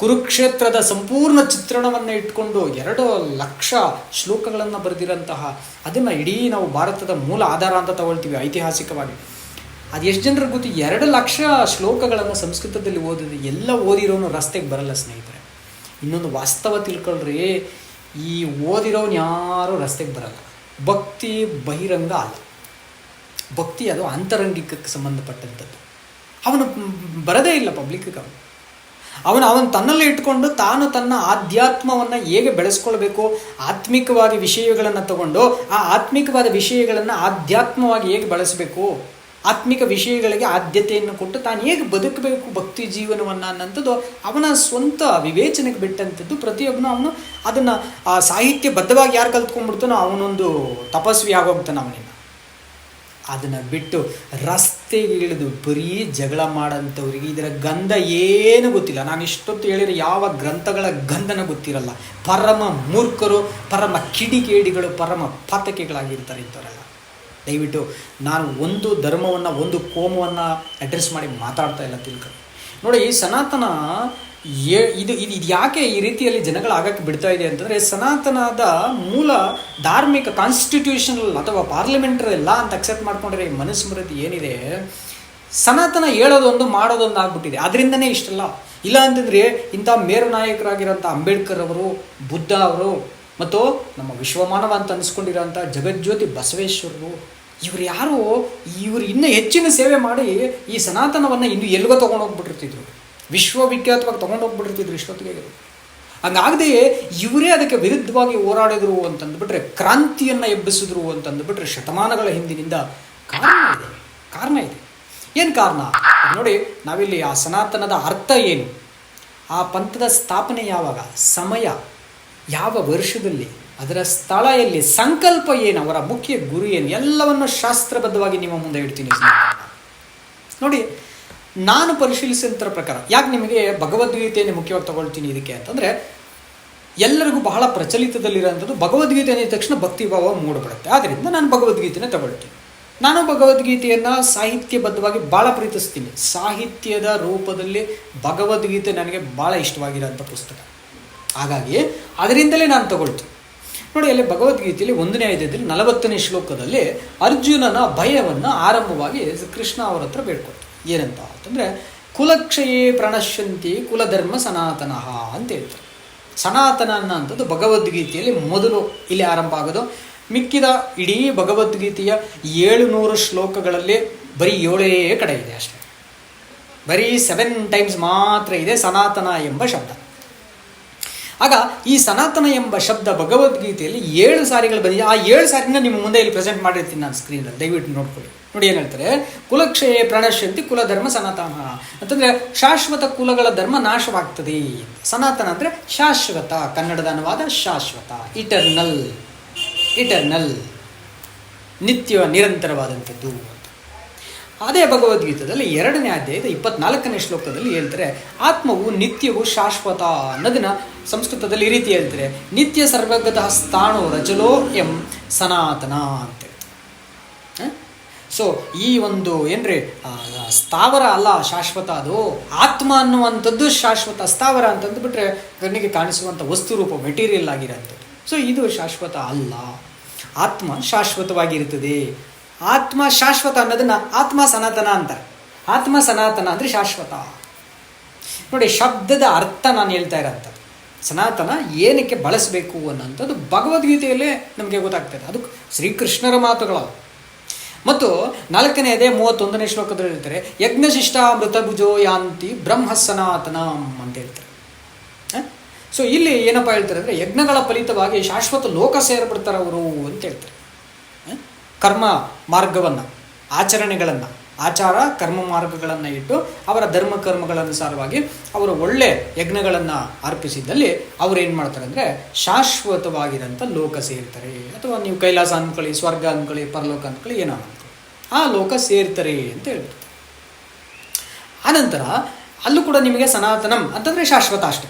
ಕುರುಕ್ಷೇತ್ರದ ಸಂಪೂರ್ಣ ಚಿತ್ರಣವನ್ನು ಇಟ್ಕೊಂಡು 2 ಲಕ್ಷ ಶ್ಲೋಕಗಳನ್ನು ಬರೆದಿರೋಂತಹ ಅದನ್ನು ಇಡೀ ನಾವು ಭಾರತದ ಮೂಲ ಆಧಾರ ಅಂತ ತಗೊಳ್ತೀವಿ ಐತಿಹಾಸಿಕವಾಗಿ. ಅದು ಎಷ್ಟು ಜನರಿಗೆ ಗೊತ್ತು? 2 ಲಕ್ಷ ಶ್ಲೋಕಗಳನ್ನು ಸಂಸ್ಕೃತದಲ್ಲಿ ಓದಿದ್ರೆ ಎಲ್ಲ ಓದಿರೋನು ರಸ್ತೆಗೆ ಬರಲ್ಲ ಸ್ನೇಹಿತರೆ. ಇನ್ನೊಂದು ವಾಸ್ತವ ತಿಳ್ಕೊಳ್ರಿ, ಈ ಓದಿರೋನು ಯಾರೂ ರಸ್ತೆಗೆ ಬರಲ್ಲ. ಭಕ್ತಿ ಬಹಿರಂಗ ಅಲ್ಲ, ಭಕ್ತಿ ಅದು ಅಂತರಂಗಿಕಕ್ಕೆ ಸಂಬಂಧಪಟ್ಟಂಥದ್ದು. ಅವನು ಬರದೇ ಇಲ್ಲ ಪಬ್ಲಿಕ್ಗೆ. ಅವನು ತನ್ನಲ್ಲೇ ಇಟ್ಕೊಂಡು ತಾನು ತನ್ನ ಆಧ್ಯಾತ್ಮವನ್ನು ಹೇಗೆ ಬೆಳೆಸ್ಕೊಳ್ಬೇಕು, ಆತ್ಮಿಕವಾಗಿ ವಿಷಯಗಳನ್ನು ತಗೊಂಡು ಆ ಆತ್ಮಿಕವಾದ ವಿಷಯಗಳನ್ನು ಆಧ್ಯಾತ್ಮವಾಗಿ ಹೇಗೆ ಬಳಸಬೇಕು, ಆತ್ಮಿಕ ವಿಷಯಗಳಿಗೆ ಆದ್ಯತೆಯನ್ನು ಕೊಟ್ಟು ತಾನು ಹೇಗೆ ಬದುಕಬೇಕು ಭಕ್ತಿ ಜೀವನವನ್ನು ಅನ್ನೋಂಥದ್ದು ಅವನ ಸ್ವಂತ ವಿವೇಚನೆಗೆ ಬಿಟ್ಟಂಥದ್ದು. ಪ್ರತಿಯೊಬ್ಬನು ಅವನು ಅದನ್ನು ಸಾಹಿತ್ಯಬದ್ಧವಾಗಿ ಯಾರು ಕಲ್ತ್ಕೊಂಡ್ಬಿಡ್ತಾನೋ ಅವನೊಂದು ತಪಸ್ವಿ ಆಗೋಗ್ತಾನೆ. ಅವನಿಂದ ಅದನ್ನು ಬಿಟ್ಟು ರಸ್ತೆಗೆ ಇಳಿದು ಬರೀ ಜಗಳ ಮಾಡೋಂಥವ್ರಿಗೆ ಇದರ ಗಂಧ ಏನು ಗೊತ್ತಿಲ್ಲ. ನಾನು ಇಷ್ಟೊತ್ತು ಹೇಳಿರೋ ಯಾವ ಗ್ರಂಥಗಳ ಗಂಧನ ಗೊತ್ತಿರಲ್ಲ. ಪರಮ ಮೂರ್ಖರು, ಪರಮ ಕಿಡಿಗೇಡಿಗಳು, ಪರಮ ಪಾತಕಿಗಳಾಗಿರ್ತಾರೆ ಇಂಥವರೆಲ್ಲ. ದಯವಿಟ್ಟು ನಾನು ಒಂದು ಧರ್ಮವನ್ನು, ಒಂದು ಕೋಮವನ್ನು ಅಡ್ರೆಸ್ ಮಾಡಿ ಮಾತಾಡ್ತಾ ಇಲ್ಲ, ತಿಳ್ಕೊಳ್ಳಿ. ನೋಡಿ, ಸನಾತನ ಇದು ಯಾಕೆ ಈ ರೀತಿಯಲ್ಲಿ ಜನಗಳು ಆಗಕ್ಕೆ ಬಿಡ್ತಾ ಇದೆ ಅಂತಂದರೆ, ಸನಾತನದ ಮೂಲ ಧಾರ್ಮಿಕ ಕಾನ್ಸ್ಟಿಟ್ಯೂಷನಲ್ ಅಥವಾ ಪಾರ್ಲಿಮೆಂಟರಿ ಲಾ ಅಂತ ಅಕ್ಸೆಪ್ಟ್ ಮಾಡ್ಕೊಂಡ್ರೆ ಈ ಮನುಸ್ಮೃತಿ ಏನಿದೆ, ಸನಾತನ ಹೇಳೋದೊಂದು ಮಾಡೋದೊಂದು ಆಗ್ಬಿಟ್ಟಿದೆ. ಅದರಿಂದನೇ ಇಷ್ಟಲ್ಲ. ಇಲ್ಲ ಅಂತಂದರೆ ಇಂಥ ಮೇರು ನಾಯಕರಾಗಿರೋಂಥ ಅಂಬೇಡ್ಕರ್ ಅವರು, ಬುದ್ಧ ಅವರು, ಮತ್ತು ನಮ್ಮ ವಿಶ್ವಮಾನವ ಅಂತ ಅನಿಸ್ಕೊಂಡಿರೋಂಥ ಜಗಜ್ಯೋತಿ ಬಸವೇಶ್ವರರು, ಇವರು ಯಾರು, ಇವರು ಇನ್ನೂ ಹೆಚ್ಚಿನ ಸೇವೆ ಮಾಡಿ ಈ ಸನಾತನವನ್ನು ಇನ್ನು ಎಲ್ಲಿಗೋ ತೊಗೊಂಡೋಗ್ಬಿಟ್ಟಿರ್ತಿದ್ರು, ವಿಶ್ವವಿಖ್ಯಾತವಾಗಿ ತೊಗೊಂಡೋಗ್ಬಿಟ್ಟಿರ್ತಿದ್ರು ಇಷ್ಟೊತ್ತಿಗೆ. ಹಂಗಾಗದೆ ಇವರೇ ಅದಕ್ಕೆ ವಿರುದ್ಧವಾಗಿ ಹೋರಾಡಿದ್ರು ಅಂತಂದುಬಿಟ್ರೆ, ಕ್ರಾಂತಿಯನ್ನು ಎಬ್ಬಿಸಿದ್ರು ಅಂತಂದುಬಿಟ್ರೆ ಶತಮಾನಗಳ ಹಿಂದಿನಿಂದ ಕಾರಣ ಇದೆ. ಏನು ಕಾರಣ ನೋಡಿ, ನಾವಿಲ್ಲಿ ಆ ಸನಾತನದ ಅರ್ಥ ಏನು, ಆ ಪಂಥದ ಸ್ಥಾಪನೆ ಯಾವಾಗ, ಸಮಯ ಯಾವ ವರ್ಷದಲ್ಲಿ, ಅದರ ಸ್ಥಳ ಎಲ್ಲಿ, ಸಂಕಲ್ಪ ಏನು, ಅವರ ಮುಖ್ಯ ಗುರು ಏನು, ಎಲ್ಲವನ್ನು ಶಾಸ್ತ್ರಬದ್ಧವಾಗಿ ನಿಮ್ಮ ಮುಂದೆ ಇಡ್ತೀನಿ. ನೋಡಿ, ನಾನು ಪರಿಶೀಲಿಸಿದ ಪ್ರಕಾರ, ಯಾಕೆ ನಿಮಗೆ ಭಗವದ್ಗೀತೆಯನ್ನು ಮುಖ್ಯವಾಗಿ ತಗೊಳ್ತೀನಿ ಇದಕ್ಕೆ ಅಂತಂದರೆ, ಎಲ್ಲರಿಗೂ ಬಹಳ ಪ್ರಚಲಿತದಲ್ಲಿರೋಂಥದ್ದು ಭಗವದ್ಗೀತೆ ಅಂದ ತಕ್ಷಣ ಭಕ್ತಿಭಾವ ಮೂಡಿಬಿಡುತ್ತೆ. ಆದ್ದರಿಂದ ನಾನು ಭಗವದ್ಗೀತೆನ ತಗೊಳ್ತೀನಿ. ನಾನು ಭಗವದ್ಗೀತೆಯನ್ನು ಸಾಹಿತ್ಯಬದ್ಧವಾಗಿ ಭಾಳ ಪ್ರೀತಿಸ್ತೀನಿ. ಸಾಹಿತ್ಯದ ರೂಪದಲ್ಲಿ ಭಗವದ್ಗೀತೆ ನನಗೆ ಭಾಳ ಇಷ್ಟವಾಗಿರೋಂಥ ಪುಸ್ತಕ. ಹಾಗಾಗಿ ಅದರಿಂದಲೇ ನಾನು ತಗೊಳ್ತೀನಿ. ನೋಡಿ, ಅಲ್ಲಿ ಭಗವದ್ಗೀತೆಯಲ್ಲಿ 1ನೇ ಅಧ್ಯಾಯದಲ್ಲಿ 40ನೇ ಶ್ಲೋಕದಲ್ಲಿ ಅರ್ಜುನನ ಭಯವನ್ನು ಆರಂಭವಾಗಿ ಕೃಷ್ಣ ಅವರ ಹತ್ರ ಬೇಡ್ಕೊಳ್ತಾರೆ. ಏನಂತ ಅಂತಂದರೆ, ಕುಲಕ್ಷಯೇ ಪ್ರಣಶ್ಯಂತಿ ಕುಲಧರ್ಮ ಸನಾತನಃ ಅಂತ ಹೇಳ್ತಾರೆ. ಸನಾತನ ಅನ್ನೋಂಥದ್ದು ಭಗವದ್ಗೀತೆಯಲ್ಲಿ ಮೊದಲು ಇಲ್ಲಿ ಆರಂಭ ಆಗೋದು. ಮಿಕ್ಕಿದ ಇಡೀ ಭಗವದ್ಗೀತೆಯ 700 ಶ್ಲೋಕಗಳಲ್ಲಿ ಬರೀ 7 ಕಡೆ ಇದೆ ಅಷ್ಟೇ. ಬರೀ 7 ಟೈಮ್ಸ್ ಮಾತ್ರ ಇದೆ ಸನಾತನ ಎಂಬ ಶಬ್ದ. ಆಗ ಈ ಸನಾತನ ಎಂಬ ಶಬ್ದ ಭಗವದ್ಗೀತೆಯಲ್ಲಿ 7 ಸಾರಿಗಳು ಬಂದಿದೆ. ಆ 7 ಸಾರಿನ ನಿಮ್ಮ ಮುಂದೆ ಇಲ್ಲಿ ಪ್ರೆಸೆಂಟ್ ಮಾಡಿರ್ತೀನಿ ನಾನು ಸ್ಕ್ರೀನಲ್ಲಿ, ದಯವಿಟ್ಟು ನೋಡ್ಕೊಳ್ಳಿ. ನೋಡಿ, ಏನು ಹೇಳ್ತಾರೆ, ಕುಲಕ್ಷಯೇ ಪ್ರಣಶ್ಯಂತಿ ಕುಲಧರ್ಮ ಸನಾತನ ಅಂತಂದರೆ ಶಾಶ್ವತ ಕುಲಗಳ ಧರ್ಮ ನಾಶವಾಗ್ತದೆ. ಸನಾತನ ಅಂದರೆ ಶಾಶ್ವತ, ಕನ್ನಡದ ಅನುವಾದ ಶಾಶ್ವತ, ಇಟರ್ನಲ್, ನಿತ್ಯ ನಿರಂತರವಾದಂಥದ್ದು. ಅದೇ ಭಗವದ್ಗೀತೆಯಲ್ಲಿ 2ನೇ ಅಧ್ಯಾಯದ 24ನೇ ಶ್ಲೋಕದಲ್ಲಿ ಹೇಳ್ತಾರೆ, ಆತ್ಮವು ನಿತ್ಯವು ಶಾಶ್ವತ ಅನ್ನೋದನ್ನ ಸಂಸ್ಕೃತದಲ್ಲಿ ಈ ರೀತಿ ಹೇಳ್ತಾರೆ, ನಿತ್ಯ ಸರ್ವಗತಃ ಸ್ಥಾಣೋ ರಚಲೋ ಎಂ ಸನಾತನ ಅಂತ ಹೇಳ್ತಾರೆ. ಸೊ ಈ ಒಂದು ಏನ್ರಿ ಸ್ಥಾವರ ಅಲ್ಲ ಶಾಶ್ವತ, ಅದು ಆತ್ಮ ಅನ್ನುವಂಥದ್ದು ಶಾಶ್ವತ. ಸ್ಥಾವರ ಅಂತಂದು ಬಿಟ್ಟರೆ ಕಣ್ಣಿಗೆ ಕಾಣಿಸುವಂಥ ವಸ್ತು ರೂಪ, ಮೆಟೀರಿಯಲ್ ಆಗಿರೋಂಥದ್ದು. ಸೊ ಇದು ಶಾಶ್ವತ ಅಲ್ಲ. ಆತ್ಮ ಶಾಶ್ವತವಾಗಿರುತ್ತದೆ. ಆತ್ಮ ಶಾಶ್ವತ ಅನ್ನೋದನ್ನ ಆತ್ಮ ಸನಾತನ ಅಂತಾರೆ. ಆತ್ಮ ಸನಾತನ ಅಂದರೆ ಶಾಶ್ವತ. ನೋಡಿ, ಶಬ್ದದ ಅರ್ಥ ನಾನು ಹೇಳ್ತಾ ಇರೋಂಥದ್ದು. ಸನಾತನ ಏನಕ್ಕೆ ಬಳಸಬೇಕು ಅನ್ನೋಂಥದ್ದು ಭಗವದ್ಗೀತೆಯಲ್ಲೇ ನಮಗೆ ಗೊತ್ತಾಗ್ತದೆ. ಅದು ಶ್ರೀಕೃಷ್ಣರ ಮಾತುಗಳು. ಮತ್ತು 4ನೇ ಅಧ್ಯಾಯ 31ನೇ ಶ್ಲೋಕದಲ್ಲಿ ಹೇಳ್ತಾರೆ, ಯಜ್ಞಶಿಷ್ಟ ಮೃತಭುಜೋ ಯಾಂತಿ ಬ್ರಹ್ಮ ಸನಾತನಂ ಅಂತ ಹೇಳ್ತಾರೆ. ಸೊ ಇಲ್ಲಿ ಏನಪ್ಪ ಹೇಳ್ತಾರೆ ಅಂದರೆ, ಯಜ್ಞಗಳ ಫಲಿತವಾಗಿ ಶಾಶ್ವತ ಲೋಕ ಸೇರ್ಬಿಡ್ತಾರೆ ಅವರು ಅಂತ ಹೇಳ್ತಾರೆ. ಕರ್ಮ ಮಾರ್ಗವನ್ನು, ಆಚರಣೆಗಳನ್ನು, ಆಚಾರ ಕರ್ಮ ಮಾರ್ಗಗಳನ್ನು ಇಟ್ಟು ಅವರ ಧರ್ಮ ಕರ್ಮಗಳನುಸಾರವಾಗಿ ಅವರು ಒಳ್ಳೆ ಯಜ್ಞಗಳನ್ನು ಅರ್ಪಿಸಿದ್ದಲ್ಲಿ ಅವ್ರು ಏನು ಮಾಡ್ತಾರೆ ಅಂದರೆ ಶಾಶ್ವತವಾಗಿರೋಂಥ ಲೋಕ ಸೇರ್ತಾರೆ. ಅಥವಾ ನೀವು ಕೈಲಾಸ ಅಂದ್ಕೊಳ್ಳಿ, ಸ್ವರ್ಗ ಅಂದ್ಕೊಳ್ಳಿ, ಪರಲೋಕ ಅಂದ್ಕೊಳ್ಳಿ, ಏನೋ ಅಂದ್ಕೊಳ್ಳಿ, ಆ ಲೋಕ ಸೇರ್ತಾರೆ ಅಂತ ಹೇಳ್ಬಿಡ್ತಾರೆ. ಆನಂತರ ಅಲ್ಲೂ ಕೂಡ ನಿಮಗೆ ಸನಾತನಂ ಅಂತಂದರೆ ಶಾಶ್ವತ ಅಷ್ಟೆ.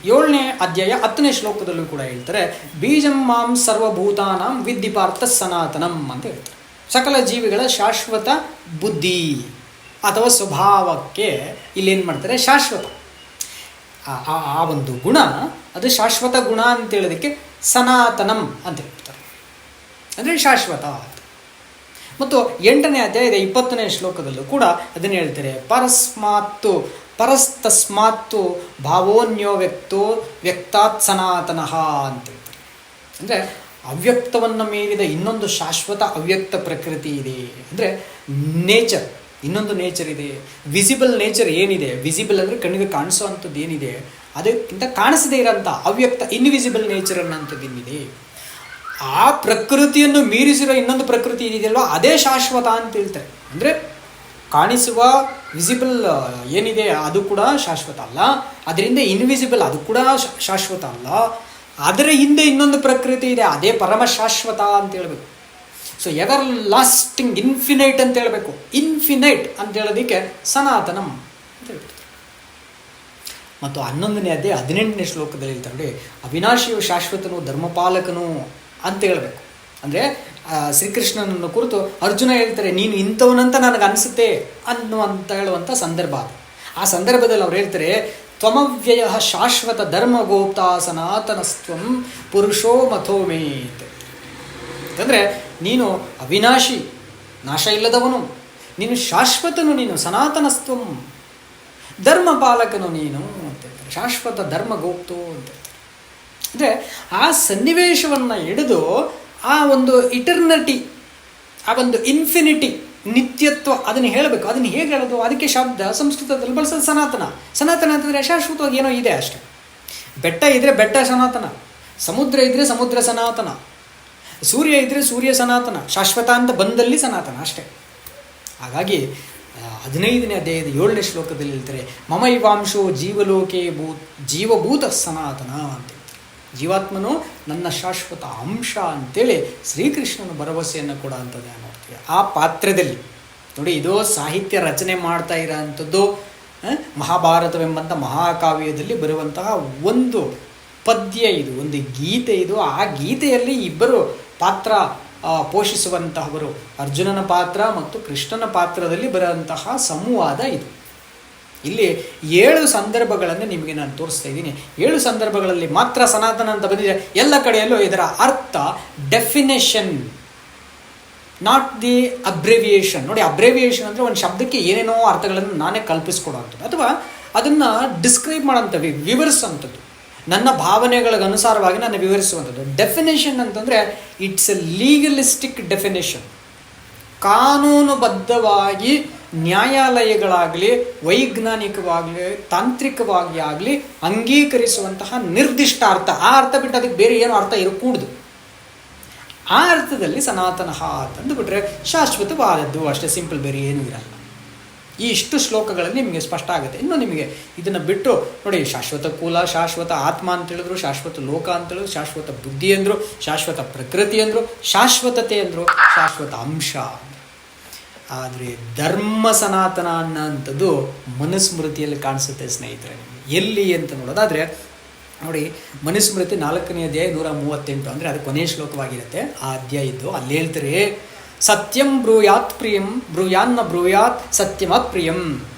7ನೇ ಅಧ್ಯಾಯ 10ನೇ ಶ್ಲೋಕದಲ್ಲೂ ಕೂಡ ಹೇಳ್ತಾರೆ, ಬೀಜಂ ಮಾಂ ಸರ್ವಭೂತಾನಾಂ ವಿದ್ಧಿ ಪಾರ್ಥ ಸನಾತನಂ ಅಂತ ಹೇಳ್ತಾರೆ. ಸಕಲ ಜೀವಿಗಳ ಶಾಶ್ವತ ಬುದ್ಧಿ ಅಥವಾ ಸ್ವಭಾವಕ್ಕೆ ಇಲ್ಲೇನು ಮಾಡ್ತಾರೆ, ಶಾಶ್ವತ ಆ ಒಂದು ಗುಣ, ಅದು ಶಾಶ್ವತ ಗುಣ ಅಂತ ಹೇಳೋದಕ್ಕೆ ಸನಾತನಂ ಅಂತ ಹೇಳ್ತಾರೆ, ಅಂದರೆ ಶಾಶ್ವತ. ಮತ್ತು 8ನೇ ಅಧ್ಯಾಯದ 20ನೇ ಶ್ಲೋಕದಲ್ಲೂ ಕೂಡ ಅದನ್ನು ಹೇಳ್ತಾರೆ, ಪರಸ್ತಸ್ಮಾತ್ತು ಭಾವೋನ್ಯೋ ವ್ಯಕ್ತಾತ್ ಸನಾತನಃ ಅಂತ ಹೇಳ್ತಾರೆ. ಅಂದರೆ ಅವ್ಯಕ್ತವನ್ನು ಮೀರಿದ ಇನ್ನೊಂದು ಶಾಶ್ವತ ಅವ್ಯಕ್ತ ಪ್ರಕೃತಿ ಇದೆ. ಅಂದರೆ ನೇಚರ್, ಇನ್ನೊಂದು ನೇಚರ್ ಇದೆ. ವಿಸಿಬಲ್ ನೇಚರ್ ಏನಿದೆ, ವಿಸಿಬಲ್ ಅಂದರೆ ಕಣ್ಣಿಗೆ ಕಾಣಿಸೋ ಅಂಥದ್ದು ಏನಿದೆ, ಅದಕ್ಕಿಂತ ಕಾಣಿಸದೇ ಇರೋಂಥ ಅವ್ಯಕ್ತ ಇನ್ವಿಸಿಬಲ್ ನೇಚರ್ ಅನ್ನೋಂಥದ್ದು ಏನಿದೆ, ಆ ಪ್ರಕೃತಿಯನ್ನು ಮೀರಿಸಿರೋ ಇನ್ನೊಂದು ಪ್ರಕೃತಿ ಇದೆಯಲ್ವ, ಅದೇ ಶಾಶ್ವತ ಅಂತ ಹೇಳ್ತಾರೆ. ಅಂದರೆ ಕಾಣಿಸುವ ವಿಸಿಬಲ್ ಏನಿದೆ ಅದು ಕೂಡ ಶಾಶ್ವತ ಅಲ್ಲ, ಅದರಿಂದ ಇನ್ವಿಸಿಬಲ್ ಅದು ಕೂಡ ಶಾಶ್ವತ ಅಲ್ಲ, ಅದರ ಹಿಂದೆ ಇನ್ನೊಂದು ಪ್ರಕೃತಿ ಇದೆ, ಅದೇ ಪರಮ ಶಾಶ್ವತ ಅಂತ ಹೇಳ್ಬೇಕು. ಸೊ ಎವರ್ ಲಾಸ್ಟಿಂಗ್, ಇನ್ಫಿನೈಟ್ ಅಂತ ಹೇಳಬೇಕು. ಇನ್ಫಿನೈಟ್ ಅಂತ ಹೇಳೋದಕ್ಕೆ ಸನಾತನಂ ಅಂತ ಹೇಳ್ತಾರೆ. ಮತ್ತು 11ನೇ ಅಧ್ಯಾಯ 18ನೇ ಶ್ಲೋಕದಲ್ಲಿ ಹೇಳ್ತಾರೆ ನೋಡಿ, ಅವಿನಾಶಿಯು ಶಾಶ್ವತನು ಧರ್ಮಪಾಲಕನು ಅಂತ ಹೇಳಬೇಕು. ಅಂದರೆ ಶ್ರೀಕೃಷ್ಣನನ್ನು ಕುರಿತು ಅರ್ಜುನ ಹೇಳ್ತಾರೆ, ನೀನು ಇಂಥವನಂತ ನನಗೆ ಅನಿಸುತ್ತೆ ಅನ್ನುವಂತ ಹೇಳುವಂಥ ಸಂದರ್ಭ ಅದು. ಆ ಸಂದರ್ಭದಲ್ಲಿ ಅವ್ರು ಹೇಳ್ತಾರೆ, ತ್ವಮವ್ಯಯ ಶಾಶ್ವತ ಧರ್ಮಗೋಪ್ತ ಸನಾತನಸ್ತ್ವಂ ಪುರುಷೋ ಮಥೋಮೇ ಅಂತ. ಅಂದರೆ ನೀನು ಅವಿನಾಶಿ, ನಾಶ ಇಲ್ಲದವನು, ನೀನು ಶಾಶ್ವತನು, ನೀನು ಸನಾತನಸ್ತ್ವಂ, ಧರ್ಮಪಾಲಕನು ನೀನು ಅಂತ ಹೇಳ್ತಾರೆ. ಶಾಶ್ವತ ಧರ್ಮಗೋಪ್ತೋ ಅಂತ ಹೇಳ್ತಾರೆ. ಅಂದರೆ ಆ ಸನ್ನಿವೇಶವನ್ನು ಹಿಡಿದು ಆ ಒಂದು ಇಟರ್ನಿಟಿ, ಆ ಒಂದು ಇನ್ಫಿನಿಟಿ, ನಿತ್ಯತ್ವ ಅದನ್ನು ಹೇಳಬೇಕು. ಅದನ್ನು ಹೇಗೆ ಹೇಳೋದು? ಅದಕ್ಕೆ ಶಬ್ದ ಸಂಸ್ಕೃತದಲ್ಲಿ ಬಳಸೋದು ಸನಾತನ. ಸನಾತನ ಅಂತಂದರೆ ಶಾಶ್ವತವಾಗಿ ಏನೋ ಇದೆ ಅಷ್ಟೆ. ಬೆಟ್ಟ ಇದ್ದರೆ ಬೆಟ್ಟ ಸನಾತನ, ಸಮುದ್ರ ಇದ್ದರೆ ಸಮುದ್ರ ಸನಾತನ, ಸೂರ್ಯ ಇದ್ದರೆ ಸೂರ್ಯ ಸನಾತನ, ಶಾಶ್ವತ ಅಂತ ಬಂದಲ್ಲಿ ಸನಾತನ ಅಷ್ಟೆ. ಹಾಗಾಗಿ 15ನೇ ಅಧ್ಯಾಯದ 7ನೇ ಶ್ಲೋಕದಲ್ಲಿ ಹೇಳ್ತಾರೆ, ಮಮೈವಾಂಶೋ ಜೀವಲೋಕೆ ಜೀವಭೂತ ಸನಾತನ ಅಂತ. ಜೀವಾತ್ಮನು ನನ್ನ ಶಾಶ್ವತ ಅಂಶ ಅಂತೇಳಿ ಶ್ರೀಕೃಷ್ಣನ ಭರವಸೆಯನ್ನು ಕೊಡ ಅಂಥದ್ದು ನೋಡ್ತೀವಿ ಆ ಪಾತ್ರದಲ್ಲಿ. ನೋಡಿ, ಇದು ಸಾಹಿತ್ಯ ರಚನೆ ಮಾಡ್ತಾ ಇರೋ ಅಂಥದ್ದು ಮಹಾಭಾರತವೆಂಬಂಥ ಮಹಾಕಾವ್ಯದಲ್ಲಿ ಬರುವಂತಹ ಒಂದು ಪದ್ಯ ಇದು, ಒಂದು ಗೀತೆ ಇದು. ಆ ಗೀತೆಯಲ್ಲಿ ಇಬ್ಬರು ಪಾತ್ರ ಪೋಷಿಸುವಂತಹವರು, ಅರ್ಜುನನ ಪಾತ್ರ ಮತ್ತು ಕೃಷ್ಣನ ಪಾತ್ರದಲ್ಲಿ ಬರುವಂತಹ ಸಂವಾದ ಇದು. ಇಲ್ಲಿ 7 ಸಂದರ್ಭಗಳನ್ನು ನಿಮಗೆ ನಾನು ತೋರಿಸ್ತಾ ಇದ್ದೀನಿ. 7 ಸಂದರ್ಭಗಳಲ್ಲಿ ಮಾತ್ರ ಸನಾತನ ಅಂತ ಬಂದಿದೆ. ಎಲ್ಲ ಕಡೆಯಲ್ಲೂ ಇದರ ಅರ್ಥ ಡೆಫಿನೇಷನ್, ನಾಟ್ ದಿ ಅಬ್ರೇವಿಯೇಷನ್. ನೋಡಿ, ಅಬ್ರೇವಿಯೇಷನ್ ಅಂದರೆ ಒಂದು ಶಬ್ದಕ್ಕೆ ಏನೇನೋ ಅರ್ಥಗಳನ್ನು ನಾನೇ ಕಲ್ಪಿಸ್ಕೊಡೋವಂಥದ್ದು ಅಥವಾ ಅದನ್ನು ಡಿಸ್ಕ್ರೈಬ್ ಮಾಡೋಂಥದ್ದು, ವಿವರಿಸುವಂಥದ್ದು, ನನ್ನ ಭಾವನೆಗಳಿಗನುಸಾರವಾಗಿ ನಾನು ವಿವರಿಸುವಂಥದ್ದು. ಡೆಫಿನೇಷನ್ ಅಂತಂದರೆ ಇಟ್ಸ್ ಎ ಲೀಗಲಿಸ್ಟಿಕ್ ಡೆಫಿನೇಷನ್. ಕಾನೂನುಬದ್ಧವಾಗಿ ನ್ಯಾಯಾಲಯಗಳಾಗಲಿ, ವೈಜ್ಞಾನಿಕವಾಗಲಿ, ತಾಂತ್ರಿಕವಾಗಿ ಆಗಲಿ ಅಂಗೀಕರಿಸುವಂತಹ ನಿರ್ದಿಷ್ಟ ಅರ್ಥ. ಆ ಅರ್ಥ ಬಿಟ್ಟು ಅದಕ್ಕೆ ಬೇರೆ ಏನೋ ಅರ್ಥ ಇರಕೂಡ್ದು. ಆ ಅರ್ಥದಲ್ಲಿ ಸನಾತನ ಅಂತಂದುಬಿಟ್ರೆ ಶಾಶ್ವತವಾದದ್ದು ಅಷ್ಟೇ, ಸಿಂಪಲ್, ಬೇರೆ ಏನೂ ಇರಲ್ಲ. ಈ ಇಷ್ಟು ಶ್ಲೋಕಗಳಲ್ಲಿ ನಿಮಗೆ ಸ್ಪಷ್ಟ ಆಗುತ್ತೆ. ಇನ್ನು ನಿಮಗೆ ಇದನ್ನು ಬಿಟ್ಟು ನೋಡಿ, ಶಾಶ್ವತ ಕುಲ, ಶಾಶ್ವತ ಆತ್ಮ ಅಂತ ಹೇಳಿದ್ರು, ಶಾಶ್ವತ ಲೋಕ ಅಂತ ಹೇಳಿದ್ರು, ಶಾಶ್ವತ ಬುದ್ಧಿ ಅಂದರು, ಶಾಶ್ವತ ಪ್ರಕೃತಿ ಅಂದರು, ಶಾಶ್ವತತೆ ಅಂದರು, ಶಾಶ್ವತ ಅಂಶ. ಆದರೆ ಧರ್ಮ ಸನಾತನ ಅನ್ನೋಂಥದ್ದು ಮನುಸ್ಮೃತಿಯಲ್ಲಿ ಕಾಣಿಸುತ್ತೆ ಸ್ನೇಹಿತರೆ. ಎಲ್ಲಿ ಅಂತ ನೋಡೋದಾದರೆ ನೋಡಿ, ಮನುಸ್ಮೃತಿ 4ನೇ ಅಧ್ಯಾಯ 138 ಅಂದರೆ ಅದು ಕೊನೆಯ ಶ್ಲೋಕವಾಗಿರುತ್ತೆ. ಆ ಅಧ್ಯಾಯ ಇದ್ದು ಅಲ್ಲಿ ಹೇಳ್ತಾರೆ, ಸತ್ಯಂ ಬ್ರೂಯಾತ್ ಪ್ರಿಯಂ ಬ್ರೂಯಾನ್ನ ಬ್ರೂಯಾತ್ ಸತ್ಯಂ ಅಪ್ರಿಯಂ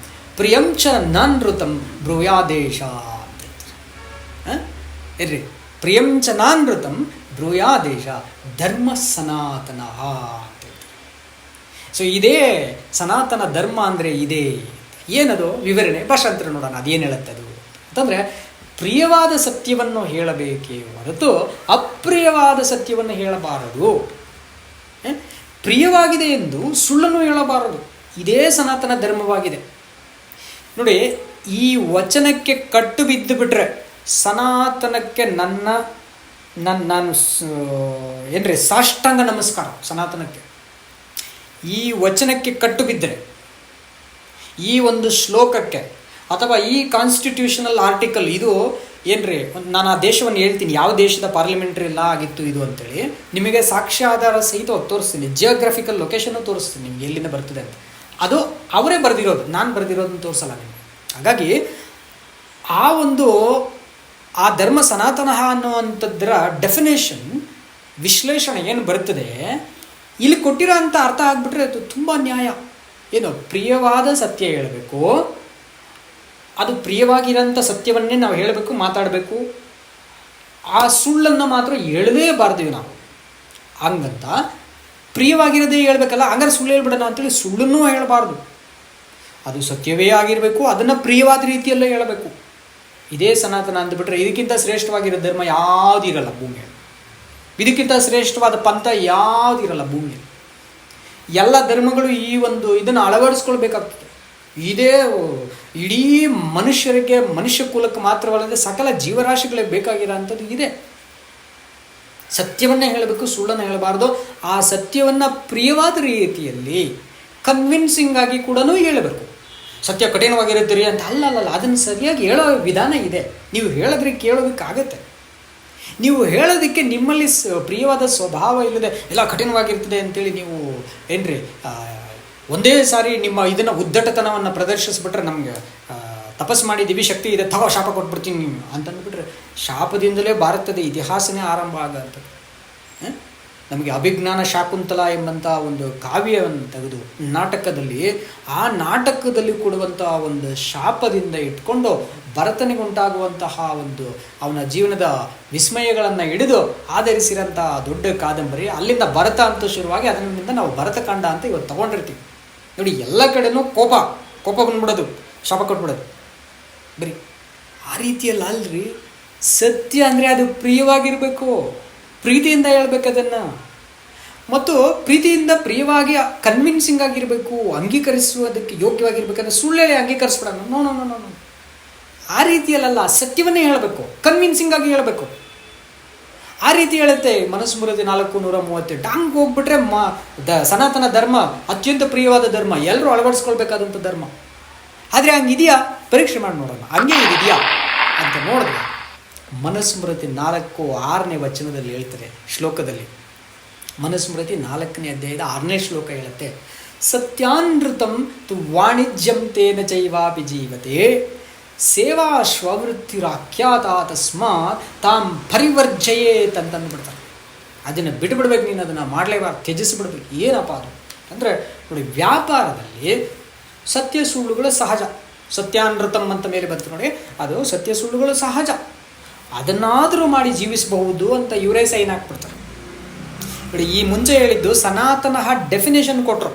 ಪ್ರಿಯಂ ಚ ನಾನೃತಂ ಬ್ರೂಯಾದೇಶ ಅಂತ ಹೇಳ್ರಿ. ಪ್ರಿಯಂ ಚ ನಾನೃತಂ ಬ್ರೂಯಾದೇಶ ಧರ್ಮ ಸನಾತನ ಅಂತ ಹೇಳ್ತಾರೆ. ಸೊ ಇದೇ ಸನಾತನ ಧರ್ಮ ಅಂದರೆ ಇದೇ. ಏನದು ವಿವರಣೆ ಭಾಷಾಂತರ ನೋಡೋಣ, ಅದೇನು ಹೇಳುತ್ತದು ಅಂತಂದರೆ, ಪ್ರಿಯವಾದ ಸತ್ಯವನ್ನು ಹೇಳಬೇಕೇ ಹೊರತು ಅಪ್ರಿಯವಾದ ಸತ್ಯವನ್ನು ಹೇಳಬಾರದು. ಪ್ರಿಯವಾಗಿದೆ ಎಂದು ಸುಳ್ಳನ್ನು ಹೇಳಬಾರದು. ಇದೇ ಸನಾತನ ಧರ್ಮವಾಗಿದೆ. ನೋಡಿ, ಈ ವಚನಕ್ಕೆ ಕಟ್ಟು ಬಿದ್ದು ಬಿಟ್ರೆ ಸನಾತನಕ್ಕೆ ನಾನು ಏನ್ರಿ ಸಾಷ್ಟಾಂಗ ನಮಸ್ಕಾರ. ಸನಾತನಕ್ಕೆ ಈ ವಚನಕ್ಕೆ ಕಟ್ಟು ಬಿದ್ದರೆ, ಈ ಒಂದು ಶ್ಲೋಕಕ್ಕೆ ಅಥವಾ ಈ ಕಾನ್ಸ್ಟಿಟ್ಯೂಷನಲ್ ಆರ್ಟಿಕಲ್, ಇದು ಏನ್ರಿ, ನಾನು ಆ ದೇಶವನ್ನು ಹೇಳ್ತೀನಿ, ಯಾವ ದೇಶದ ಪಾರ್ಲಿಮೆಂಟ್ರಿ ಲಾ ಆಗಿತ್ತು ಇದು ಅಂತೇಳಿ ನಿಮಗೆ ಸಾಕ್ಷ್ಯಾಧಾರ ಸಹಿತ ತೋರಿಸ್ತೀನಿ, ಜಿಯೋಗ್ರಫಿಕಲ್ ಲೊಕೇಶನ್ನು ತೋರಿಸ್ತೀನಿ ನಿಮ್ಗೆ ಎಲ್ಲಿಂದ ಬರ್ತದೆ ಅಂತ. ಅದು ಅವರೇ ಬರೆದಿರೋದು, ನಾನು ಬರೆದಿರೋದನ್ನು ತೋರಿಸಲ್ಲ ನಿಮಗೆ. ಹಾಗಾಗಿ ಆ ಧರ್ಮ ಸನಾತನ ಅನ್ನುವಂಥದ್ರ ಡೆಫಿನೇಷನ್, ವಿಶ್ಲೇಷಣೆ ಏನು ಬರ್ತದೆ ಇಲ್ಲಿ ಕೊಟ್ಟಿರೋ ಅಂಥ ಅರ್ಥ ಆಗಿಬಿಟ್ರೆ ಅದು ತುಂಬ ನ್ಯಾಯ. ಏನು, ಪ್ರಿಯವಾದ ಸತ್ಯ ಹೇಳಬೇಕು, ಅದು ಪ್ರಿಯವಾಗಿರೋಂಥ ಸತ್ಯವನ್ನೇ ನಾವು ಹೇಳಬೇಕು, ಮಾತಾಡಬೇಕು. ಆ ಸುಳ್ಳನ್ನು ಮಾತ್ರ ಹೇಳಲೇಬಾರ್ದು ನಾವು. ಹಂಗಂತ ಪ್ರಿಯವಾಗಿರೋದೇ ಹೇಳ್ಬೇಕಲ್ಲ, ಹಂಗಾರೆ ಸುಳ್ಳು ಹೇಳ್ಬಿಡೋಣ ಅಂತೇಳಿ ಸುಳ್ಳನ್ನೂ ಹೇಳಬಾರ್ದು. ಅದು ಸತ್ಯವೇ ಆಗಿರಬೇಕು, ಅದನ್ನು ಪ್ರಿಯವಾದ ರೀತಿಯಲ್ಲೇ ಹೇಳಬೇಕು. ಇದೇ ಸನಾತನ ಅಂದ್ಬಿಟ್ರೆ ಇದಕ್ಕಿಂತ ಶ್ರೇಷ್ಠವಾಗಿರೋ ಧರ್ಮ ಯಾವುದಿರಲ್ಲ ಭೂಮಿಯಲ್ಲಿ. ಇದಕ್ಕಿಂತ ಶ್ರೇಷ್ಠವಾದ ಪಂಥ ಯಾವುದಿರಲ್ಲ ಭೂಮಿಯಲ್ಲಿ. ಎಲ್ಲ ಧರ್ಮಗಳು ಈ ಒಂದು ಇದನ್ನು ಅಳವಡಿಸ್ಕೊಳ್ಬೇಕಾಗ್ತದೆ. ಇದೇ ಇಡೀ ಮನುಷ್ಯರಿಗೆ, ಮನುಷ್ಯ ಕುಲಕ್ಕೆ ಮಾತ್ರವಲ್ಲದೆ ಸಕಲ ಜೀವರಾಶಿಗಳಿಗೆ ಬೇಕಾಗಿರೋ ಅಂಥದ್ದು ಇದೆ. ಸತ್ಯವನ್ನೇ ಹೇಳಬೇಕು, ಸುಳ್ಳನ್ನು ಹೇಳಬಾರ್ದು. ಆ ಸತ್ಯವನ್ನು ಪ್ರಿಯವಾದ ರೀತಿಯಲ್ಲಿ ಕನ್ವಿನ್ಸಿಂಗ್ ಆಗಿ ಕೂಡ ಹೇಳಬೇಕು. ಸತ್ಯ ಕಠಿಣವಾಗಿರುತ್ತೆ ರೀ ಅಂತ ಅಲ್ಲ, ಅದನ್ನು ಸರಿಯಾಗಿ ಹೇಳೋ ವಿಧಾನ ಇದೆ. ನೀವು ಹೇಳಿದ್ರೆ ಕೇಳೋದಕ್ಕಾಗತ್ತೆ. ನೀವು ಹೇಳೋದಕ್ಕೆ ನಿಮ್ಮಲ್ಲಿ ಪ್ರಿಯವಾದ ಸ್ವಭಾವ ಇಲ್ಲದೆ ಎಲ್ಲ ಕಠಿಣವಾಗಿರ್ತದೆ ಅಂತೇಳಿ ನೀವು ಏನ್ರಿ ಒಂದೇ ಸಾರಿ ನಿಮ್ಮ ಇದನ್ನು ಉದ್ದಟತನವನ್ನು ಪ್ರದರ್ಶಿಸ್ಬಿಟ್ರೆ ನಮಗೆ ತಪಸ್ ಮಾಡಿದ್ದೀವಿ, ಶಕ್ತಿ ಇದೆ, ತಗೋ ಶಾಪ ಕೊಟ್ಬಿಡ್ತೀನಿ ನೀವು ಅಂತಂದ್ಬಿಟ್ರೆ ಶಾಪದಿಂದಲೇ ಭಾರತದ ಇತಿಹಾಸನೇ ಆರಂಭ ಆಗಂಥದ್ದು. ನಮಗೆ ಅಭಿಜ್ಞಾನ ಶಾಕುಂತಲ ಎಂಬಂಥ ಒಂದು ಕಾವ್ಯವನ್ನು ತೆಗೆದು ನಾಟಕದಲ್ಲಿ, ಆ ನಾಟಕದಲ್ಲಿ ಕೊಡುವಂತಹ ಒಂದು ಶಾಪದಿಂದ ಇಟ್ಕೊಂಡು ಭರತನಿಗುಂಟಾಗುವಂತಹ ಒಂದು ಅವನ ಜೀವನದ ವಿಸ್ಮಯಗಳನ್ನು ಹಿಡಿದು ಆಧರಿಸಿರೋಂಥ ದೊಡ್ಡ ಕಾದಂಬರಿ. ಅಲ್ಲಿಂದ ಭರತ ಅಂತ ಶುರುವಾಗಿ ಅದರಿಂದ ನಾವು ಭರತಕಾಂಡ ಅಂತ ಇವತ್ತು ತಗೊಂಡಿರ್ತೀವಿ ನೋಡಿ. ಎಲ್ಲ ಕಡೆನೂ ಕೋಪ ಬಂದ್ಬಿಡೋದು, ಶಾಪ ಕೊಟ್ಬಿಡೋದು ಬರೀ ಆ ರೀತಿಯಲ್ಲಿ ಅಲ್ರಿ. ಸತ್ಯ ಅಂದರೆ ಅದು ಪ್ರಿಯವಾಗಿರಬೇಕು, ಪ್ರೀತಿಯಿಂದ ಹೇಳ್ಬೇಕು ಅದನ್ನು, ಮತ್ತು ಪ್ರೀತಿಯಿಂದ ಪ್ರಿಯವಾಗಿ ಕನ್ವಿನ್ಸಿಂಗ್ ಆಗಿರಬೇಕು, ಅಂಗೀಕರಿಸುವುದಕ್ಕೆ ಯೋಗ್ಯವಾಗಿರ್ಬೇಕಂದ್ರೆ ಸುಳ್ಳೇಳಿ ಅಂಗೀಕರಿಸ್ಬಿಡೋಣ. No no no no no ಆ ರೀತಿಯಲ್ಲ, ಸತ್ಯವನ್ನೇ ಹೇಳಬೇಕು, ಕನ್ವಿನ್ಸಿಂಗ್ ಆಗಿ ಹೇಳಬೇಕು. ಆ ರೀತಿ ಹೇಳುತ್ತೆ ಮನುಸ್ಮೃತಿ 4:130. ಡಾಂಗ್ ಹೋಗ್ಬಿಟ್ರೆ ಸನಾತನ ಧರ್ಮ ಅತ್ಯಂತ ಪ್ರಿಯವಾದ ಧರ್ಮ, ಎಲ್ಲರೂ ಅಳವಡಿಸ್ಕೊಳ್ಬೇಕಾದಂಥ ಧರ್ಮ. ಆದರೆ ಹಂಗಿದೆಯಾ ಪರೀಕ್ಷೆ ಮಾಡಿ ನೋಡೋಣ, ಹಂಗೆ ಇದೆಯಾ ಅಂತ ನೋಡಿದ್ರೆ ಮನುಸ್ಮೃತಿ 4:6 ವಚನದಲ್ಲಿ ಹೇಳ್ತಾರೆ, ಶ್ಲೋಕದಲ್ಲಿ. ಮನುಸ್ಮೃತಿ 4ನೇ ಅಧ್ಯಾಯದ 6ನೇ ಶ್ಲೋಕ ಹೇಳುತ್ತೆ, ಸತ್ಯಾನೃತಂ ತು ವಾಣಿಜ್ಯಂ ತೇನ ಚೈವಾಪಿ ಜೀವತೆ ಸೇವಾ ಸ್ವವೃತ್ತಿರಾಖ್ಯಾತ ತಸ್ಮಾತ್ ತಾಂ ಪರಿವರ್ಜಯೇತ್ ಅಂತಂದುಬಿಡ್ತಾರೆ. ಅದನ್ನು ಬಿಟ್ಬಿಡ್ಬೇಕು, ನೀನು ಅದನ್ನು ಮಾಡಲೇಬಾರ್ದು, ತ್ಯಜಿಸಿಬಿಡ್ಬೇಕು. ಏನಪ್ಪ ಅದು ಅಂದರೆ ನೋಡಿ, ವ್ಯಾಪಾರದಲ್ಲಿ ಸತ್ಯ ಸುಳ್ಳುಗಳು ಸಹಜ. ಸತ್ಯಾನೃತಂ ಅಂತ ಮೇಲೆ ಬಂತು ನೋಡಿ, ಅದು ಸತ್ಯ ಸುಳ್ಳುಗಳು ಸಹಜ. ಅದನ್ನಾದರೂ ಮಾಡಿ ಜೀವಿಸಬಹುದು ಅಂತ ಇವರೇ ಸೈನ್ ಹಾಕ್ಬಿಡ್ತಾರೆ ನೋಡಿ. ಈ ಮುಂಚೆ ಹೇಳಿದ್ದು ಸನಾತನ ಡೆಫಿನೇಷನ್ ಕೊಟ್ಟರು.